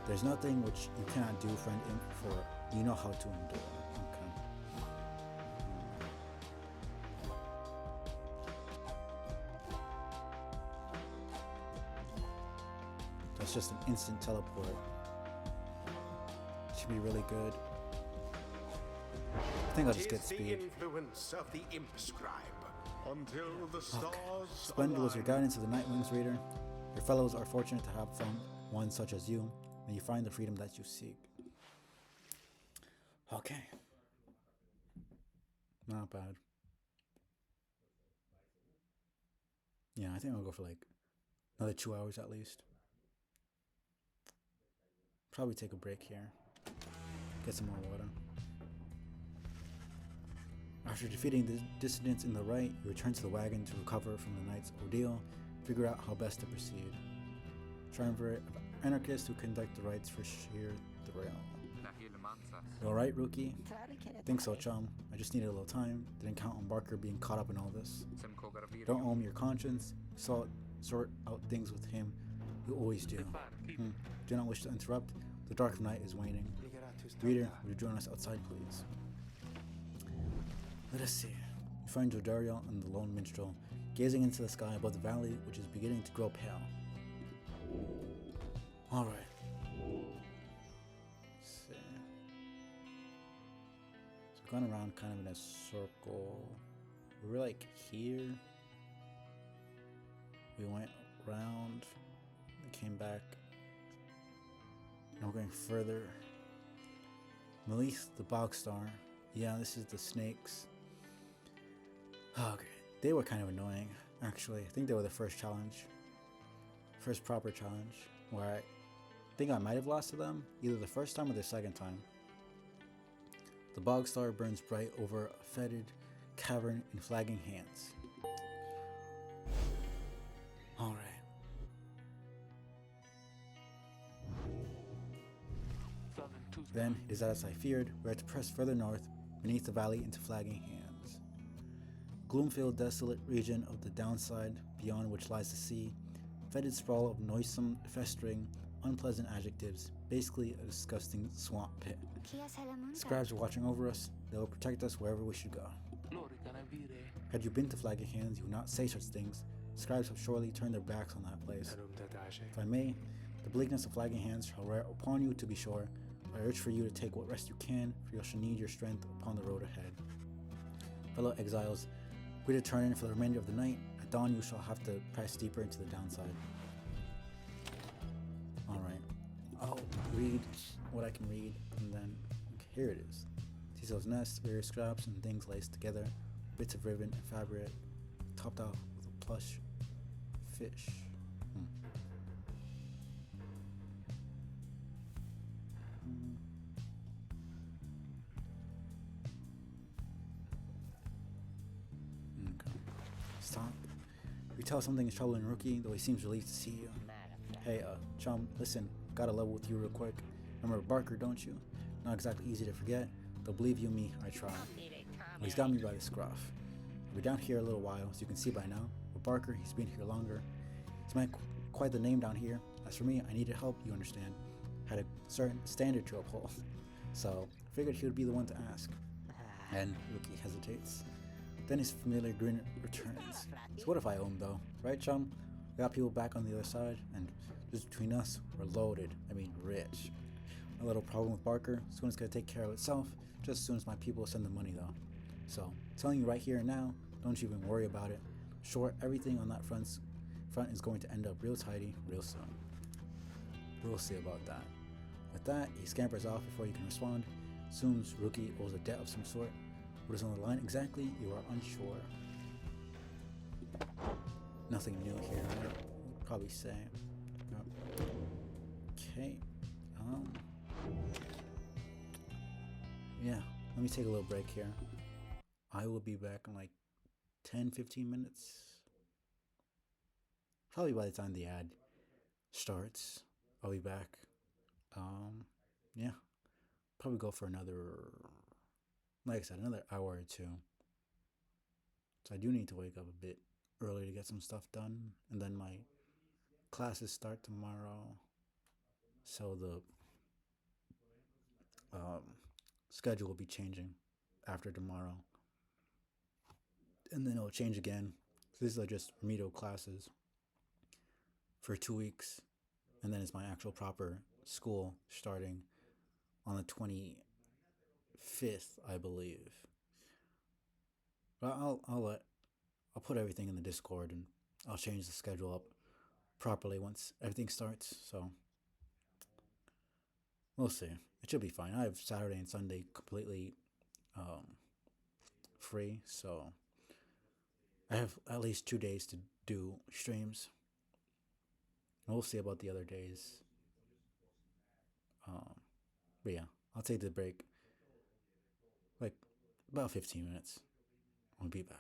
There's nothing which you cannot do, friend Imp, for you know how to endure. Okay. That's just an instant teleport. Should be really good. I think I'll just get speed. The influence of the imp scribe until the stars. Splendid was your guidance of the Nightwing's Reader. Your fellows are fortunate to have found one such as you. May you find the freedom that you seek. Okay. Not bad. Yeah, I think I'll go for like another 2 hours at least. Probably take a break here. Get some more water. After defeating the dissidents in the right, you return to the wagon to recover from the night's ordeal, figure out how best to proceed. Triumvirate of anarchists who conduct the rites for sheer thrill. You alright, rookie? Think so, chum. I just needed a little time. Didn't count on Barker being caught up in all this. Don't owe him your conscience. You sort out things with him. You always do. Do not wish to interrupt. The dark of night is waning. Reader, would you join us outside, please? Let us see. You find Jodariel and the lone minstrel gazing into the sky above the valley, which is beginning to grow pale. Alright. Let's see. So we're going around kind of in a circle. We're like here. We went around came back. Now we're going further. Melith, the bog star. Yeah, this is the snakes. Okay, they were kind of annoying, actually. I think they were the first challenge. First proper challenge, where I think I might have lost to them, either the first time or the second time. The bog star burns bright over a fetid cavern in flagging hands. Alright. Then, it is as I feared, we had to press further north, beneath the valley into flagging hands. Gloom-filled, desolate region of the downside, beyond which lies the sea, fetid sprawl of noisome, festering, unpleasant adjectives, basically a disgusting swamp pit. Scribes are watching over us, they will protect us wherever we should go. Had you been to Flagging Hands, you would not say such things. Scribes have surely turned their backs on that place. If I may, the bleakness of Flagging Hands shall wear upon you to be sure. I urge for you to take what rest you can, for you shall need your strength upon the road ahead. Fellow exiles, we return in for the remainder of the night. At dawn you shall have to press deeper into the downside. Alright, I'll read what I can read, and then, okay, here it is. Tizo's nest, various scraps and things laced together, bits of ribbon and fabric, topped out with a plush fish. Okay. Stop. You tell something is troubling Rookie, though he seems relieved to see you. Hey, chum, listen, gotta level with you real quick. Remember Barker, don't you? Not exactly easy to forget, though believe you me, I try. Well, he's got me by the scruff. We're down here a little while, as you can see by now. But Barker, he's been here longer. He's made quite the name down here. As for me, I needed help, you understand. Had a certain standard to uphold. So, I figured he would be the one to ask. And Rookie hesitates. Then his familiar grin returns. So what if I own though? Right, chum? We got people back on the other side, and just between us, we're loaded. I mean, rich. A little problem with Barker. Soon it's gonna take care of itself, just as soon as my people send the money though. So, telling you right here and now, don't you even worry about it. Sure, everything on that front is going to end up real tidy, real soon. We'll see about that. With that, he scampers off before you can respond. Assumes Rookie owes a debt of some sort. What is on the line exactly, you are unsure. Nothing new here, right? Probably say. Okay. Yeah, let me take a little break here. I will be back in like 10-15 minutes. Probably by the time the ad starts, I'll be back. Yeah. Probably go for another, like I said, another hour or two. So I do need to wake up a bit early to get some stuff done. And then my classes start tomorrow. So the schedule will be changing after tomorrow. And then it'll change again. So these are just remedial classes for 2 weeks. And then it's my actual proper school starting on the 25th, I believe. But I'll put everything in the Discord and I'll change the schedule up properly once everything starts. So we'll see. It should be fine. I have Saturday and Sunday completely free, so I have at least 2 days to do streams. And we'll see about the other days. But yeah, I'll take the break. Like about 15 minutes. I'll be back.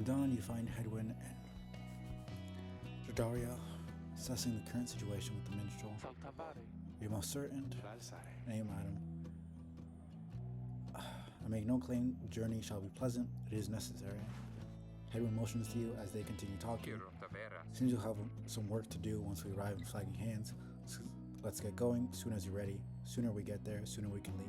From dawn, you find Hedwyn and Dodaria assessing the current situation with the minstrel. You're most certain? Nay, madam. I make no claim the journey shall be pleasant. It is necessary. Hedwyn motions to you as they continue talking. Seems you'll have some work to do once we arrive in Flagging Hands. So let's get going as soon as you're ready. Sooner we get there, sooner we can leave.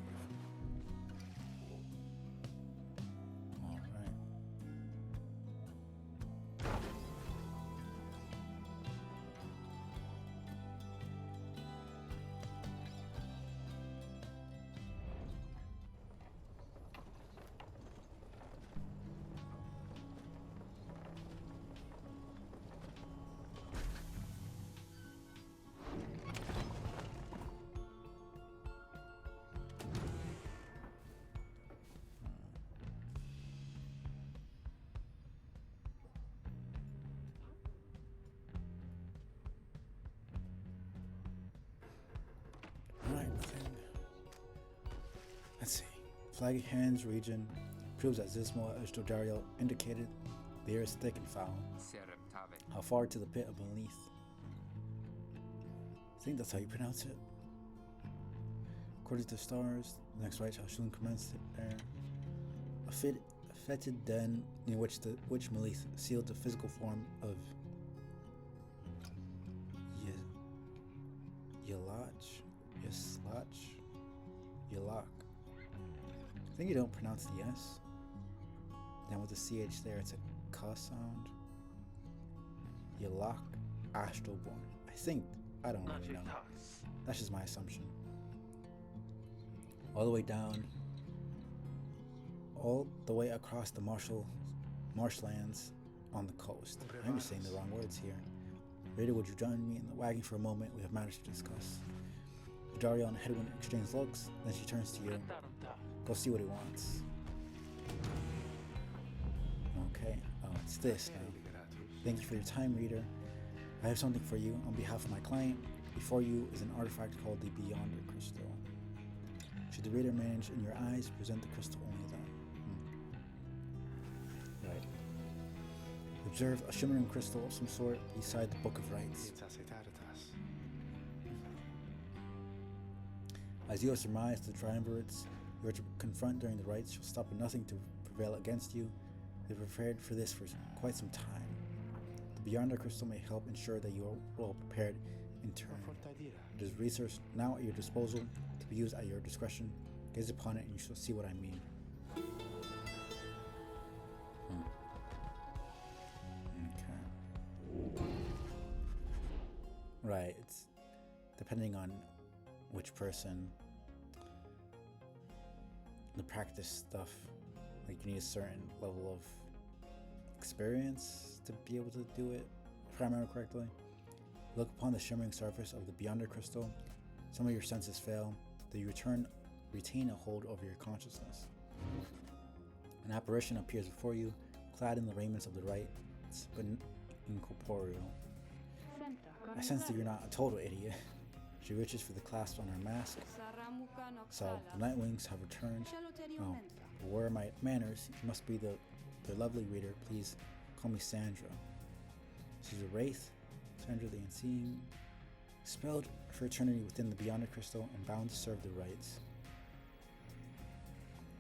Let's see. Flagging Hands region proves that Zismo, as Dodario indicated, the air is thick and foul. How far to the pit of beneath? I think that's how you pronounce it. According to the stars, the next rite shall soon commence there. A fetid den in which the witch Melith sealed the physical form of Yalak. I think you don't pronounce the S. Then with the CH there, it's a K sound. Yalak Astralborn. I don't really know. That's just my assumption. All the way down, all the way across the marshlands on the coast. I'm just saying the wrong words here. Rita, would you join me in the wagon for a moment? We have matters to discuss. Daria and Hedwyn exchange looks, then she turns to you. Go see what he wants. Okay, it's this now. Thank you for your time, reader. I have something for you on behalf of my client. Before you is an artifact called the Beyonder Crystal. Should the reader manage in your eyes, present the crystal only then. Right. Observe a shimmering crystal of some sort beside the Book of Rites. As you have surmised, the triumvirates you are to confront during the rites shall stop at nothing to prevail against you. They prepared for this for quite some time. The Beyonder Crystal may help ensure that you are well prepared in turn. It is research now at your disposal to be used at your discretion. Gaze upon it and you shall see what I mean. Okay. Right, it's depending on which person, the practice stuff, like you need a certain level of experience to be able to do it, if I remember correctly. Look upon the shimmering surface of the Beyonder Crystal. Some of your senses fail, though you retain a hold over your consciousness. An apparition appears before you, clad in the raiments of the rites, but incorporeal. I sense that you're not a total idiot. She reaches for the clasp on her mask. So, the Nightwings have returned. Oh, but where are my manners? You must be the lovely reader. Please call me Sandra. She's a wraith, Sandra the Unseen, expelled for eternity within the Beyonder Crystal and bound to serve the rites.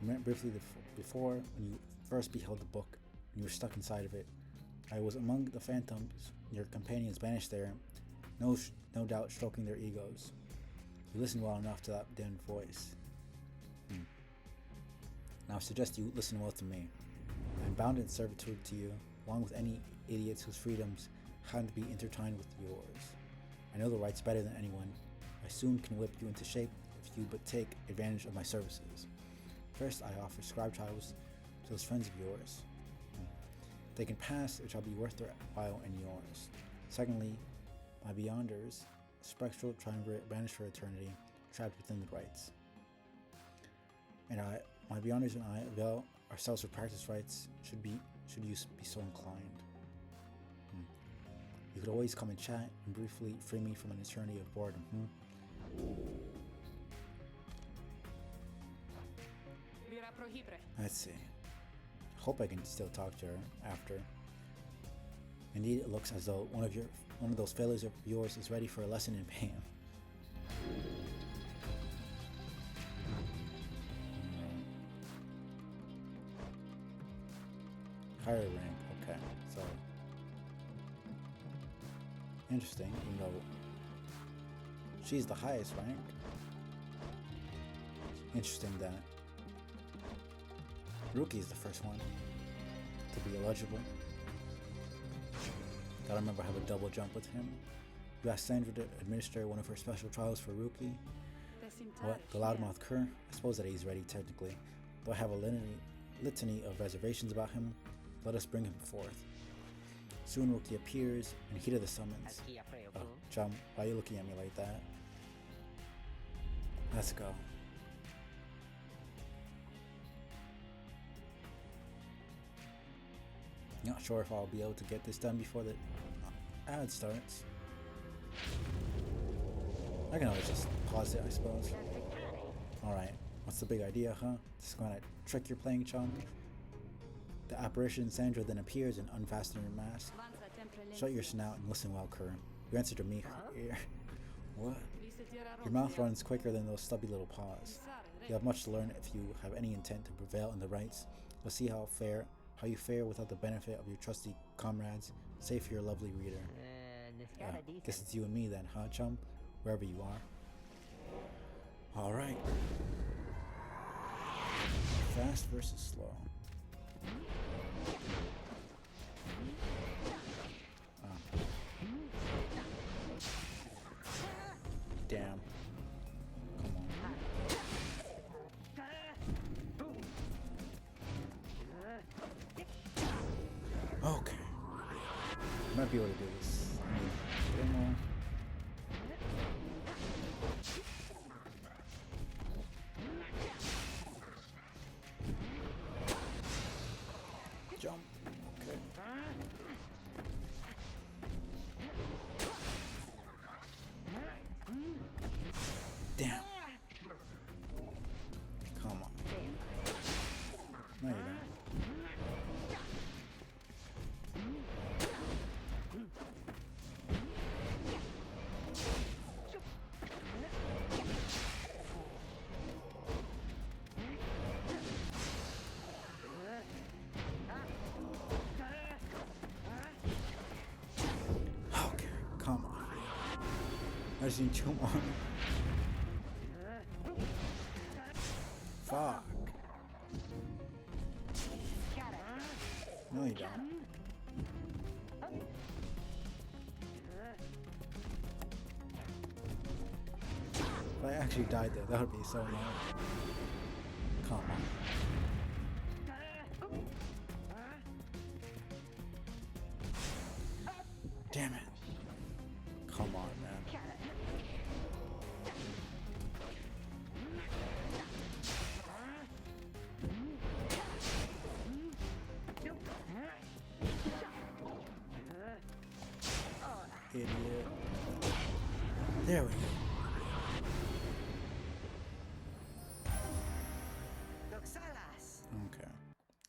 We met briefly before when you first beheld the book and you were stuck inside of it. I was among the phantoms, your companions banished there, no doubt stroking their egos. You listened well enough to that damned voice. Now I suggest you listen well to me. I am bound in servitude to you, along with any idiots whose freedoms happen to be intertwined with yours. I know the rights better than anyone. I soon can whip you into shape if you but take advantage of my services. First, I offer scribe trials to those friends of yours. If they can pass, it shall be worth their while and yours. Secondly, my Beyonders, spectral triumvirate banished for eternity, trapped within the rites. And my Beyonders and I avail ourselves for practice rites should you be so inclined. You could always come and chat and briefly free me from an eternity of boredom. Let's see. Hope I can still talk to her after. Indeed, it looks as though one of those failures of yours is ready for a lesson in pain. Higher rank, okay, so interesting, even though she's the highest rank. Interesting that Rookie is the first one to be eligible. Gotta remember I have a double jump with him. You asked Sandra to administer one of her special trials for Rookie. What? The Loudmouth Cur? I suppose that he's ready technically, though I have a litany of reservations about him. Let us bring him forth. Soon Rookie appears in heat of the summons. Oh, chum, why are you looking at me like that? Let's go. Not sure if I'll be able to get this done before the ad starts. I can always just pause it, I suppose. Alright, what's the big idea, huh? Just gonna trick your playing chum? The apparition Sandra then appears and unfastening her mask. Shut your snout and listen well, Cur. You answer to me here. What? Your mouth runs quicker than those stubby little paws. You have much to learn if you have any intent to prevail in the rights. Let's see how you fare without the benefit of your trusty comrades, save for your lovely reader. Guess it's you and me then, huh, chum? Wherever you are. Alright. Fast versus slow. Damn. Come on. Okay. Might be able to do this. A bit more. Jump. Okay. Damn. Come on. No, you don't. Okay, come on. I just need 2 more. Fuck. No, you don't. If I actually died there, that would be so annoying. Come on. Damn it. Come on, man. Idiot. There we go. Okay.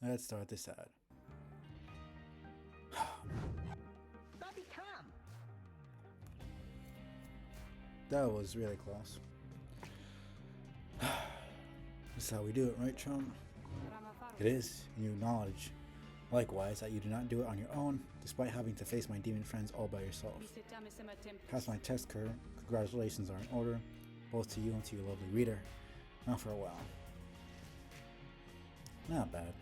Let's start this ad. That was really close. This is how we do it, right, chum? It is, and you acknowledge, likewise, that you do not do it on your own, despite having to face my demon friends all by yourself. Pass my test, Cur. Congratulations are in order, both to you and to your lovely reader. Now for a while. Not bad.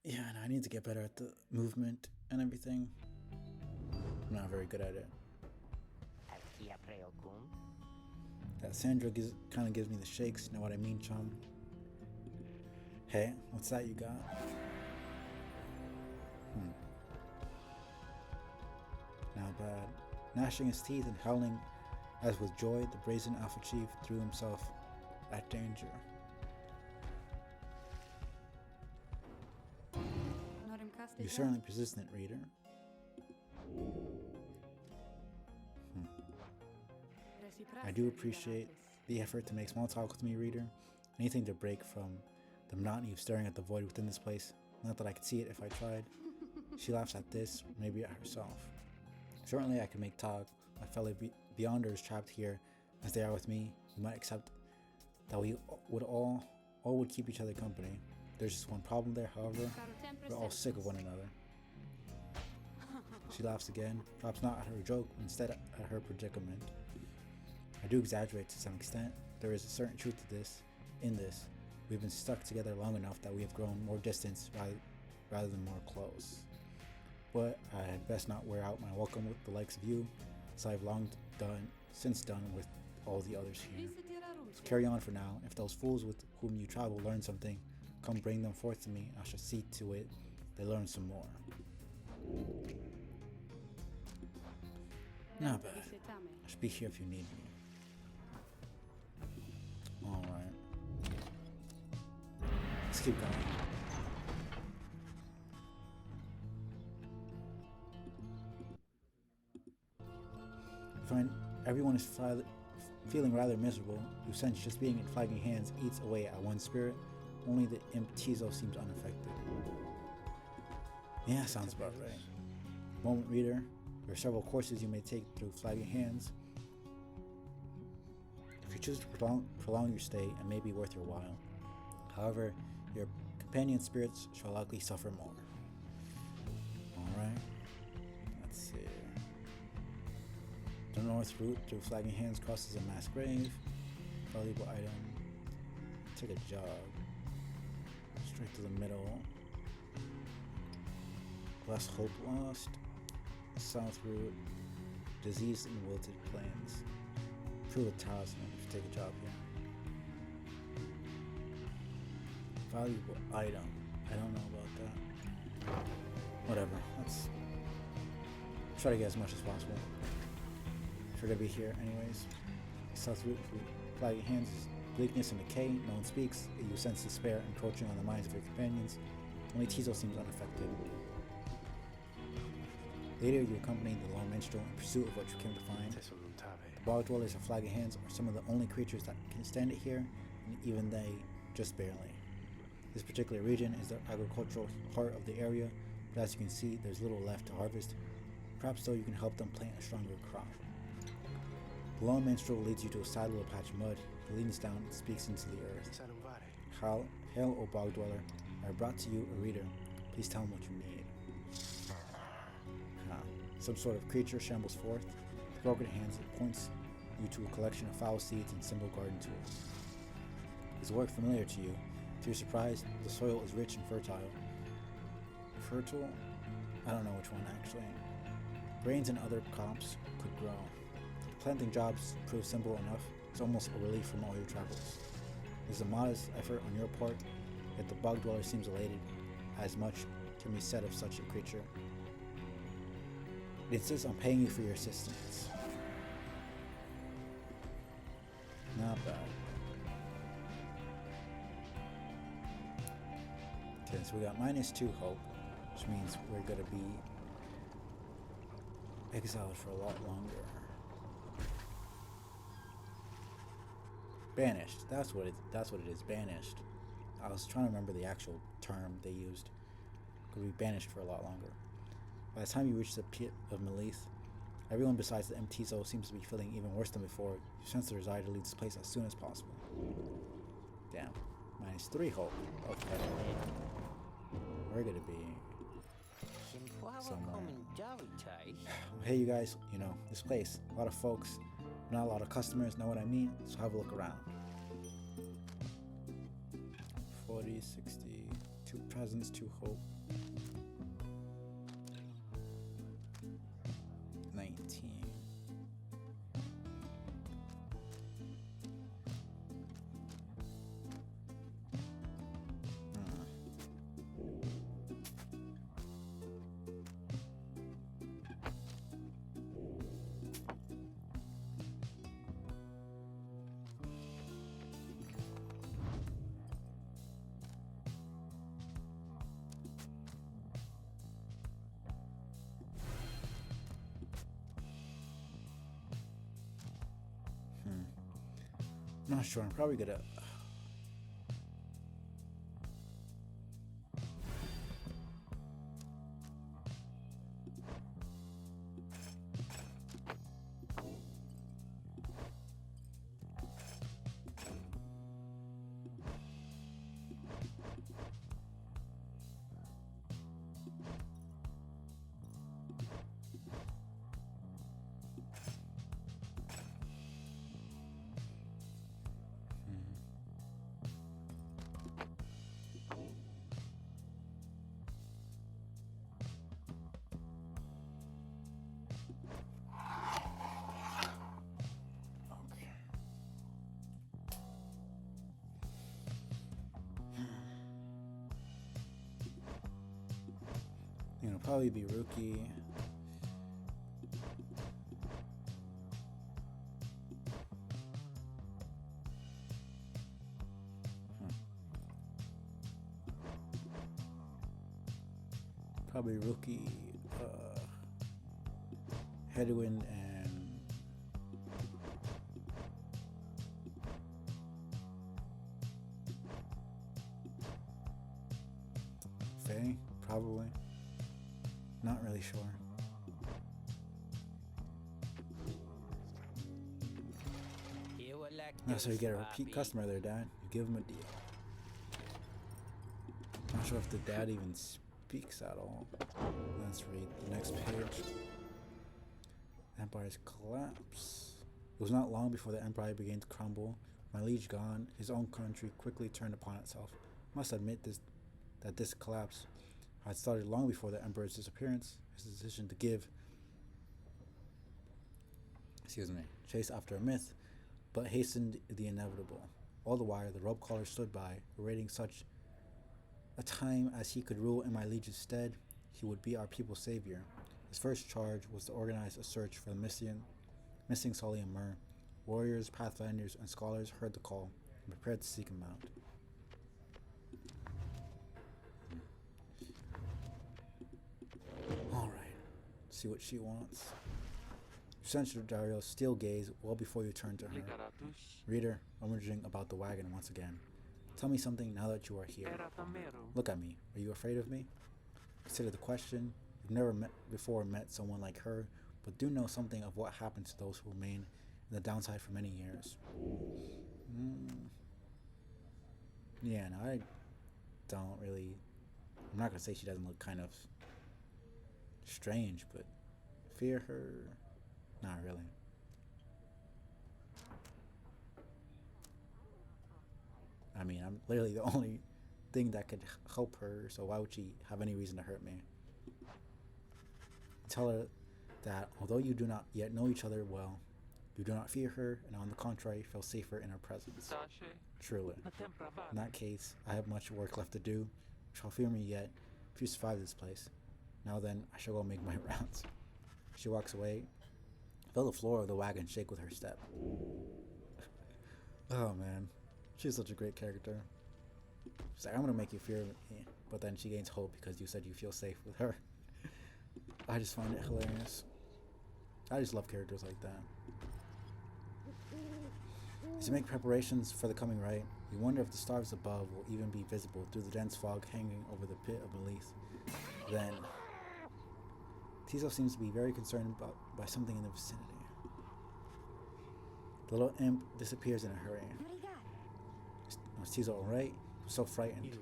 Yeah, and I need to get better at the movement and everything. I'm not very good at it. That Sandra kind of gives me the shakes, you know what I mean, chum? Hey, what's that you got? Not bad. Gnashing his teeth and howling as with joy, the brazen Alpha Chief threw himself at danger. You're certainly persistent, reader. I do appreciate the effort to make small talk with me, reader. Anything to break from the monotony of staring at the void within this place. Not that I could see it if I tried. She laughs at this, maybe at herself. Certainly I could make talk. My fellow beyonders trapped here as they are with me. We might accept that we would all would keep each other company. There's just one problem there, however. We're all sick of one another. She laughs again, perhaps not at her joke, instead at her predicament. I do exaggerate to some extent. There is a certain truth to this. In this, we've been stuck together long enough that we have grown more distance rather than more close. But I had best not wear out my welcome with the likes of you, as I've since done with all the others here. So carry on for now. If those fools with whom you travel learn something, come bring them forth to me. I shall see to it they learn some more. Not bad. I should be here if you need me. Alright. Let's keep going. I find everyone is feeling rather miserable. You sense just being in flagging hands eats away at one's spirit. Only the imp Tizo seems unaffected. Yeah, sounds about right. Moment, reader. There are several courses you may take through flagging hands. If you choose to prolong your stay, it may be worth your while. However, your companion spirits shall likely suffer more. Alright. Let's see. The north route through flagging hands crosses a mass grave. Valuable item. Take a jog. Straight to the middle. Less hope lost. South route. Disease in wilted plains. Prove a talisman if you take a job here. Valuable item. I don't know about that. Whatever. Let's try to get as much as possible. If we're gonna be here anyways. South route through flagging hands is bleakness and decay. No one speaks. You sense despair encroaching on the minds of your companions. Only Tizo seems unaffected. Later, you accompany the lone minstrel in pursuit of what you came to find. The bog dwellers of flagging hands are some of the only creatures that can stand it here, and even they, just barely. This particular region is the agricultural heart of the area, but as you can see, there's little left to harvest. Perhaps though you can help them plant a stronger crop. The lone minstrel leads you to a sad little patch of mud. He leans down and speaks into the earth. Hail, O bog dweller. I have brought to you a reader. Please tell him what you need. Some sort of creature shambles forth. With broken hands, it points you to a collection of foul seeds and simple garden tools. Is the work familiar to you? To your surprise, the soil is rich and fertile. Fertile? I don't know which one actually. Grains and other crops could grow. The planting jobs prove simple enough. It's almost a relief from all your travels. There's a modest effort on your part, yet the bog dweller seems elated. As much can be said of such a creature. It insists on paying you for your assistance. Not bad. Okay, so we got -2 hope, which means we're gonna be exiled for a lot longer. Banished. That's what it is. Banished. I was trying to remember the actual term they used. Could be banished for a lot longer. By the time you reach the pit of Melith, everyone besides the Tizo seems to be feeling even worse than before. You sense the desire to leave this place as soon as possible. Damn. -3 hope. Okay. We're gonna be somewhere. Hey you guys, you know, this place, a lot of folks, not a lot of customers, know what I mean? So have a look around. 40, 60, 2 presents, 2 hope. 19. I'm not sure. I'm probably gonna. Probably be Rookie. Probably Rookie, Headwind, and Faye, probably. Not really sure. No, so you get a repeat customer there, Dad. You give him a deal. Not sure if the dad even speaks at all. Let's read the next page. Empire's collapse. It was not long before the empire began to crumble. My liege gone, his own country quickly turned upon itself. I must admit that this collapse had started long before the emperor's disappearance. His decision to give, chase after a myth, but hastened the inevitable. All the while, the robe caller stood by, awaiting such a time as he could rule in my liege's stead. He would be our people's savior. His first charge was to organize a search for the missing Sully and Myrrh. Warriors, pathfinders, and scholars heard the call and prepared to seek him out. Alright, see what she wants. You sensed Dario's steel gaze well before you turned to her. Reader, rummaging about the wagon once again. Tell me something now that you are here. Look at me. Are you afraid of me? Consider the question. You've never met someone like her, but do know something of what happened to those who remain in the downside for many years. Yeah, no, I don't really. I'm not gonna say she doesn't look kind of strange, but fear her? Not really. I mean, I'm literally the only thing that could help her, so why would she have any reason to hurt me? Tell her that although you do not yet know each other well, you do not fear her, and on the contrary, feel safer in her presence. Truly. In that case, I have much work left to do. You shall fear me yet, if you survive this place. Now then, I shall go make my rounds. She walks away. Feel the floor of the wagon shake with her step. Oh man, she's such a great character. She's like, I'm gonna make you fear me, but then she gains hope because you said you feel safe with her. I just find it hilarious. I just love characters like that. As you make preparations for the coming rite, you wonder if the stars above will even be visible through the dense fog hanging over the pit of Melith. Then, Tiso seems to be very concerned by something in the vicinity. The little imp disappears in a hurry. Was Tiso alright? He was so frightened.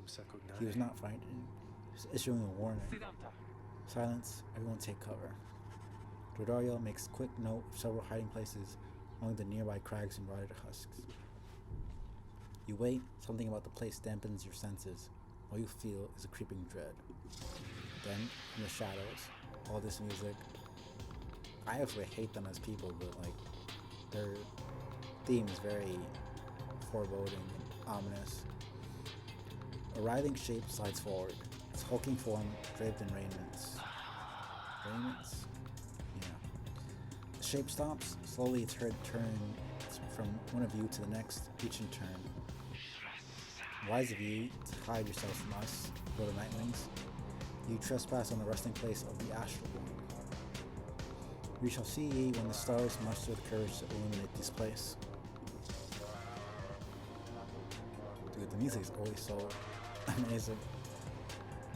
He was not frightened. He was issuing a warning. Silence, everyone take cover. Dodario makes quick note of several hiding places among the nearby crags and rotted husks. You wait, something about the place dampens your senses. All you feel is a creeping dread. Then, in the shadows, all this music. I actually hate them as people, but like, their theme is very foreboding and ominous. A writhing shape slides forward, its hulking form draped in raiments. Raiments? Yeah. The shape stops, slowly its head turns from one of you to the next, each in turn. Wise of you to hide yourselves from us, little nightlings. You trespass on the resting place of the astral one. We shall see ye when the stars muster the courage to illuminate this place. The music is always so amazing.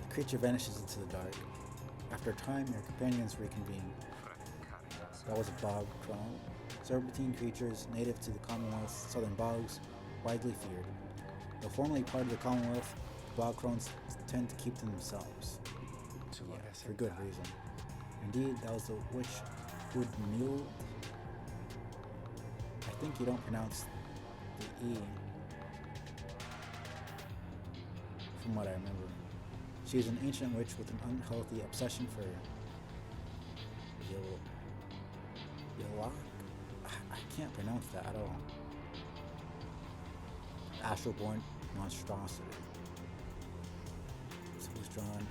The creature vanishes into the dark. After a time, your companions reconvene. That was a bog crone. Serpentine creatures native to the Commonwealth's southern bogs, widely feared. Though formerly part of the Commonwealth, bog crones tend to keep to themselves. Yeah, for good reason. Indeed, that was the witch Udmil. I think you don't pronounce the E, from what I remember. She is an ancient witch with an unhealthy obsession for Yolak? I can't pronounce that at all. Astral-born monstrosity. So it was drawn.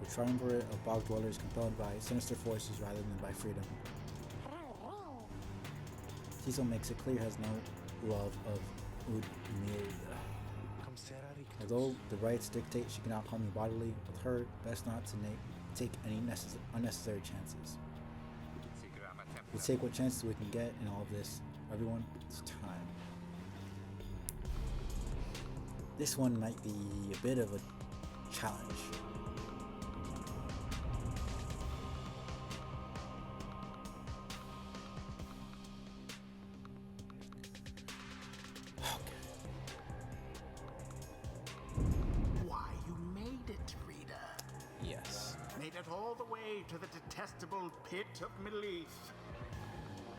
The triumvirate of bog dwellers compelled by sinister forces rather than by freedom. Tiso makes it clear he has no love of Udmil. Although the rites dictate she cannot harm you bodily, with her, best not to take any unnecessary chances. We take what chances we can get in all of this. Everyone, it's time. This one might be a bit of a challenge. Why, you made it, reader. Yes. Made it all the way to the detestable pit of Melith.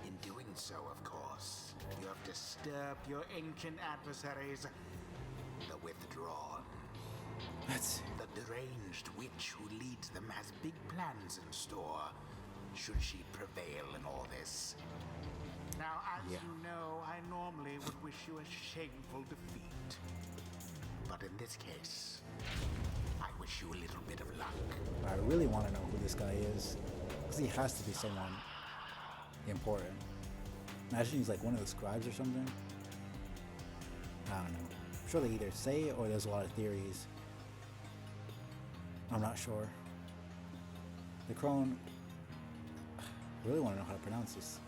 In doing so, of course, you have disturbed your ancient adversaries, the Withdrawn. Let's see. The deranged witch who leads them has big plans in store, should she prevail in all this. Now, as Yeah. you know, I normally would wish you a shameful defeat. But in this case, I wish you a little bit of luck. I really want to know who this guy is, because he has to be someone important. Imagine he's like one of the scribes or something. I don't know. I'm sure they either say it or there's a lot of theories. I'm not sure. The crone. I really want to know how to pronounce this.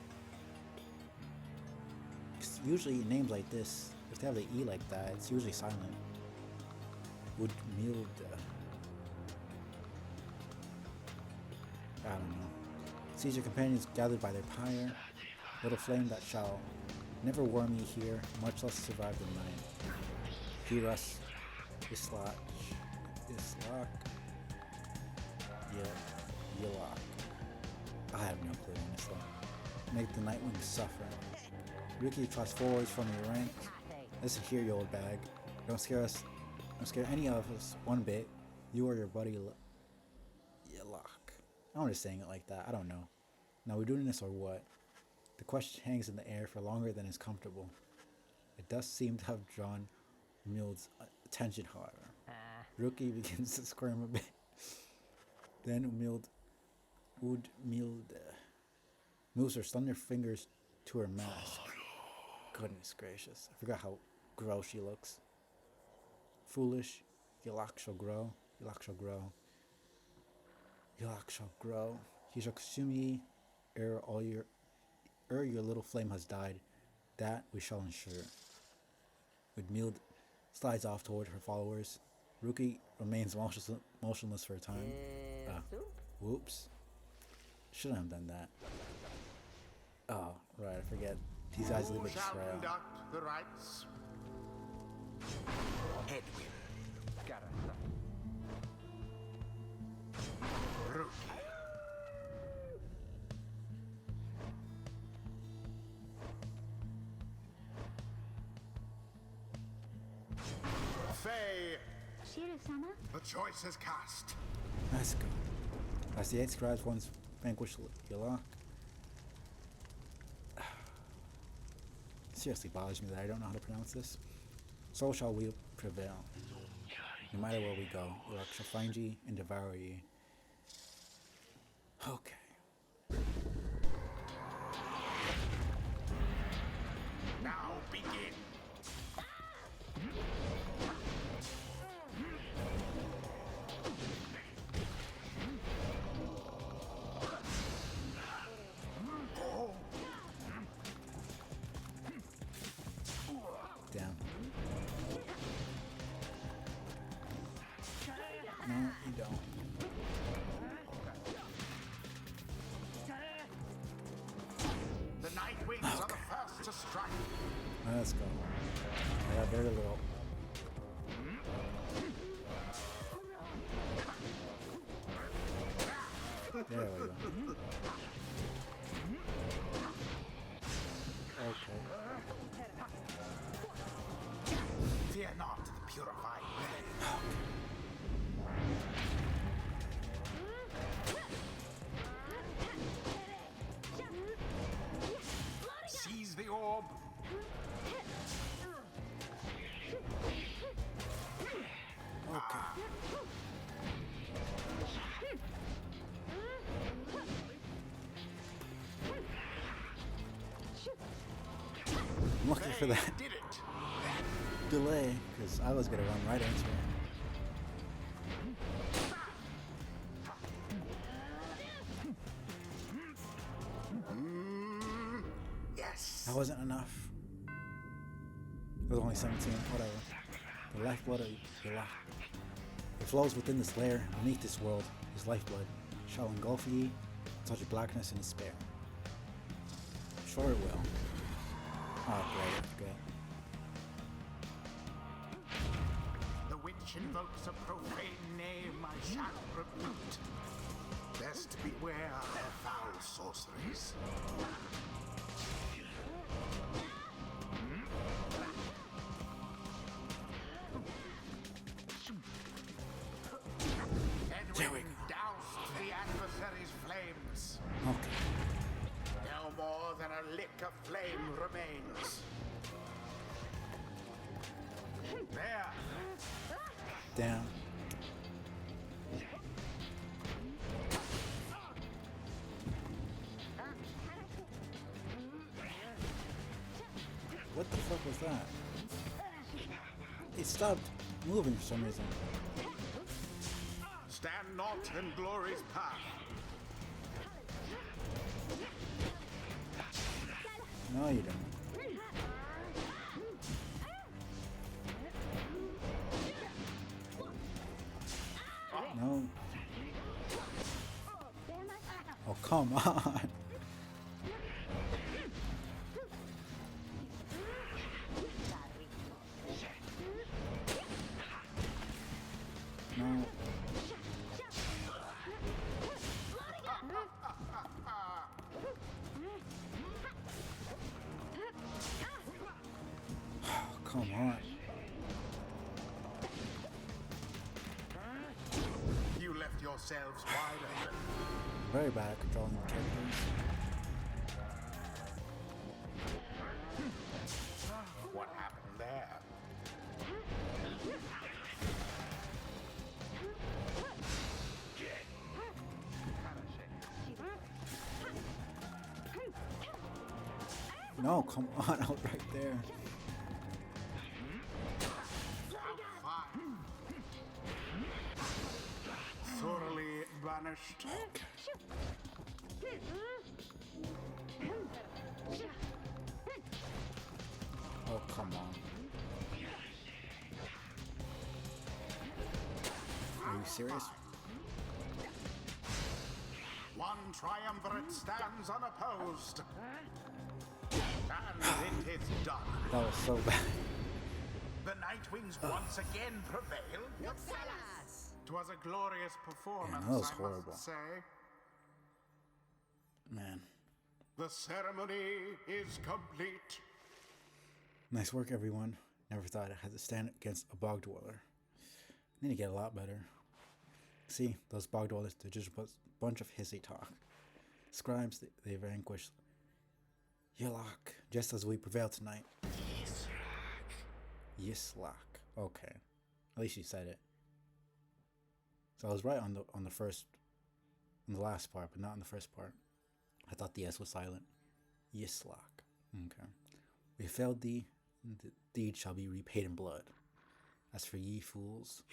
'Cause usually names like this, if they have the E like that, it's usually silent. Woodmilda. I don't know. Sees your companions gathered by their pyre, little flame that shall never warm ye here, much less survive the night. Hirus, Islach, Yilak. I have no clue, honestly. Make the Nightwing suffer. Ricky trots forwards from your rank. Listen here, you old bag. Don't scare us. Don't scare any of us one bit. You or your buddy Yilak. I'm just saying it like that. I don't know. Now we're doing this or what? The question hangs in the air for longer than is comfortable. It does seem to have drawn Mild's attention, however. Rookie begins to squirm a bit. Then Udmild moves her slender fingers to her mask. Goodness gracious. I forgot how gross she looks. Foolish. Yilak shall grow. Yilak shall grow. Yilak shall grow. He shall consume ye ere your little flame has died. That we shall ensure. Udmild slides off toward her followers. Rookie remains motionless for a time. Whoops. Shouldn't have done that. Oh, right, I forget. These guys leave a Who shall trail. conduct the rites? Edwin. Rookie. Faye, Shiru-sama? the choice is cast. Let's go. As the 8 scribes once vanquished Yilak. Seriously bothers me that I don't know how to pronounce this. So shall we prevail. No matter where we go, Yilak shall find ye and devour ye. Okay. Now begin. Damn. are the first to strike. Let's go. I got very little. There we go. Okay. Fear not the purified blade. Seize the orb. Okay. I'm looking for that Did it. delay, because I was gonna run right into it. Yes. That wasn't enough. It was only 17, whatever. The lifeblood of Yelak. It flows within this lair, beneath this world. His lifeblood shall engulf ye, such blackness and despair. Sure it will. Oh, great, good. The witch invokes a profane name I shan't repeat. Best beware her foul sorceries. Edwin doused the adversary's flames. Okay. No more than a lick of flame remains. There. Damn. What the fuck was that? It stopped moving for some reason. Stand not in glory's path. No, you don't. No. Oh, come on. No. Oh, come on. You left yourselves wide open. Very bad at controlling the characters. What happened there? No, come on, out right there. Fine. Thoroughly banished. Oh, come on. Are you serious? One triumvirate stands unopposed. And it is done. That was so bad. The Nightwings once again prevail. 'Twas a glorious performance, that was I horrible. must say. Man. The ceremony is complete. Nice work, everyone. Never thought I had to stand against a bog dweller. Need to get a lot better. See, those bog dwellers, they're just a bunch of hissy talk. Scribes, they vanquished Yelak, just as we prevail tonight. Yislak. Okay. At least you said it. So I was right on the last part, but not on the first part. I thought the S was silent. Yislak. Okay. We failed thee, and the deed shall be repaid in blood. As for ye fools,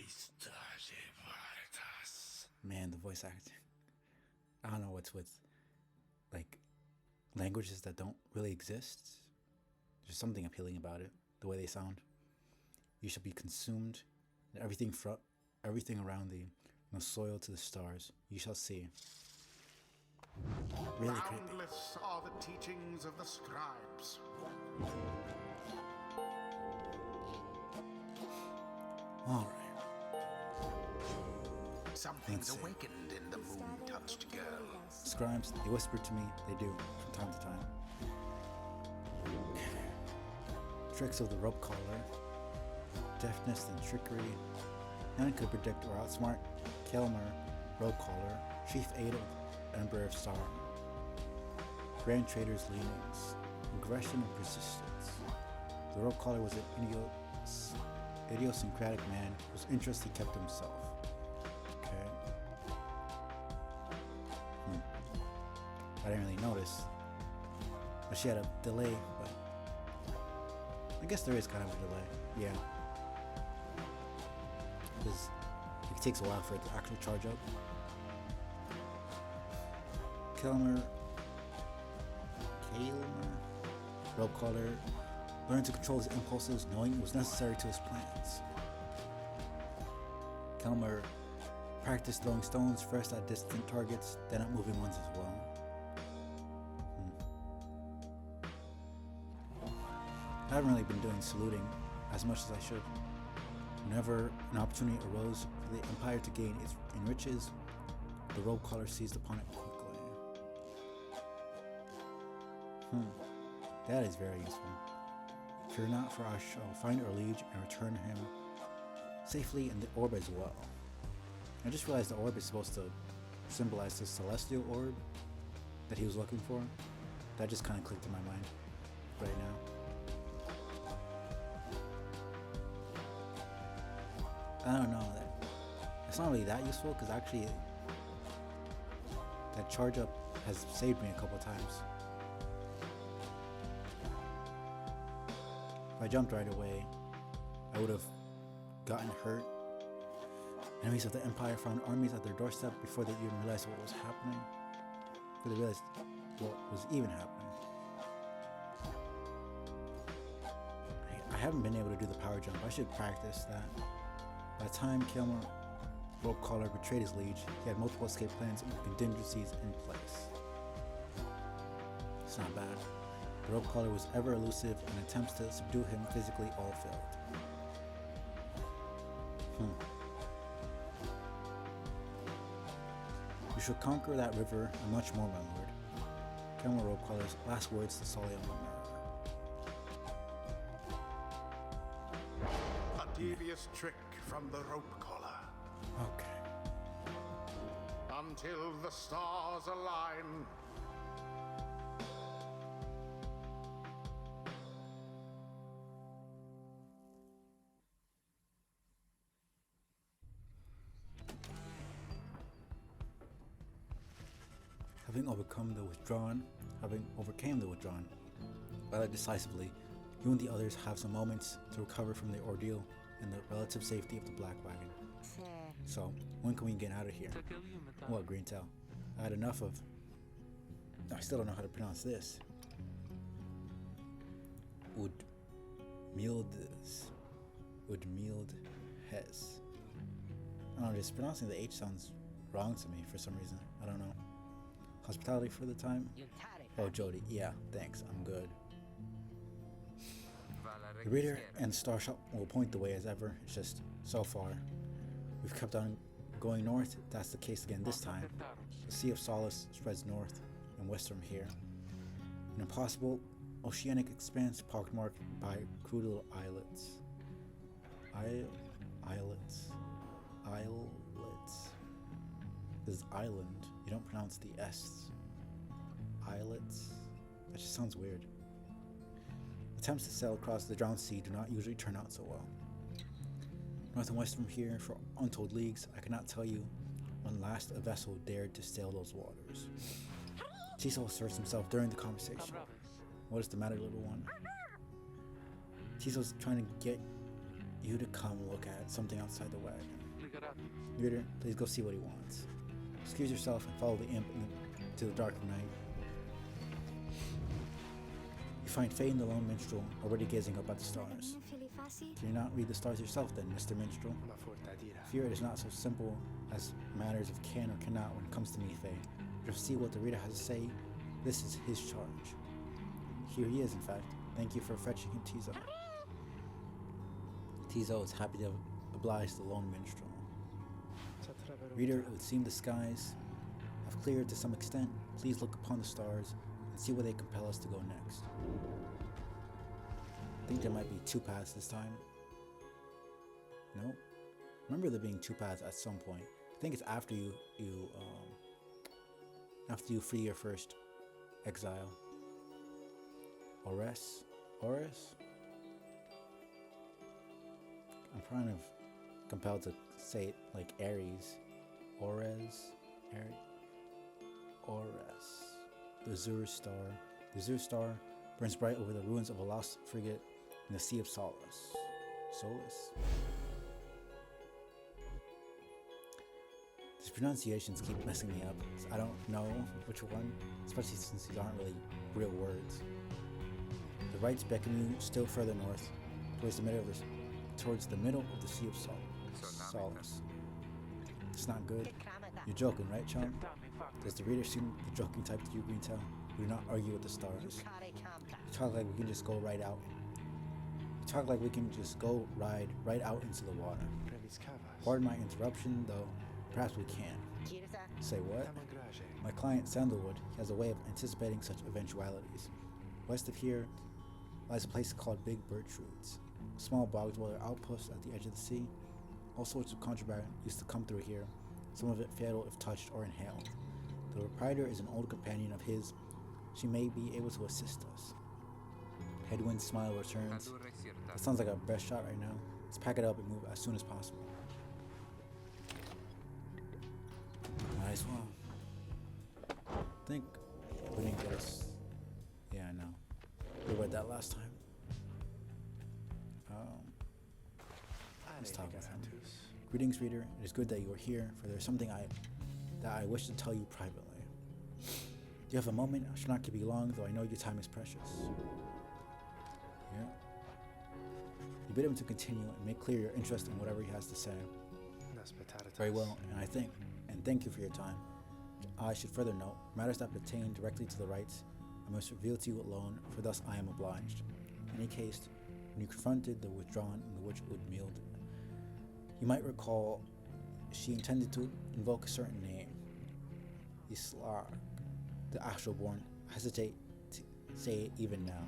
man, the voice acting. I don't know what's with like languages that don't really exist. There's something appealing about it, the way they sound. You shall be consumed, and everything around thee, from the soil to the stars, you shall see. Really creepy. Boundless are the teachings of the scribes. Alright. Something's Let's see. awakened in the moon-touched girl. Scribes, they whisper to me, they do, from time to time. Tricks of the rope collar, deftness and trickery. None could predict or outsmart Kelmer, rope collar, chief aide of Emperor of Star. Grand Trader's leanings, aggression and persistence. The rope collar was an idiosyncratic man whose interests he kept himself. Okay. I didn't really notice. But she had a delay, but I guess there is kind of a delay. Yeah. Because it takes a while for it to actually charge up. Kelmer, rope collar, learned to control his impulses, knowing it was necessary to his plans. Kelmer practiced throwing stones first at distant targets, then at moving ones as well. I haven't really been doing saluting as much as I should. Whenever an opportunity arose for the Empire to gain its riches, the rope collar seized upon it quickly. That is very useful. Fear not, for I shall find our liege and return him safely in the orb as well. I just realized the orb is supposed to symbolize the celestial orb that he was looking for. That just kind of clicked in my mind right now. I don't know, it's not really that useful because actually that charge up has saved me a couple times. If I jumped right away, I would have gotten hurt. Enemies of the Empire found armies at their doorstep before they even realized what was happening. Before they realized what was even happening. I haven't been able to do the power jump. I should practice that. By the time Kelmer rope collar betrayed his liege, he had multiple escape plans and contingencies in place. It's not bad. The rope collar was ever elusive, and attempts to subdue him physically all failed. You shall conquer that river and much more, my lord. Kelmer rope collar's last words to Sully on the mirror. A devious trick from the rope collar. Okay. Until the stars align. Having overcame the withdrawn, rather decisively, you and the others have some moments to recover from the ordeal in the relative safety of the Black Wagon. So, when can we get out of here? What, Greentail? I had enough of... I still don't know how to pronounce this. Udmildes. Udmildhes. I don't know, just pronouncing the H sounds wrong to me for some reason. I don't know. Hospitality for the time? Oh, Jody. Yeah, thanks. I'm good. The reader and Star Shop will point the way as ever. It's just, so far, we've kept on going north. That's the case again this time. The Sea of Solace spreads north and west from here. An impossible oceanic expanse pockmarked by crude little islets. Islets. This is island. You don't pronounce the S. Islets. That just sounds weird. Attempts to sail across the drowned sea do not usually turn out so well. North and west from here, for untold leagues, I cannot tell you when last a vessel dared to sail those waters. Tiso asserts himself during the conversation. What is the matter, little one? Tiso's trying to get you to come look at something outside the wagon. Reader, please go see what he wants. Excuse yourself and follow the imp into the dark night. You find Faye and the lone minstrel already gazing up at the stars. Can you not read the stars yourself then, Mr. Minstrel? Fear it is not so simple as matters of can or cannot when it comes to me, Faye. Just see what the reader has to say. This is his charge. Here he is, in fact. Thank you for fetching him, Tizo. Tizo is happy to have obliged the lone minstrel. Reader, it would seem the skies have cleared to some extent. Please look upon the stars and see where they compel us to go next. I think there might be two paths this time. No? Remember there being two paths at some point. I think it's after you free your first exile. Ores? I'm kind of compelled to say it like Ares. Ores? The Zur Star. The Zur Star burns bright over the ruins of a lost frigate in the Sea of Solace. These pronunciations keep messing me up, so I don't know which one, especially since these aren't really real words. The rights beckon you still further north, towards the middle of the Sea of Solace. It's not good. You're joking, right, chum? Does the reader seem the joking type to you, Greentail? We do not argue with the stars. You talk like we can just go right out. right out into the water. Pardon my interruption, though. Perhaps we can. Say what? My client Sandalwood has a way of anticipating such eventualities. West of here lies a place called Big Birchwoods, a small bog dweller outpost at the edge of the sea. All sorts of contraband used to come through here, some of it fatal if touched or inhaled. The proprietor is an old companion of his. She may be able to assist us. Headwind's smile returns. That sounds like our best shot right now. Let's pack it up and move as soon as possible. Might as well. I think we didn't get us. Yeah, I know. We read that last time. Let's talk with him. Greetings, reader. It is good that you are here, for there is something that I wish to tell you privately. Do you have a moment? I shall not keep you long, though I know your time is precious. Yeah. You bid him to continue and make clear your interest in whatever he has to say. Very well, and thank you for your time. I should further note, matters that pertain directly to the rights I must reveal to you alone, for thus I am obliged. In any case, when you confronted the withdrawn in the witch Udmild, you might recall she intended to invoke a certain name. Islar, the Astralborn, hesitate to say it even now.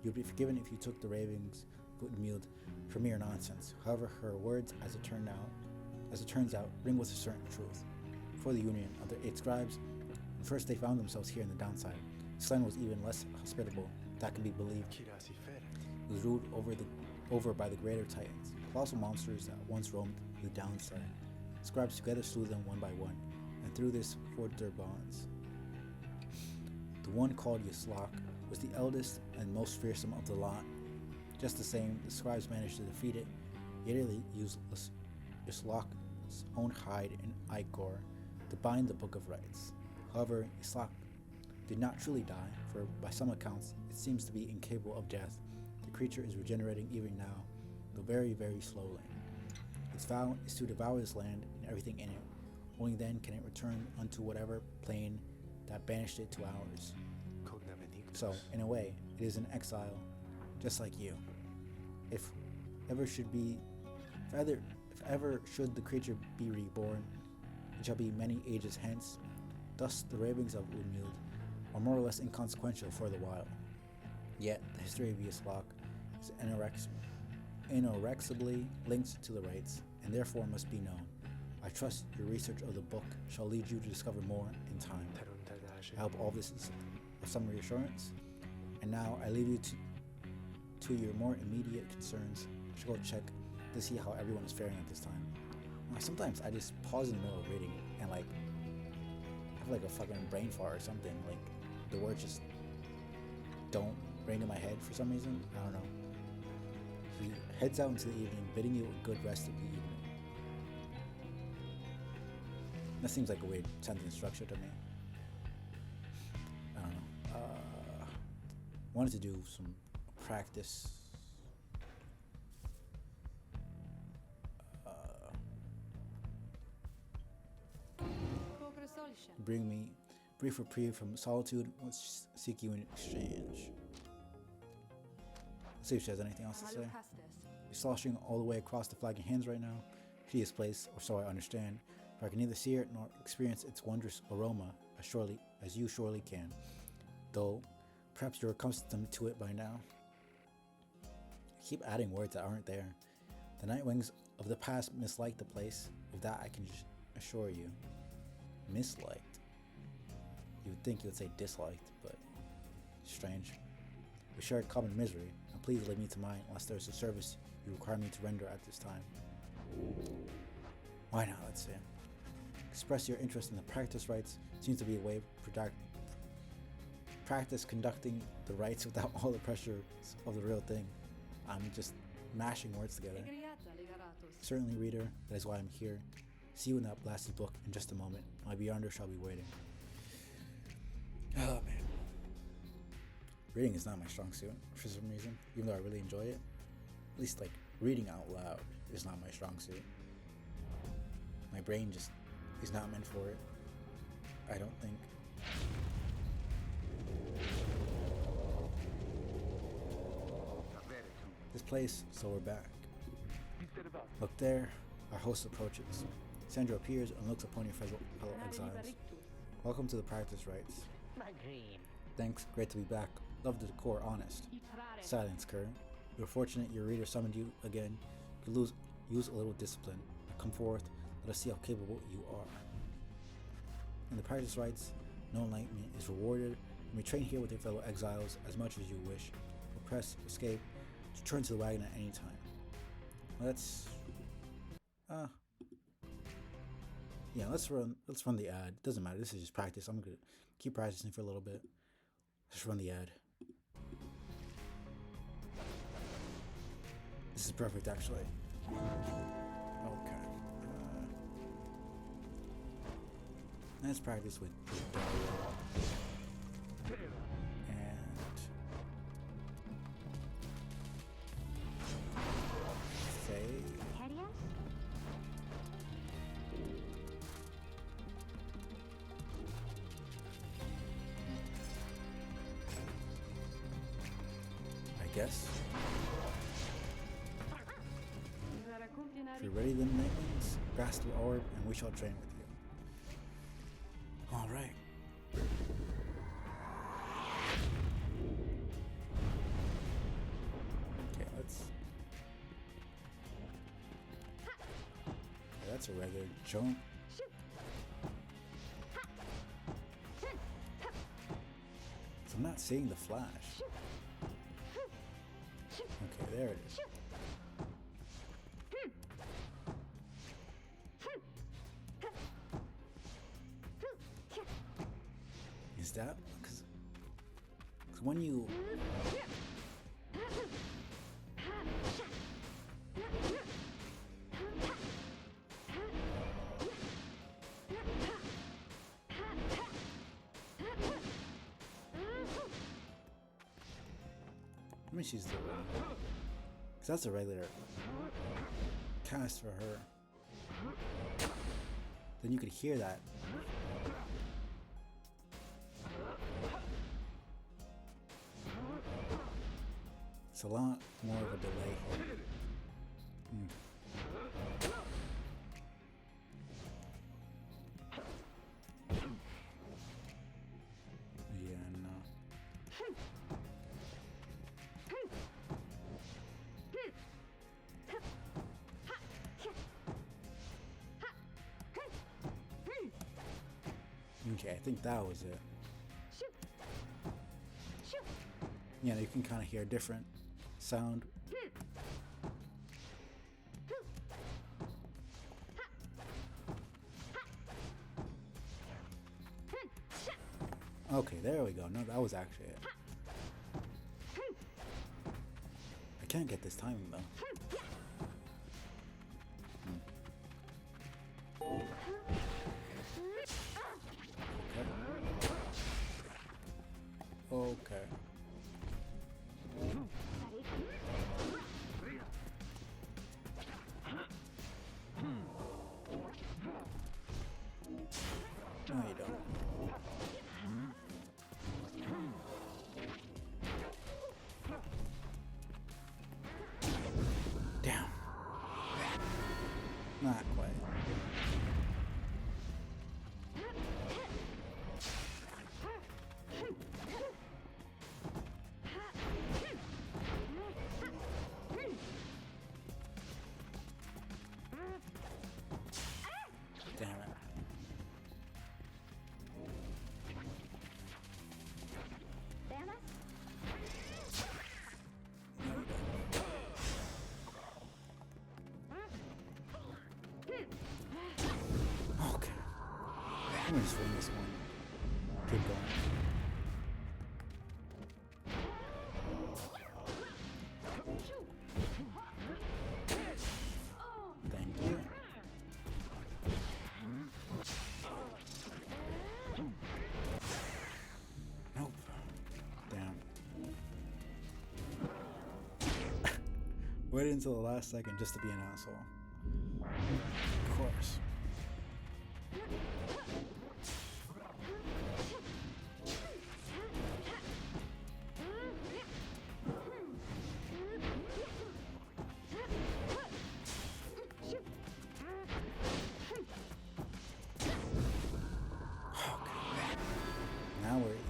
You would be forgiven if you took the ravings of Udmild for mere nonsense. However, her words, as it turns out, ring with a certain truth. Before the union of the 8 scribes, when first they found themselves here in the downside, this land was even less hospitable, if that can be believed. It was ruled over by the greater titans, colossal monsters that once roamed the downside. The scribes together slew them one by one, and through this forged their bonds. The one called Yislak was the eldest and most fearsome of the lot. Just the same, the scribes managed to defeat it, yet they used Yislak's own hide and ichor to bind the Book of Rights. However, Yislak did not truly die, for by some accounts, it seems to be incapable of death. The creature is regenerating even now, though very, very slowly. Its vow is to devour this land and everything in it. Only then can it return unto whatever plane that banished it to ours. So, in a way, it is an exile, just like you. If ever should the creature be reborn, it shall be many ages hence. Thus, the ravings of Udmild are more or less inconsequential for the while. Yet, the history of Yislak is inexorably linked to the rites, and therefore must be known. I trust your research of the book shall lead you to discover more in time. I hope all this is of some reassurance. And now I leave you to your more immediate concerns. I should go check to see how everyone is faring at this time. Sometimes I just pause in the middle of reading and I have like a fucking brain fart or something. Like the words just don't ring in my head for some reason. I don't know. He heads out into the evening, bidding you a good rest of the evening. That seems like a weird sentence structure to me. I don't know. Wanted to do some practice. Bring me Brief reprieve from solitude. Let's seek you in exchange. Let's see if she has anything else to say. You're sloshing all the way across the flagging hands right now. Hideous place, or so I understand. For I can neither see it nor experience its wondrous aroma as you surely can. Though, perhaps you're accustomed to it by now. I keep adding words that aren't there. The Nightwings of the past misliked the place. Of that I can assure you. Misliked? You would think you would say disliked, but strange. We share a common misery, and please leave me to mine unless there is a service you require me to render at this time. Why not, let's see. Express your interest in the practice rites. Seems to be a way of practice conducting the rites without all the pressure of the real thing. I'm just mashing words together. Certainly, reader, that is why I'm here. See you in that blasted book in just a moment. My beyonder shall be waiting. Oh man. Reading is not my strong suit for some reason, even though I really enjoy it. At least like reading out loud is not my strong suit. My brain just is not meant for it. I don't think. This place, so we're back. Look there, our host approaches. Sandra appears and looks upon your fellow exiles. Welcome to the practice rites. Thanks, great to be back. Love the decor, honest. Silence, Kerr. You're fortunate your reader summoned you again. You could use a little discipline. Now come forth, let us see how capable you are. In the practice rites, no enlightenment is rewarded. You may train here with your fellow exiles as much as you wish. Oppress, escape, return to the wagon at any time. Let's run the ad. Doesn't matter, this is just practice. I'm gonna keep practicing for a little bit. Let's run the ad. This is perfect, actually. Okay. Let's practice with and say. I guess. If you're ready, then Nightwings, grasp the orb, and we shall train with you. All right. Okay, let's. Okay, that's a regular jump. So I'm not seeing the flash. Okay, there it is. Is that because when you let me choose the one because that's a regular cast for her. Then you could hear that. It's a lot more of a delay here. Yeah, no. Okay, I think that was it. Yeah, you can kind of hear different sound. Okay, there we go. No, that was actually it. I can't get this timing though. Okay. No, you don't. useful in this one. Keep going. Thank you. Nope. Damn. Waited until the last second just to be an asshole. Of course. Now we're even.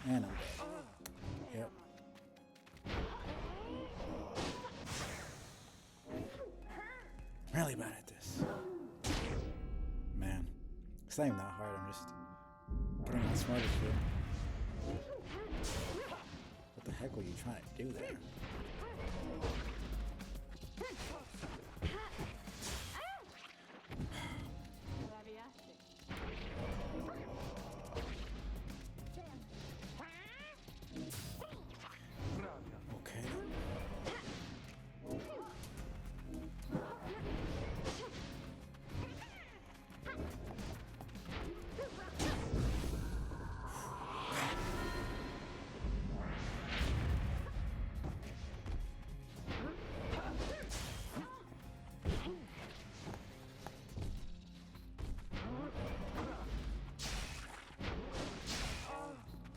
And I'm dead. Yep. Really bad at this. Man. It's not even that hard, I'm just getting outsmarted here. What the heck were you trying to do there? Okay.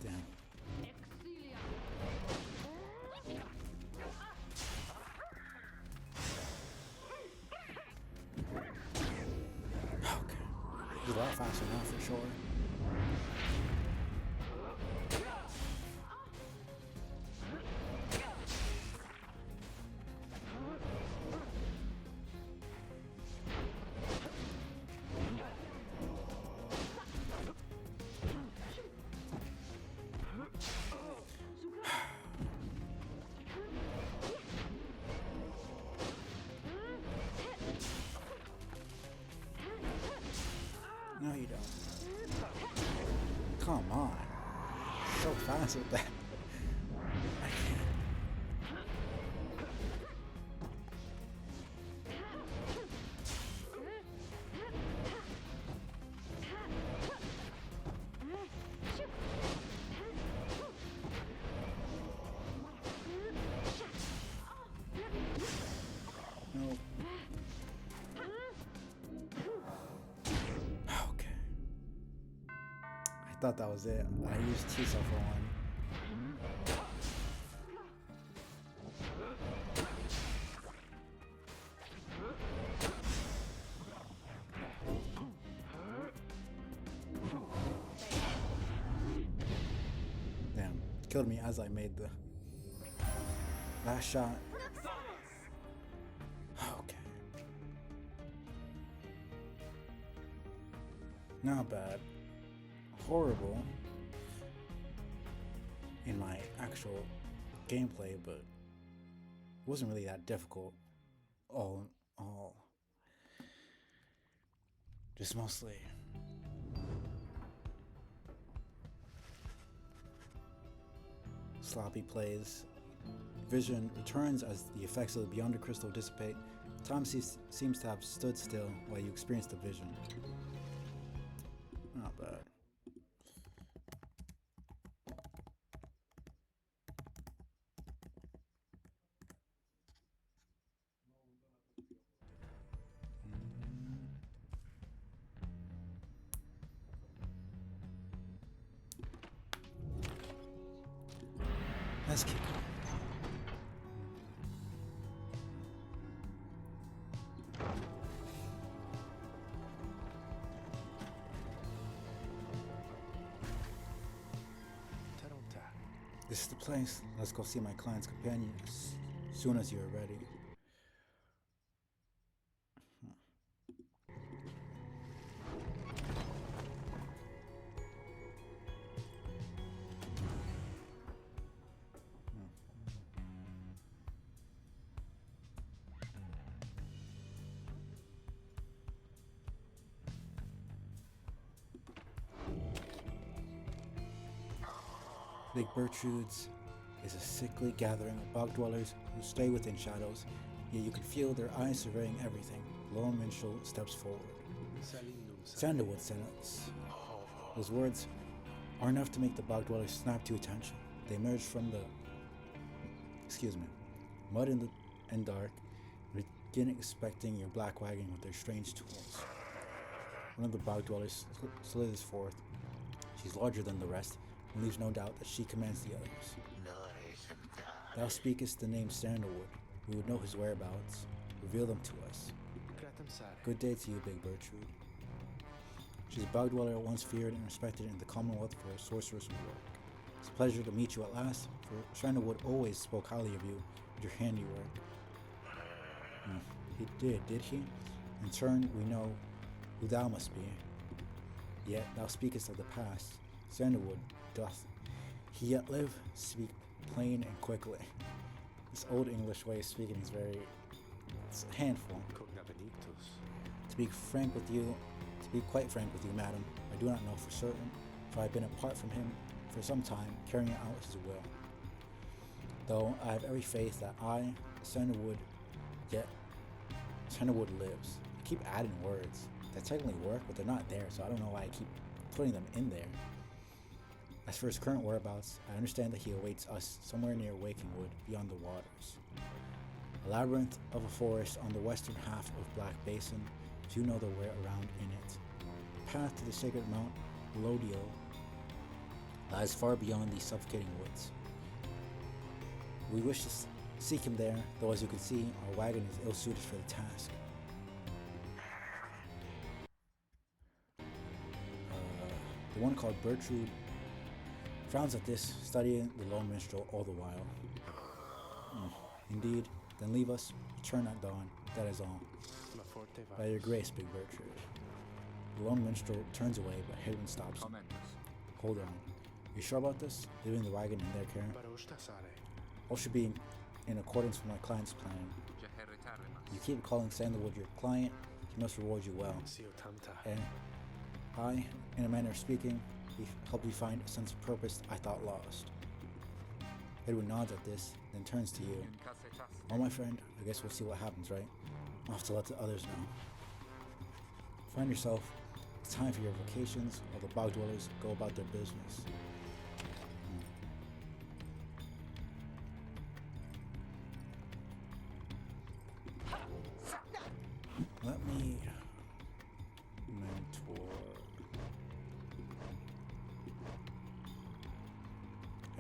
Damn. Okay. He's a lot faster now for sure. No, you don't. Come on. So fast with that. I can't. No. Okay. I thought that was it. I used T-cell for one. Damn. Killed me as I made the last shot. Okay. Not bad. Horrible in my actual gameplay, but it wasn't really that difficult. All in all. Just mostly sloppy plays. Vision returns as the effects of the Beyond the Crystal dissipate. Time seems to have stood still while you experience the vision. Not bad. Let's keep going. This is the place. Let's go see my client's companion as soon as you're ready. Big Bertrude's is a sickly gathering of bog dwellers who stay within shadows, yet you can feel their eyes surveying everything. Lone Minstrel steps forward. Sandalwood sent us. Those words are enough to make the bog dwellers snap to attention. They emerge from the mud and dark, and begin inspecting your black wagon with their strange tools. One of the bog dwellers slithers forth. She's larger than the rest, and leaves no doubt that she commands the others. Thou speakest the name Sandalwood. We would know his whereabouts. Reveal them to us. Good day to you, Big Bertrude. She's a bog dweller once feared and respected in the Commonwealth for her sorceress work. It's a pleasure to meet you at last, for Sandalwood always spoke highly of you and your handiwork. He did he? In turn, we know who thou must be. Yet thou speakest of the past. Sandalwood doth he yet live? Speak plain and quickly. This old English way of speaking is it's a handful. To be quite frank with you, madam, I do not know for certain, for I have been apart from him for some time, carrying out his will. Though I have every faith that Sandalwood lives. I keep adding words that technically work, but they're not there, so I don't know why I keep putting them in there. As for his current whereabouts, I understand that he awaits us somewhere near Wakingwood, beyond the waters. A labyrinth of a forest on the western half of Black Basin, if you know the way around in it. The path to the sacred Mount Lodiel lies far beyond these suffocating woods. We wish to seek him there, though as you can see, our wagon is ill-suited for the task. The one called Bertrude frowns at this, studying the Lone Minstrel all the while. Indeed, then leave us, return at dawn, that is all. By your grace, Big Bertrude. The Lone Minstrel turns away, but Hedwin stops him. Hold on. You sure about this? Leaving the wagon in their care? All should be in accordance with my client's plan. You keep calling Sandalwood your client, he must reward you well. And I, in a manner of speaking, help you find a sense of purpose I thought lost. Edwin nods at this, then turns to you. Well, my friend, I guess we'll see what happens, right? I'll have to let the others know. Find yourself. It's time for your vacations, while the bog dwellers go about their business. Let me mentor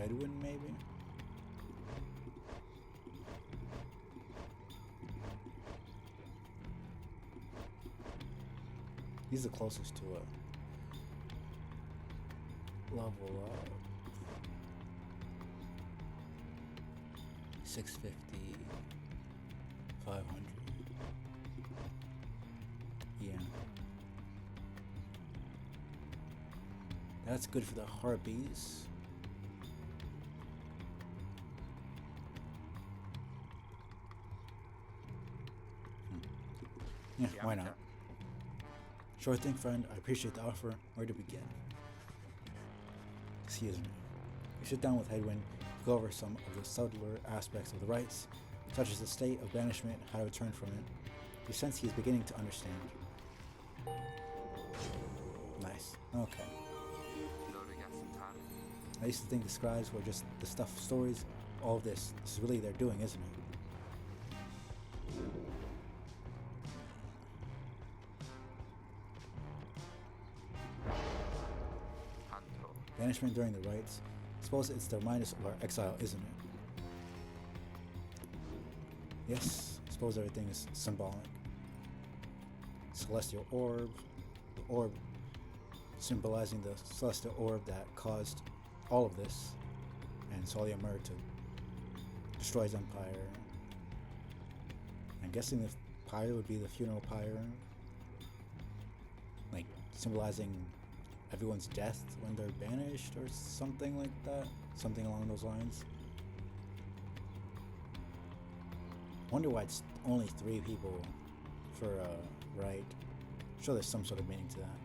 Edwin, maybe? He's the closest to a level up. 650, 500. Yeah. That's good for the harpies. Yeah, why not? Sure thing, friend. I appreciate the offer. Where to begin? Excuse me. You sit down with Hedwin, go over some of the subtler aspects of the rites, such as the state of banishment, how to return from it. You sense he is beginning to understand. Nice. Okay. I used to think the scribes were just the stuff of stories. All of this is really their doing, isn't it? Banishment during the rites. I suppose it's the reminders of our exile, isn't it? Yes, I suppose everything is symbolic. Celestial orb, the orb symbolizing the celestial orb that caused all of this, and Solia Mur to destroy his empire. I'm guessing the pyre would be the funeral pyre, like symbolizing everyone's death when they're banished or something like that, something along those lines. Wonder why it's only 3 people for a rite. I'm sure there's some sort of meaning to that.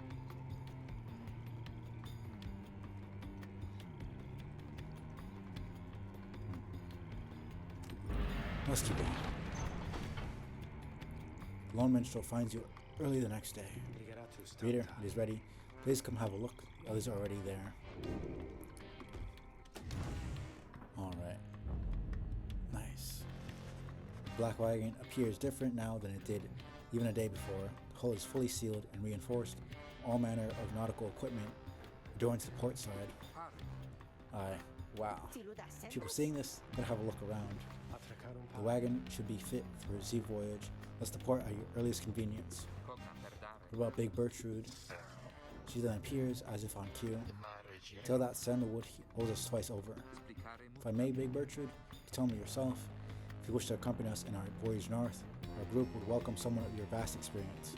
Let's keep going. The lone minstrel finds you early the next day. Reader, it is ready. Please come have a look. The others are already there. Alright. Nice. The black wagon appears different now than it did even a day before. The hull is fully sealed and reinforced. All manner of nautical equipment adorns the port side. Wow. People seeing this, gotta have a look around. The wagon should be fit for a sea voyage. Let's depart at your earliest convenience. What about Big Bertrude? She then appears as if on cue. Tell that sandalwood he owes us twice over. If I may, Big Bertrude, you tell me yourself. If you wish to accompany us in our voyage north, our group would welcome someone of your vast experience.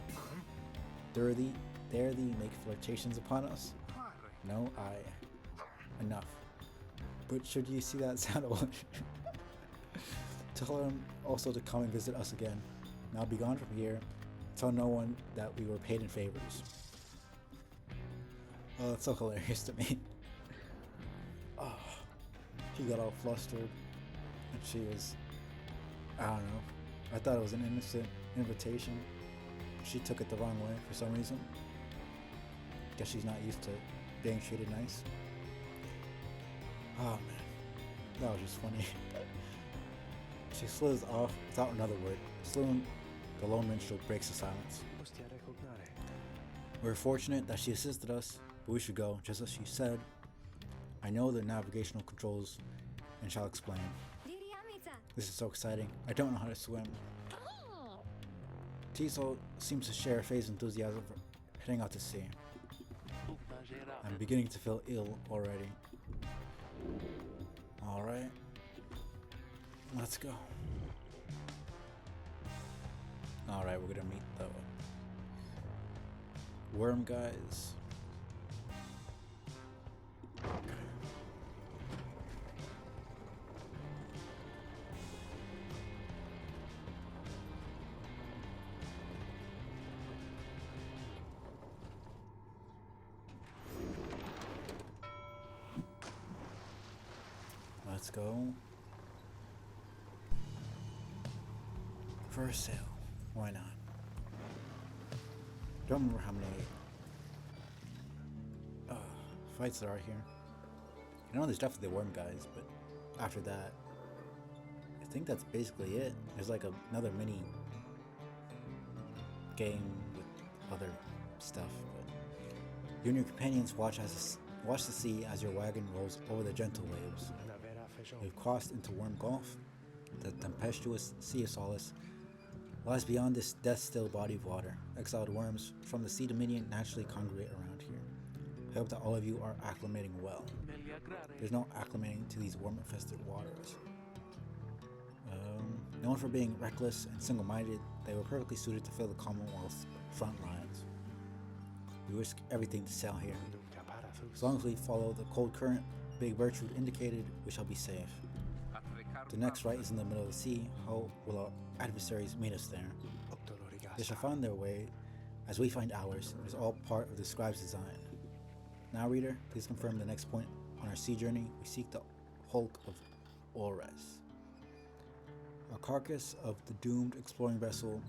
Dare thee make flirtations upon us? No, enough. But should you see that sandalwood, tell him also to come and visit us again. Now be gone from here. Tell no one that we were paid in favors. Oh, that's so hilarious to me. Oh, he got all flustered, and she was, I don't know. I thought it was an innocent invitation. She took it the wrong way for some reason. Guess she's not used to being treated nice. Oh man, that was just funny. She slithers off without another word. Soon, the lone minstrel breaks the silence. We're fortunate that she assisted us, but we should go, just as she said. I know the navigational controls and shall explain. This is so exciting. I don't know how to swim. Tiso seems to share Faye's enthusiasm for heading out to sea. I'm beginning to feel ill already. Alright. Let's go. Alright, we're gonna meet the worm guys. Let's go. First sail. Why not? Don't remember how many fights there are here. I know there's definitely the worm guys, but after that, I think that's basically it. There's like another mini game with other stuff. But you and your companions watch the sea as your wagon rolls over the gentle waves. We've crossed into Worm Gulf. The tempestuous Sea of Solace lies beyond this death-still body of water. Exiled worms from the Sea Dominion naturally congregate around here. I hope that all of you are acclimating well. There's no acclimating to these worm-infested waters. Known for being reckless and single-minded, they were perfectly suited to fill the Commonwealth's front lines. We risk everything to sail here. As long as we follow the cold current Big Bertrude indicated, we shall be safe. The next right is in the middle of the sea. How will our adversaries meet us there? They shall find their way as we find ours. It is all part of the scribe's design. Now, reader, please confirm the next point on our sea journey. We seek the hulk of Ores, a carcass of the doomed exploring vessel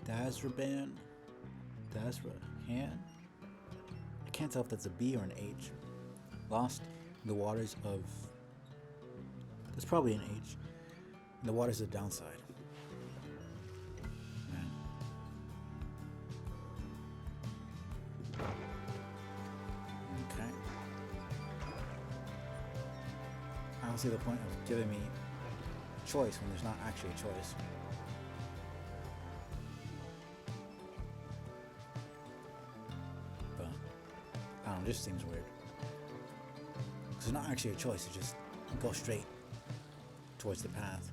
Dazrahan? I can't tell if that's a B or an H. Lost in the waters of... There's probably an H. In the waters of Downside. Man. Okay. I don't see the point of giving me a choice when there's not actually a choice. But, I don't know, it just seems weird. Because there's not actually a choice, you just go straight towards the path.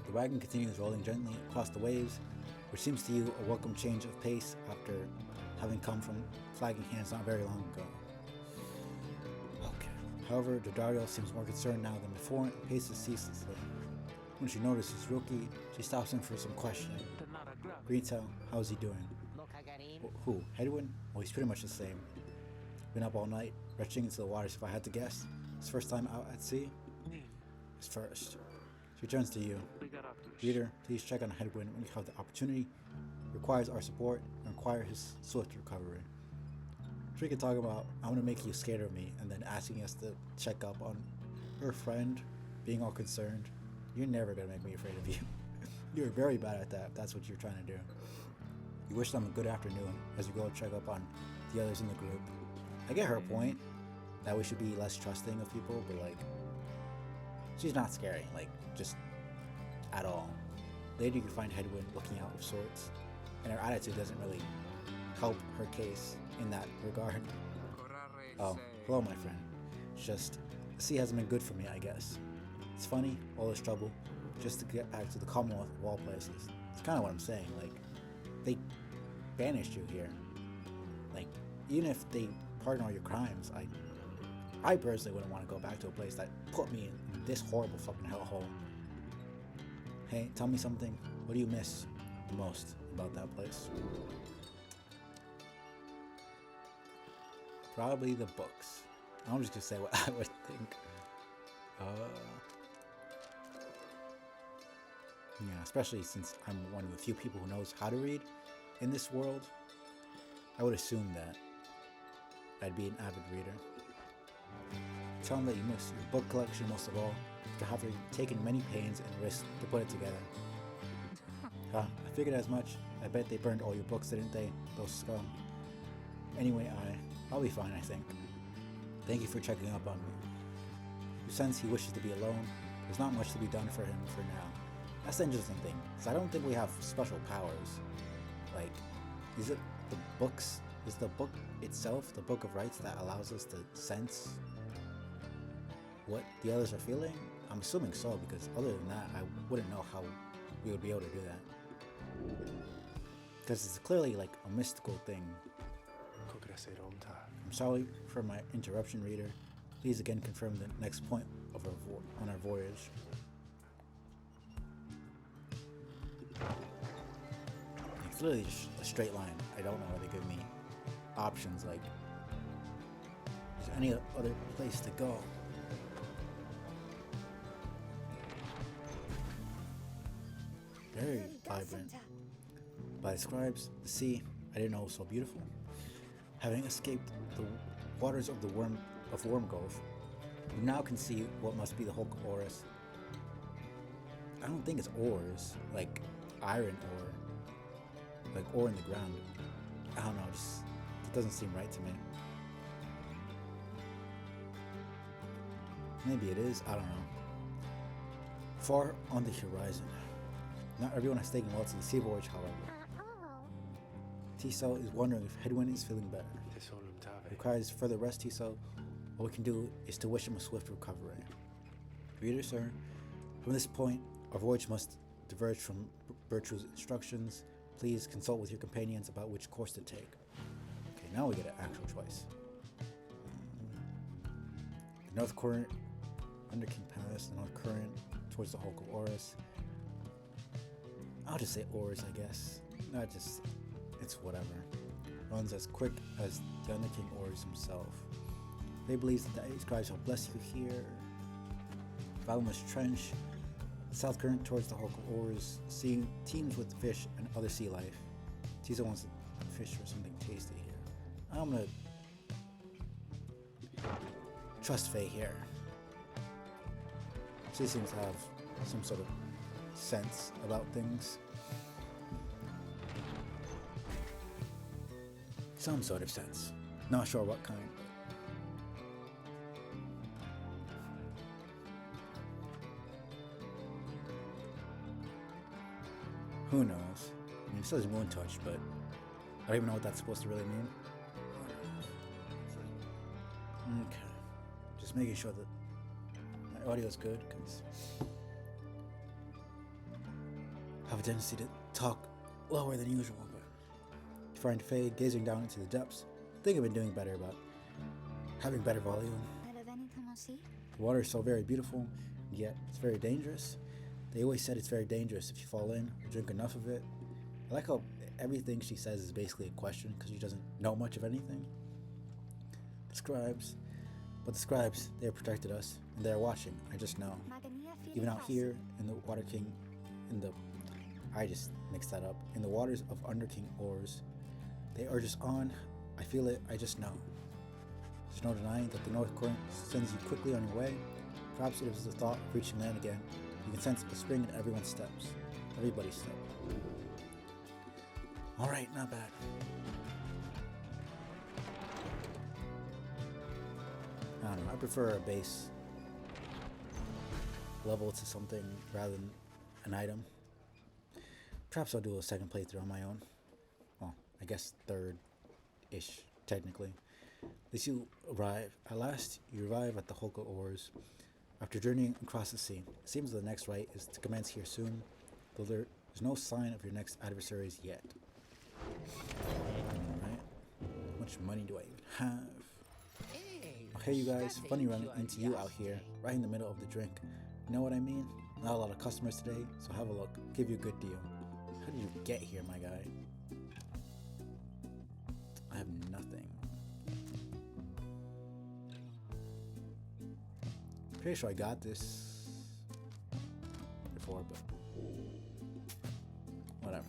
The wagon continues rolling gently across the waves, which seems to you a welcome change of pace after having come from flagging hands not very long ago. Okay. However, Dodario seems more concerned now than before and paces ceaselessly. When she notices Rookie, she stops him for some questioning. Greentail, how's he doing? Who? Hedwin? Well, he's pretty much the same. Been up all night, retching into the waters if I had to guess. His first time out at sea? His first. She turns to you. Reader, please check on Headwind when you have the opportunity. Requires our support and require his swift recovery. She can talk about, I want to make you scared of me, and then asking us to check up on her friend, being all concerned. You're never going to make me afraid of you. You're very bad at that if that's what you're trying to do. You wish them a good afternoon as you go check up on the others in the group. I get her point that we should be less trusting of people, but like, she's not scary, like, just at all. Later you find Headwind looking out of sorts, and her attitude doesn't really help her case in that regard. Oh, hello my friend. It's just, the sea hasn't been good for me, I guess. It's funny, all this trouble, just to get back to the Commonwealth of all places. It's kind of what I'm saying, like, they banished you here. Like, even if they pardon all your crimes, I personally wouldn't want to go back to a place that put me in this horrible fucking hellhole. Hey, tell me something. What do you miss the most about that place? Probably the books. I'm just gonna say what I would think. Yeah, especially since I'm one of the few people who knows how to read in this world. I would assume that I'd be an avid reader. Tell them that you miss your book collection most of all, after having taken many pains and risks to put it together. I figured as much. I bet they burned all your books, didn't they? Those scum. Anyway, I'll be fine, I think. Thank you for checking up on me. You sense he wishes to be alone. There's not much to be done for him for now. That's the interesting thing, because I don't think we have special powers. Like, is it the books? Is the book itself, the Book of Rights, that allows us to sense what the others are feeling? I'm assuming so, because other than that, I wouldn't know how we would be able to do that. Because it's clearly like a mystical thing. I'm sorry for my interruption, reader. Please again confirm the next point of on our voyage. It's literally just a straight line. I don't know why they give me options like, is there any other place to go? Very vibrant. By the scribes, the sea, I didn't know it was so beautiful. Having escaped the waters of the Worm Gulf, you now can see what must be the Hulk of Horus. I don't think it's ores, like iron ore, like ore in the ground. I don't know, it doesn't seem right to me. Maybe it is, I don't know. Far on the horizon. Not everyone has taken well to the sea voyage, however. Tiso is wondering if Headwind is feeling better. Requires further rest, Tiso. All we can do is to wish him a swift recovery. Reader, sir, from this point, our voyage must diverge from Bertrude's instructions. Please consult with your companions about which course to take. Okay, now we get an actual choice. The North Current, under King Pass, the North Current, towards the Hulk of Horus. I'll just say Ores, I guess. It's whatever. Runs as quick as the Under King Ores himself. They believe that the scribes will bless you here. Valmus Trench, the south current towards the Hulk of Ores, seeing teams with fish and other sea life. Tiso wants to fish for something tasty here. I'm gonna trust Faye here. She seems to have some sort of sense about things. Some sort of sense. Not sure what kind. Who knows? I mean, it says Moon Touch, but I don't even know what that's supposed to really mean. Okay. Just making sure that my audio is good, because I have a tendency to talk lower than usual, but you find Faye gazing down into the depths. I think I've been doing better about having better volume. The water is so very beautiful, yet it's very dangerous. They always said it's very dangerous if you fall in or drink enough of it. I like how everything she says is basically a question because she doesn't know much of anything. Describes, But the scribes, they have protected us, and they are watching. I just know. Even out here in the Water King, in the I just mixed that up. In the waters of Under King Oars, they urge us on. I feel it. I just know. There's no denying that the North Current sends you quickly on your way. Perhaps it is the thought of reaching land again. You can sense a spring in everyone's steps. Everybody's step. Alright, not bad. I don't know, I prefer a base level to something rather than an item. Perhaps I'll do a second playthrough on my own. Well, I guess third-ish, technically. At least you arrive. At last, you arrive at the Holka Oars. After journeying across the sea, it seems the next rite is to commence here soon, though there is no sign of your next adversaries yet. Alright. How much money do I even have? Okay, you guys, funny running into you out here, right in the middle of the drink. You know what I mean? Not a lot of customers today, so have a look. Give you a good deal. How did you get here, my guy? I have nothing. Pretty sure I got this before, but whatever.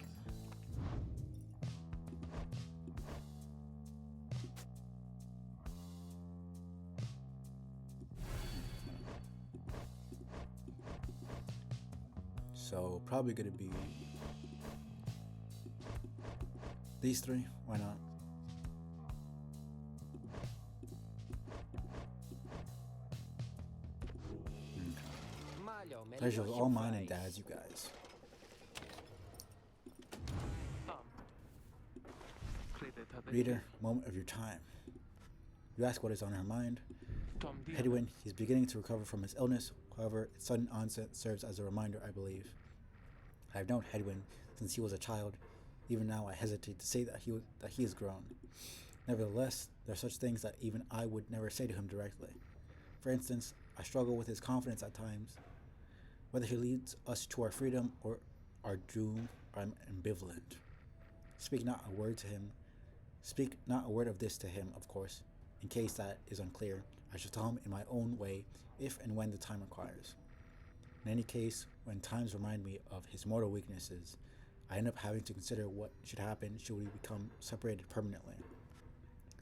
So probably gonna be these three. Why not? Pleasure is all mine and Dad's, you guys. Reader, moment of your time. You ask what is on her mind. Hedwin, he's beginning to recover from his illness. However, its sudden onset serves as a reminder, I believe. I have known Hedwin since he was a child. Even now, I hesitate to say that he has grown. Nevertheless, there are such things that even I would never say to him directly. For instance, I struggle with his confidence at times. Whether he leads us to our freedom or our doom, I'm ambivalent. Speak not a word of this to him, of course. In case that is unclear, I shall tell him in my own way, if and when the time requires. In any case, when times remind me of his mortal weaknesses, I end up having to consider what should happen should we become separated permanently.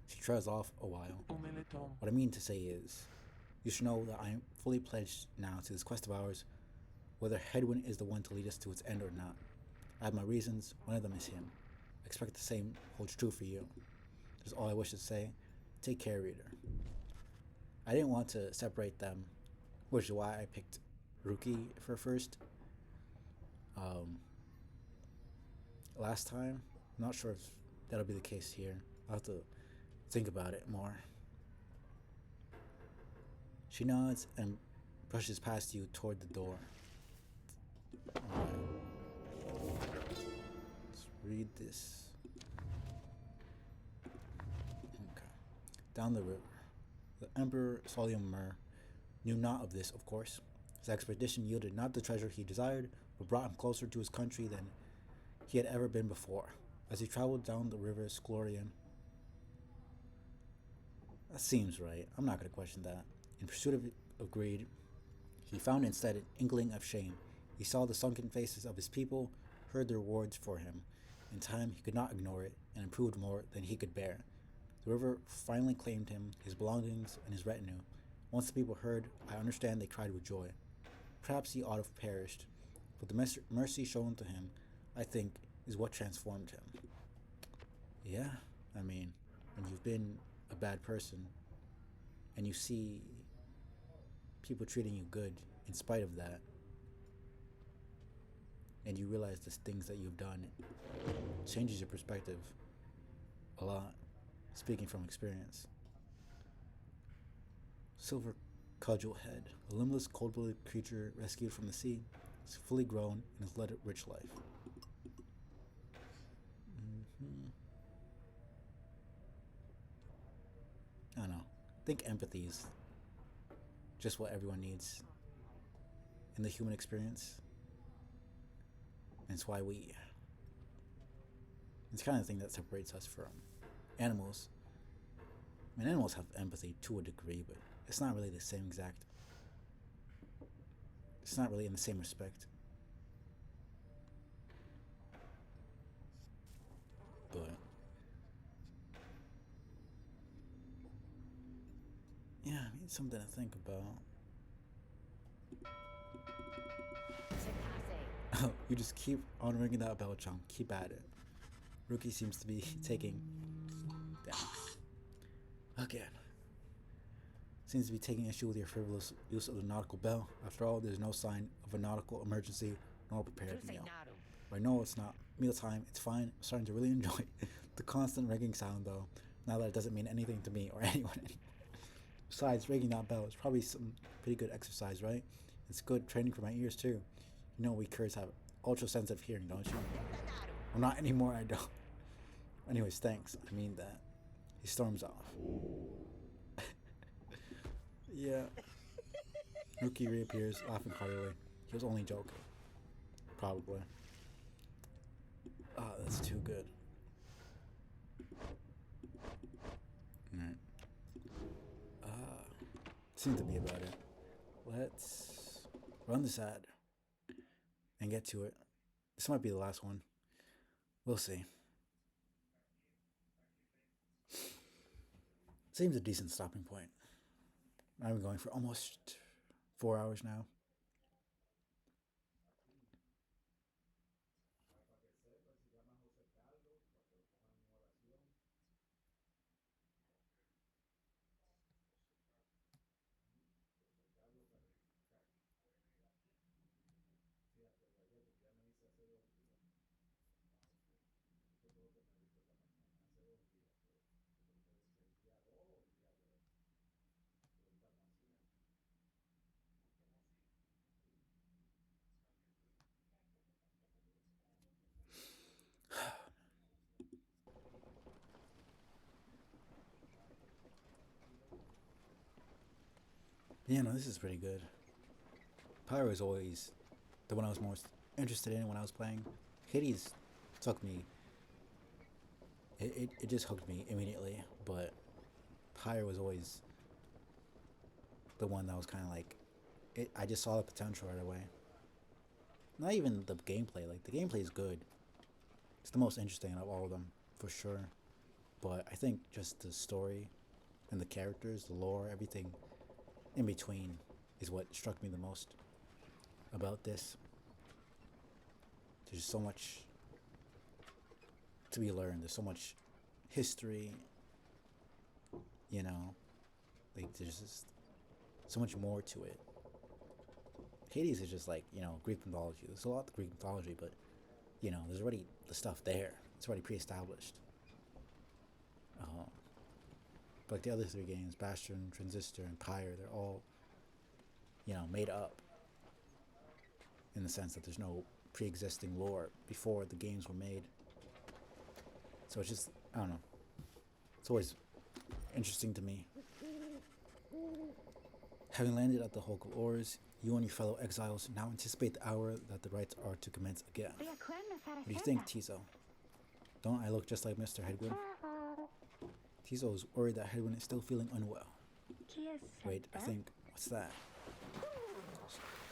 She trails off a while. What I mean to say is, you should know that I am fully pledged now to this quest of ours, whether Hedwin is the one to lead us to its end or not. I have my reasons, one of them is him. I expect the same holds true for you. That's all I wish to say. Take care, reader. I didn't want to separate them, which is why I picked Ruki for first. Last time, I'm not sure if that'll be the case here. I'll have to think about it more. She nods and brushes past you toward the door. Alright. Let's read this. Okay. Down the river. The Emperor Solyomur knew not of this, of course. His expedition yielded not the treasure he desired, but brought him closer to his country than he had ever been before. As he traveled down the river Sklorian, that seems right. I'm not going to question that. In pursuit of greed, he found instead an inkling of shame. He saw the sunken faces of his people, heard their rewards for him. In time, he could not ignore it, and it proved more than he could bear. The river finally claimed him, his belongings, and his retinue. Once the people heard, I understand they cried with joy. Perhaps he ought to have perished, but the mercy shown to him, I think, is what transformed him. Yeah, I mean, when you've been a bad person, and you see people treating you good in spite of that, and you realize the things that you've done, it changes your perspective a lot, speaking from experience. Silver Cudgel Head, a limbless, cold-blooded creature rescued from the sea, is fully grown and has led a rich life. I don't know. I think empathy is just what everyone needs in the human experience. And it's why it's kind of the thing that separates us from animals. I mean, animals have empathy to a degree, but it's not really the same exact. It's not really in the same respect. But yeah, I mean, something to think about. Oh, you just keep on ringing that bell, Chong. Keep at it. Rookie seems to be taking. Damn. Again. Seems to be taking issue with your frivolous use of the nautical bell. After all, there's no sign of a nautical emergency nor prepared meal. I know it's not mealtime, it's fine. I'm starting to really enjoy the constant ringing sound, though, now that it doesn't mean anything to me or anyone anymore. Besides, ringing that bell is probably some pretty good exercise, right? It's good training for my ears, too. You know we curs have ultra-sensitive hearing, don't you? Well, not anymore, I don't. Anyways, thanks. I mean that. He storms off. Yeah. Rookie reappears, laughing heartily. He was only joking. Probably. Oh, that's too good. Alright. Seems to be about it. Let's run this ad and get to it. This might be the last one. We'll see. Seems a decent stopping point. I've been going for almost 4 hours now. Yeah, no, this is pretty good. Pyre is always the one I was most interested in when I was playing. Hades took me. It just hooked me immediately, but Pyre was always the one that was kind of like, I just saw the potential right away. Not even the gameplay. Like, the gameplay is good. It's the most interesting of all of them, for sure. But I think just the story and the characters, the lore, everything in between is what struck me the most about this. There's so much to be learned. There's so much history, you know. Like, there's just so much more to it. Hades is just like, you know, Greek mythology. There's a lot of Greek mythology, but, you know, there's already the stuff there. It's already pre-established. But like the other three games, Bastion, Transistor, and Pyre, they're all, you know, made up in the sense that there's no pre-existing lore before the games were made. So it's just, I don't know. It's always interesting to me. Having landed at the Hulk of Ores, you and your fellow exiles now anticipate the hour that the rites are to commence again. What do you think, Tiso? Don't I look just like Mr. Hedwin? Tiso is worried that Hedwin is still feeling unwell. Wait, I think, what's that?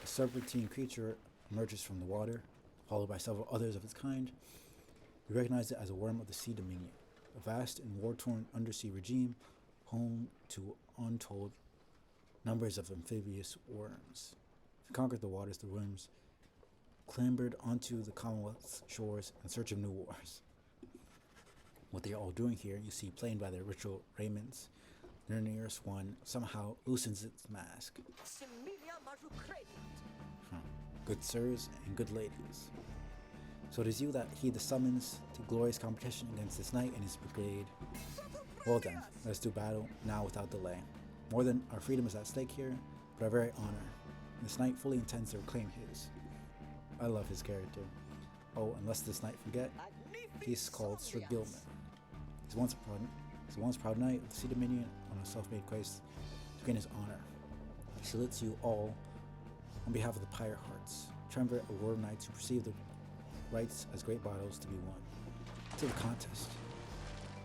A serpentine creature emerges from the water, followed by several others of its kind. You recognize it as a worm of the Sea Dominion, a vast and war-torn undersea regime home to untold numbers of amphibious worms. To conquer the waters, the worms clambered onto the Commonwealth's shores in search of new wars. What they are all doing here, you see plain by their ritual raiments. The nearest one somehow loosens its mask. Good sirs and good ladies. So it is you that heed the summons to glorious competition against this knight and his brigade. Well then, let us do battle now without delay. More than our freedom is at stake here, but our very honor. This knight fully intends to reclaim his. I love his character. Oh, and lest this knight forget, he is called Sir Gilman. He's once proud knight of the Sea Dominion on a self-made quest to gain his honor. He salutes you all on behalf of the Pyre Hearts, triumvirate of war knights who perceive the rights as great battles to be won. To the contest.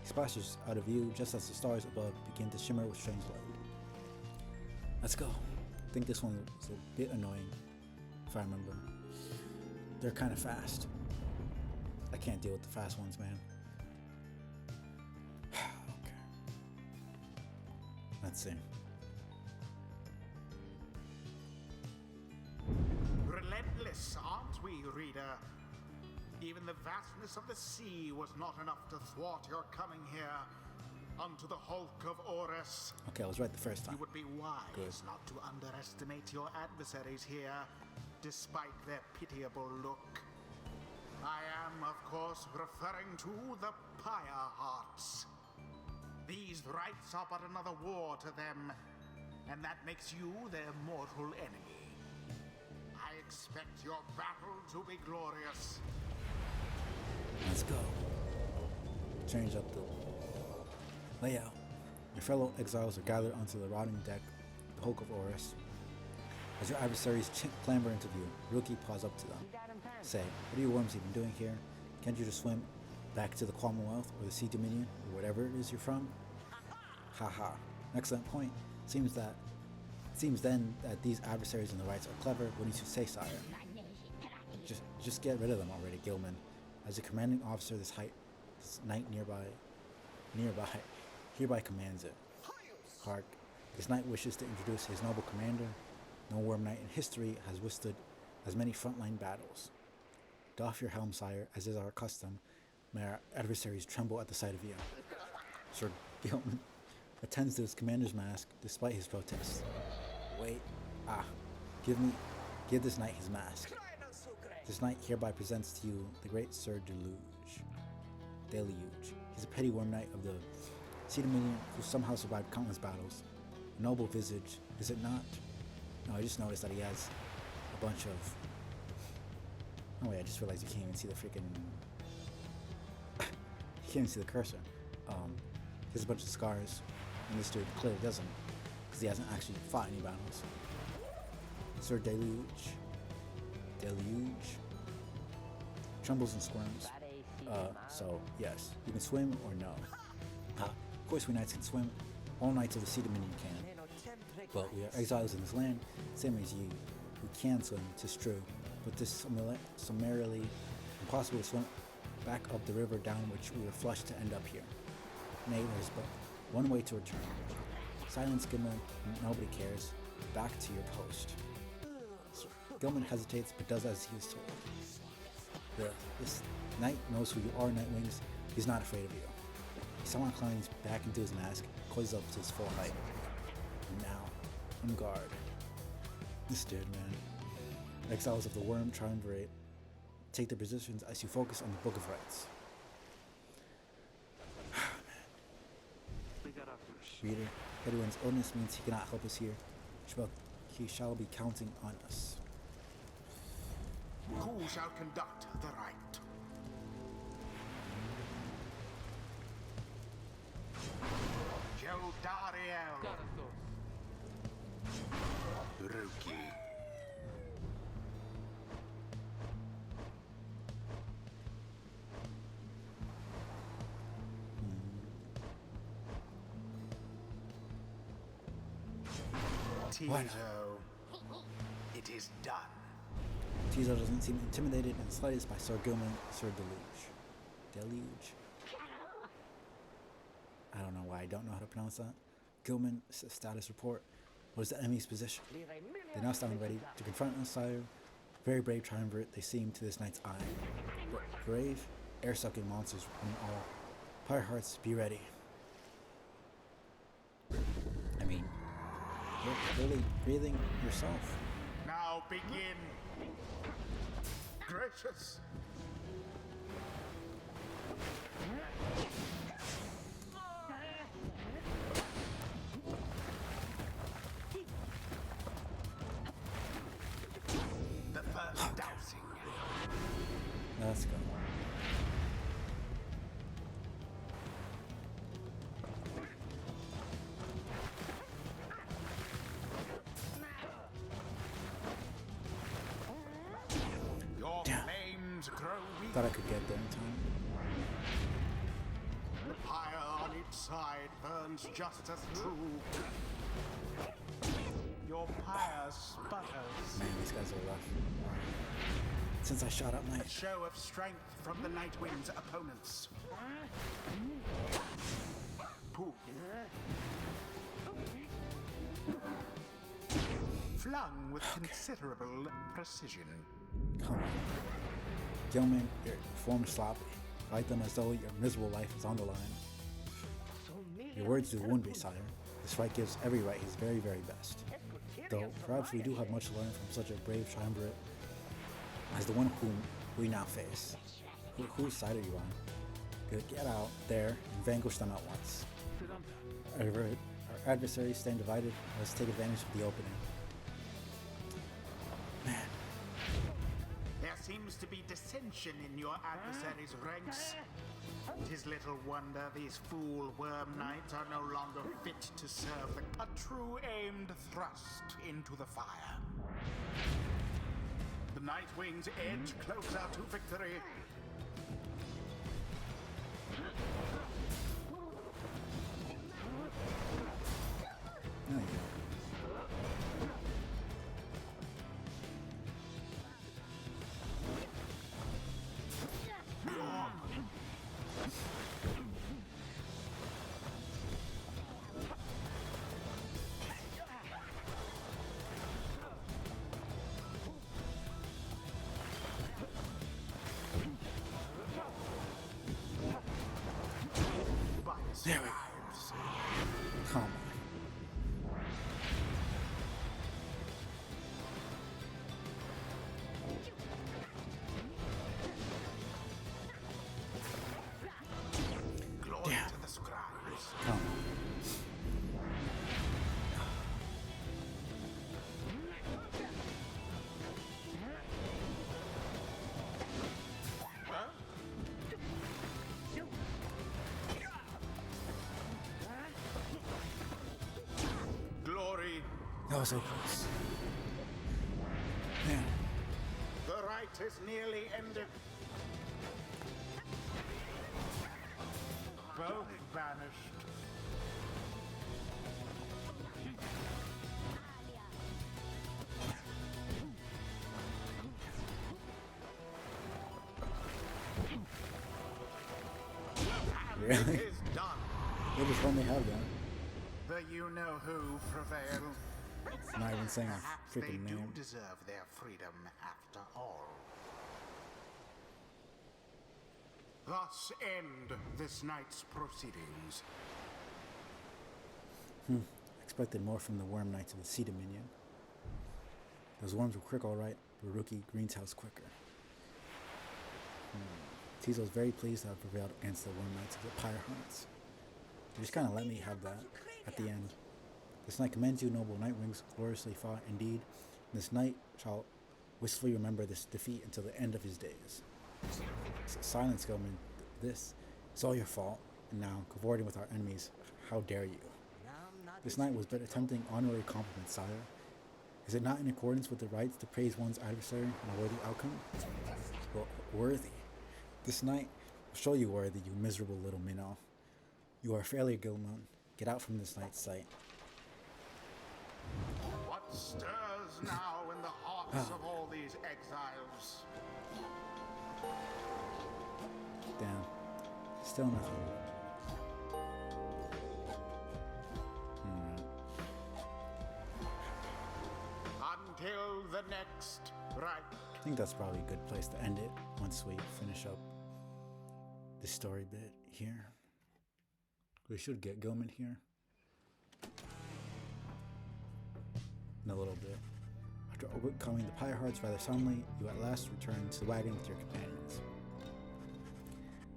He splashes out of view just as the stars above begin to shimmer with strange light. Let's go. I think this one was a bit annoying, if I remember. They're kind of fast. I can't deal with the fast ones, man. Okay. Let's see. Relentless, aren't we, reader? Even the vastness of the sea was not enough to thwart your coming here unto the hulk of Orus. Okay, I was right the first time. You would be wise Good. not to underestimate your adversaries here, despite their pitiable look. I am, of course, referring to the Pyre Hearts. These rites are but another war to them, and that makes you their mortal enemy. I expect your battle to be glorious. Let's go. Change up the layout. Your fellow exiles are gathered onto the rotting deck, the hulk of Orus. As your adversaries clamber into view, Rookie paws up to them. Say, what are you worms even doing here? Can't you just swim back to the Commonwealth or the Sea Dominion or whatever it is you're from? Haha. Excellent point. Seems then that these adversaries in the rights are clever, wouldn't you say, sire? Just get rid of them already, Gilman. As the commanding officer, this knight hereby commands it. Hark, this knight wishes to introduce his noble commander. No worm knight in history has withstood as many frontline battles. Doff your helm, sire, as is our custom. May our adversaries tremble at the sight of you. Sir Gilman attends to his commander's mask despite his protests. Wait, give this knight his mask. This knight hereby presents to you the great Sir Deluge. He's a petty worm knight of the Sea Dominion who somehow survived countless battles. A noble visage, is it not? No, I just noticed that he has a bunch of... Oh wait, I just realized you can't even see the freaking... you can't even see the cursor. He has a bunch of scars, and this dude clearly doesn't, because he hasn't actually fought any battles. Sir Deluge. Trembles and squirms. So, yes, you can swim or no. Of course we knights can swim. All knights of the Sea Dominion can. But we are exiles in this land, same as you, who can swim, 'tis true. But 'tis summarily impossible to swim back up the river down which we were flushed to end up here. Nay, there's but one way to return. Silence, Gilman, nobody cares. Back to your post. Gilman hesitates, but does as he is told. This knight knows who you are, Nightwings. He's not afraid of you. He somehow climbs back into his mask, coils up to his full height. And now, on guard. This dude, man. Exiles of the Worm Triumvirate, take their positions as you focus on the Book of Rites. Reader, Edwin's illness means he cannot help us here. He shall be counting on us. Who shall conduct the rite? Jeldariel. Rookie. Tizo. It is done. Tizo doesn't seem intimidated in the slightest by Sir Gilman, Sir Deluge. I don't know why I don't know how to pronounce that. Gilman, status report. What is the enemy's position? They now stand ready to confront us, sire. Very brave triumvirate they seem to this knight's eye. But brave, air-sucking monsters running all. Pyre Hearts, be ready. I mean, you're really breathing yourself. Now begin. Gracious. The first dousing. Let's go. Your flames grow weak. Thought I could get there in time. The pyre on each side burns just as true. your pyre sputters. Man, these guys are rough. Since I shot up A Night. show of strength from the Nightwing's opponents. Poof. Flung with considerable precision. Come on. Gilman, your form sloppy. Fight them as though your miserable life is on the line. Your words do wound me, sire. This fight gives every right his very, very best. Though perhaps we do have much to learn from such a brave triumvirate as the one whom we now face. Whose side are you on? Get out there and vanquish them at once. Our adversaries stand divided. Let's take advantage of the opening. Man. There seems to be dissension in your adversaries' ranks. 'Tis little wonder these fool worm knights are no longer fit to serve a true aimed thrust into the fire. The Nightwing's edge closer to victory. There you go. There we go. Come on. Glory Damn. to the scribes. Come on. Glory. That was so close. Man. The right is nearly ended. Both banished. And Really? it is done. They just let me have that. The you-know-who prevail. Not even saying Perhaps a they freaking do name. deserve their freedom after all. Thus end this night's proceedings. Expected more from the Worm Knights of the Sea Dominion. Those worms were quick, alright, but rookie Green's house quicker. Tizo's very pleased to have prevailed against the Worm Knights of the Pyre Hunts. They just kind of let me have that at the end. This knight commends you, noble Nightwings, gloriously fought indeed. This knight shall wistfully remember this defeat until the end of his days. Silence, Gilman. This is all your fault. And now, cavorting with our enemies, how dare you? This knight was but attempting honorary compliments, sire. Is it not in accordance with the rights to praise one's adversary and a worthy outcome? Well, worthy. This knight will show you worthy, you miserable little minnow. You are a failure, Gilman. Get out from this knight's sight. What stirs now in the hearts of all these exiles? Damn. Still nothing. Until the next right. I think that's probably a good place to end it once we finish up the story bit here. We should get Gilman here in a little bit. After overcoming the Pyre Hearts rather soundly, you at last return to the wagon with your companions.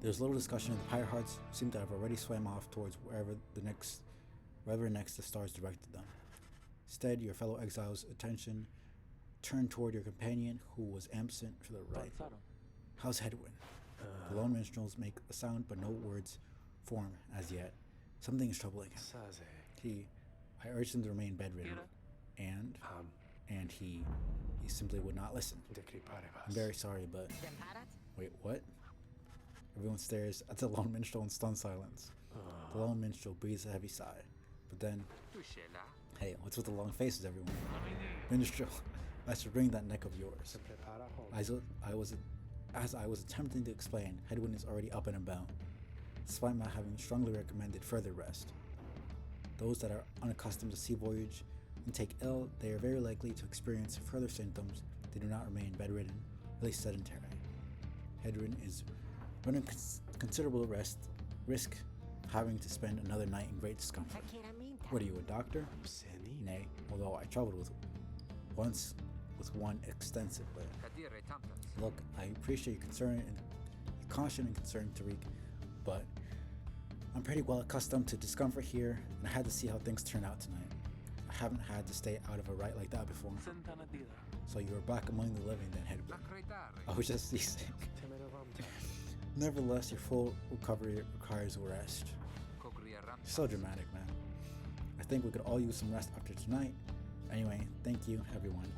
There was little discussion, and the Pyre Hearts seemed to have already swam off towards wherever next the stars directed them. Instead, your fellow exiles' attention turned toward your companion, who was absent to the right. How's Hedwin? The lone minstrels make a sound, but no words form as yet. Something is troubling him. I urged him to remain bedridden, and he simply would not listen. I'm very sorry, but wait, what? Everyone stares at the lone minstrel in stunned silence. The lone minstrel breathes a heavy sigh, but then, Hey, what's with the long faces, everyone? Minstrel, I should bring that neck of yours. As I was attempting to explain, Hedwyn is already up and about, despite my having strongly recommended further rest. Those that are unaccustomed to sea voyage and take ill, they are very likely to experience further symptoms. They do not remain bedridden, at least sedentary. Hedwyn is running considerable risk having to spend another night in great discomfort. What are you, a doctor? Nay, although I traveled once with one extensively. Look, I appreciate your caution and concern, Tariq, but I'm pretty well accustomed to discomfort here, and I had to see how things turn out tonight. I haven't had to stay out of a rite like that before. So you are back among the living then, Hedwyn. I was just seasick. Nevertheless, your full recovery requires a rest. You're so dramatic, man. I think we could all use some rest after tonight. Anyway, thank you, everyone.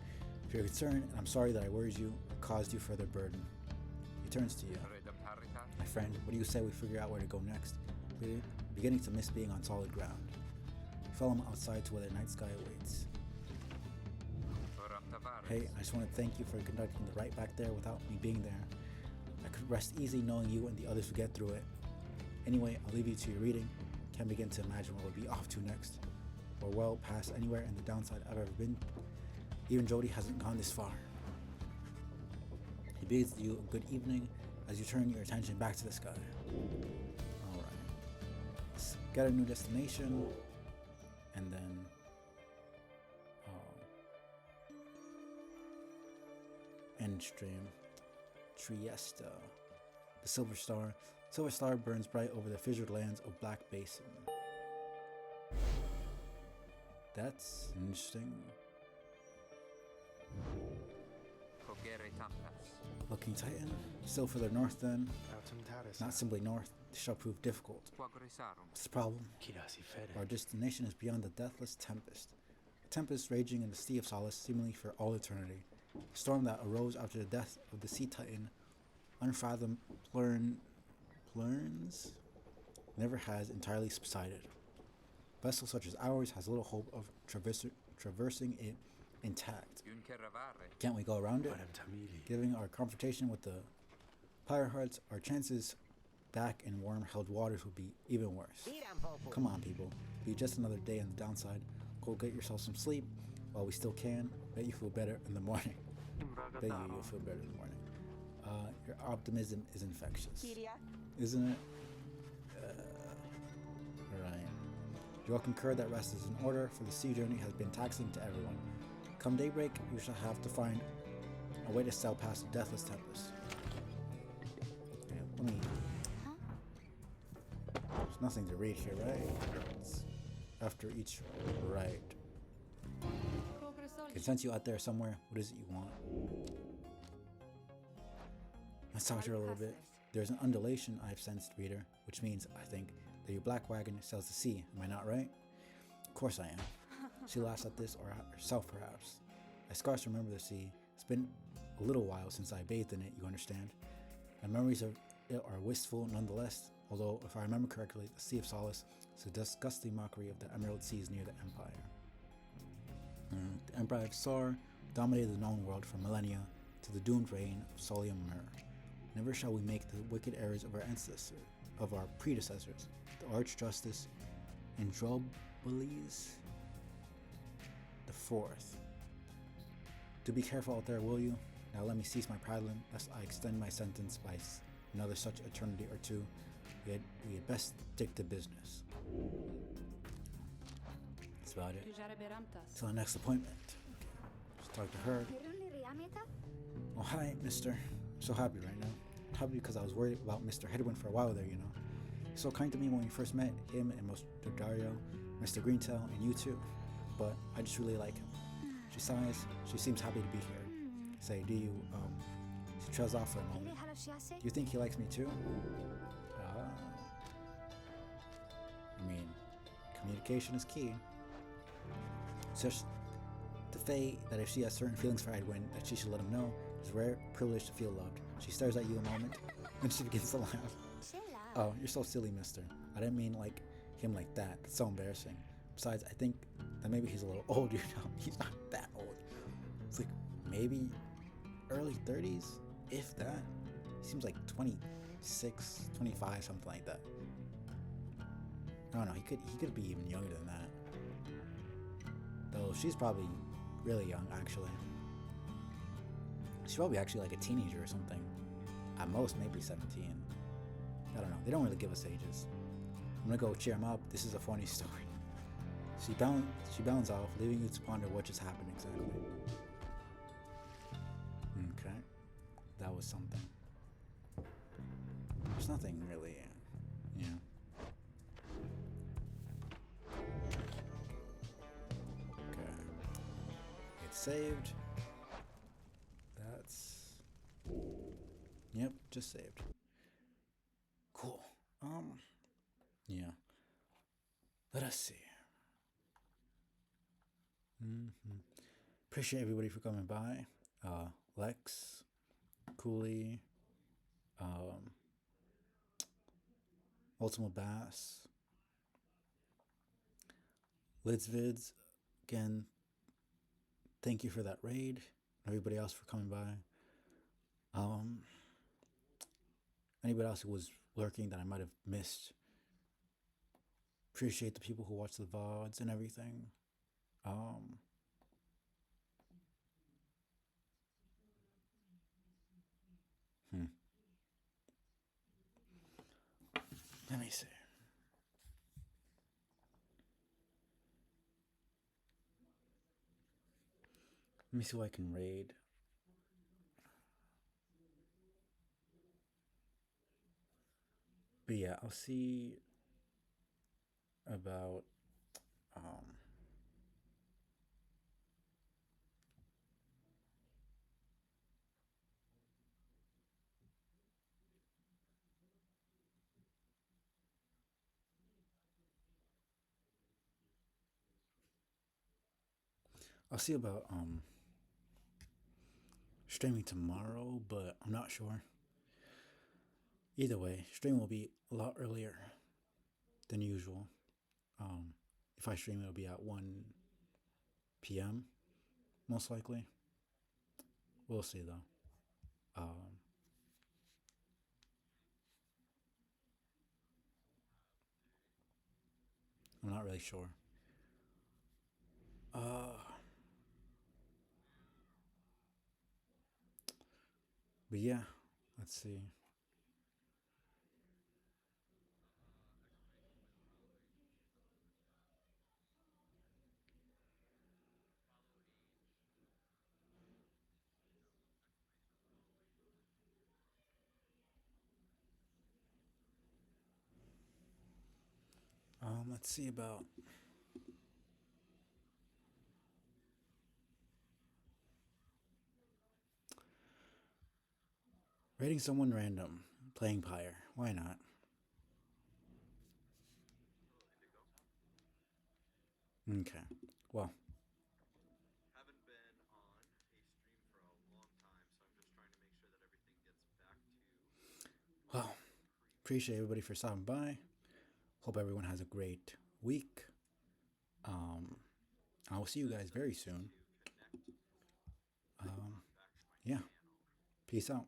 If you're concerned, and I'm sorry that I worried you or caused you further burden. He turns to you. My friend, what do you say we figure out where to go next? We're beginning to miss being on solid ground. Follow him outside to where the night sky awaits. Hey, I just want to thank you for conducting the rite back there without me being there. I could rest easy knowing you and the others would get through it. Anyway, I'll leave you to your reading. Can't begin to imagine what we'll be off to next. We're well past anywhere in the downside I've ever been. Even Jody hasn't gone this far. He bids you a good evening as you turn your attention back to the sky. Alright. Let's get a new destination. And then end stream. Trieste. The Silver Star. Silver Star burns bright over the fissured lands of Black Basin. That's interesting. Looking Titan. Still further north then. Not simply north. This shall prove difficult. What's the problem? Our destination is beyond the deathless Tempest. A tempest raging in the Sea of Solace seemingly for all eternity. A storm that arose after the death of the Sea Titan, unfathomed plurns, never has entirely subsided. A vessel such as ours has little hope of traversing it intact. Can't we go around it? Given our confrontation with the pyre hearts, our chances back in warm held waters would be even worse. Come on, people. Be just another day on the downside. Go get yourself some sleep while we still can. Bet you feel better in the morning. Bet you'll feel better in the morning. Your optimism is infectious, isn't it? Right. You all concur that rest is in order, for the sea journey has been taxing to everyone. Come daybreak, you shall have to find a way to sail past the deathless tempest. Yeah, let me. There's nothing to read here, right? It's after each rite. Can sense you out there somewhere. What is it you want? Let's talk to her a little bit. There's an undulation I've sensed, reader, which means, I think, that your black wagon sails the sea. Am I not right? Of course I am. She laughs at this, or at herself perhaps. I scarce remember the sea. It's been a little while since I bathed in it, you understand. My memories of it are wistful nonetheless, although, if I remember correctly, the Sea of Solace is a disgusting mockery of the emerald seas near the Empire. The Empire of Sar dominated the known world from millennia to the doomed reign of Solium Mur. Never shall we make the wicked errors of our predecessors, the Archjustice Androboles the Fourth. Do be careful out there, will you? Now let me cease my prattling, lest I extend my sentence by another such eternity or two. We had best stick to business. That's about it. Till our next appointment. Just talk to her. Oh, hi, mister. I'm so happy right now. I'm happy because I was worried about Mr. Hedwyn for a while there, you know. He's so kind to me when we first met, him and Mr. Dario, Mr. Greentail, and you too. But I just really like him. She sighs. She seems happy to be here. Say, do you, she trails off for a moment. Do you think he likes me too? I mean, communication is key. It's just to Faye that if she has certain feelings for Edwin, that she should let him know. It's a rare privilege to feel loved. She stares at you a moment, then she begins to laugh. Oh, you're so silly, mister. I didn't mean like him like that. That's so embarrassing. I'm Besides, I think that maybe he's a little older now. He's not that old. It's like maybe early 30s, if that. He seems like 26, 25, something like that. I don't know. He could be even younger than that. Though she's probably really young, actually. She's probably actually like a teenager or something. At most, maybe 17. I don't know. They don't really give us ages. I'm gonna go cheer him up. This is a funny story. She bounds off, leaving you to ponder what just happened exactly. Okay, that was something. There's nothing really, yeah. Okay, it's saved. That's yep, just saved. Cool. Yeah. Let us see. Mm-hmm. Appreciate everybody for coming by. Lex, Cooley, um, Ultimate Bass, Lidsvids. Again, thank you for that raid. Everybody else for coming by. Um, Anybody else who was lurking that I might have missed. Appreciate the people who watch the VODs and everything. Um, hmm. Let me see. Let me see who I can raid. But yeah, I'll see about um I'll see about streaming tomorrow, but I'm not sure. Either way, stream will be a lot earlier than usual. Um, if I stream, it'll be at 1 p.m. most likely. We'll see though. Um, I'm not really sure. Uh, but yeah, let's see. Let's see about rating someone random, playing Pyre. Why not? Okay. Well, well, appreciate everybody for stopping by. Hope everyone has a great week. Um, I will see you guys very soon. Yeah. Peace out.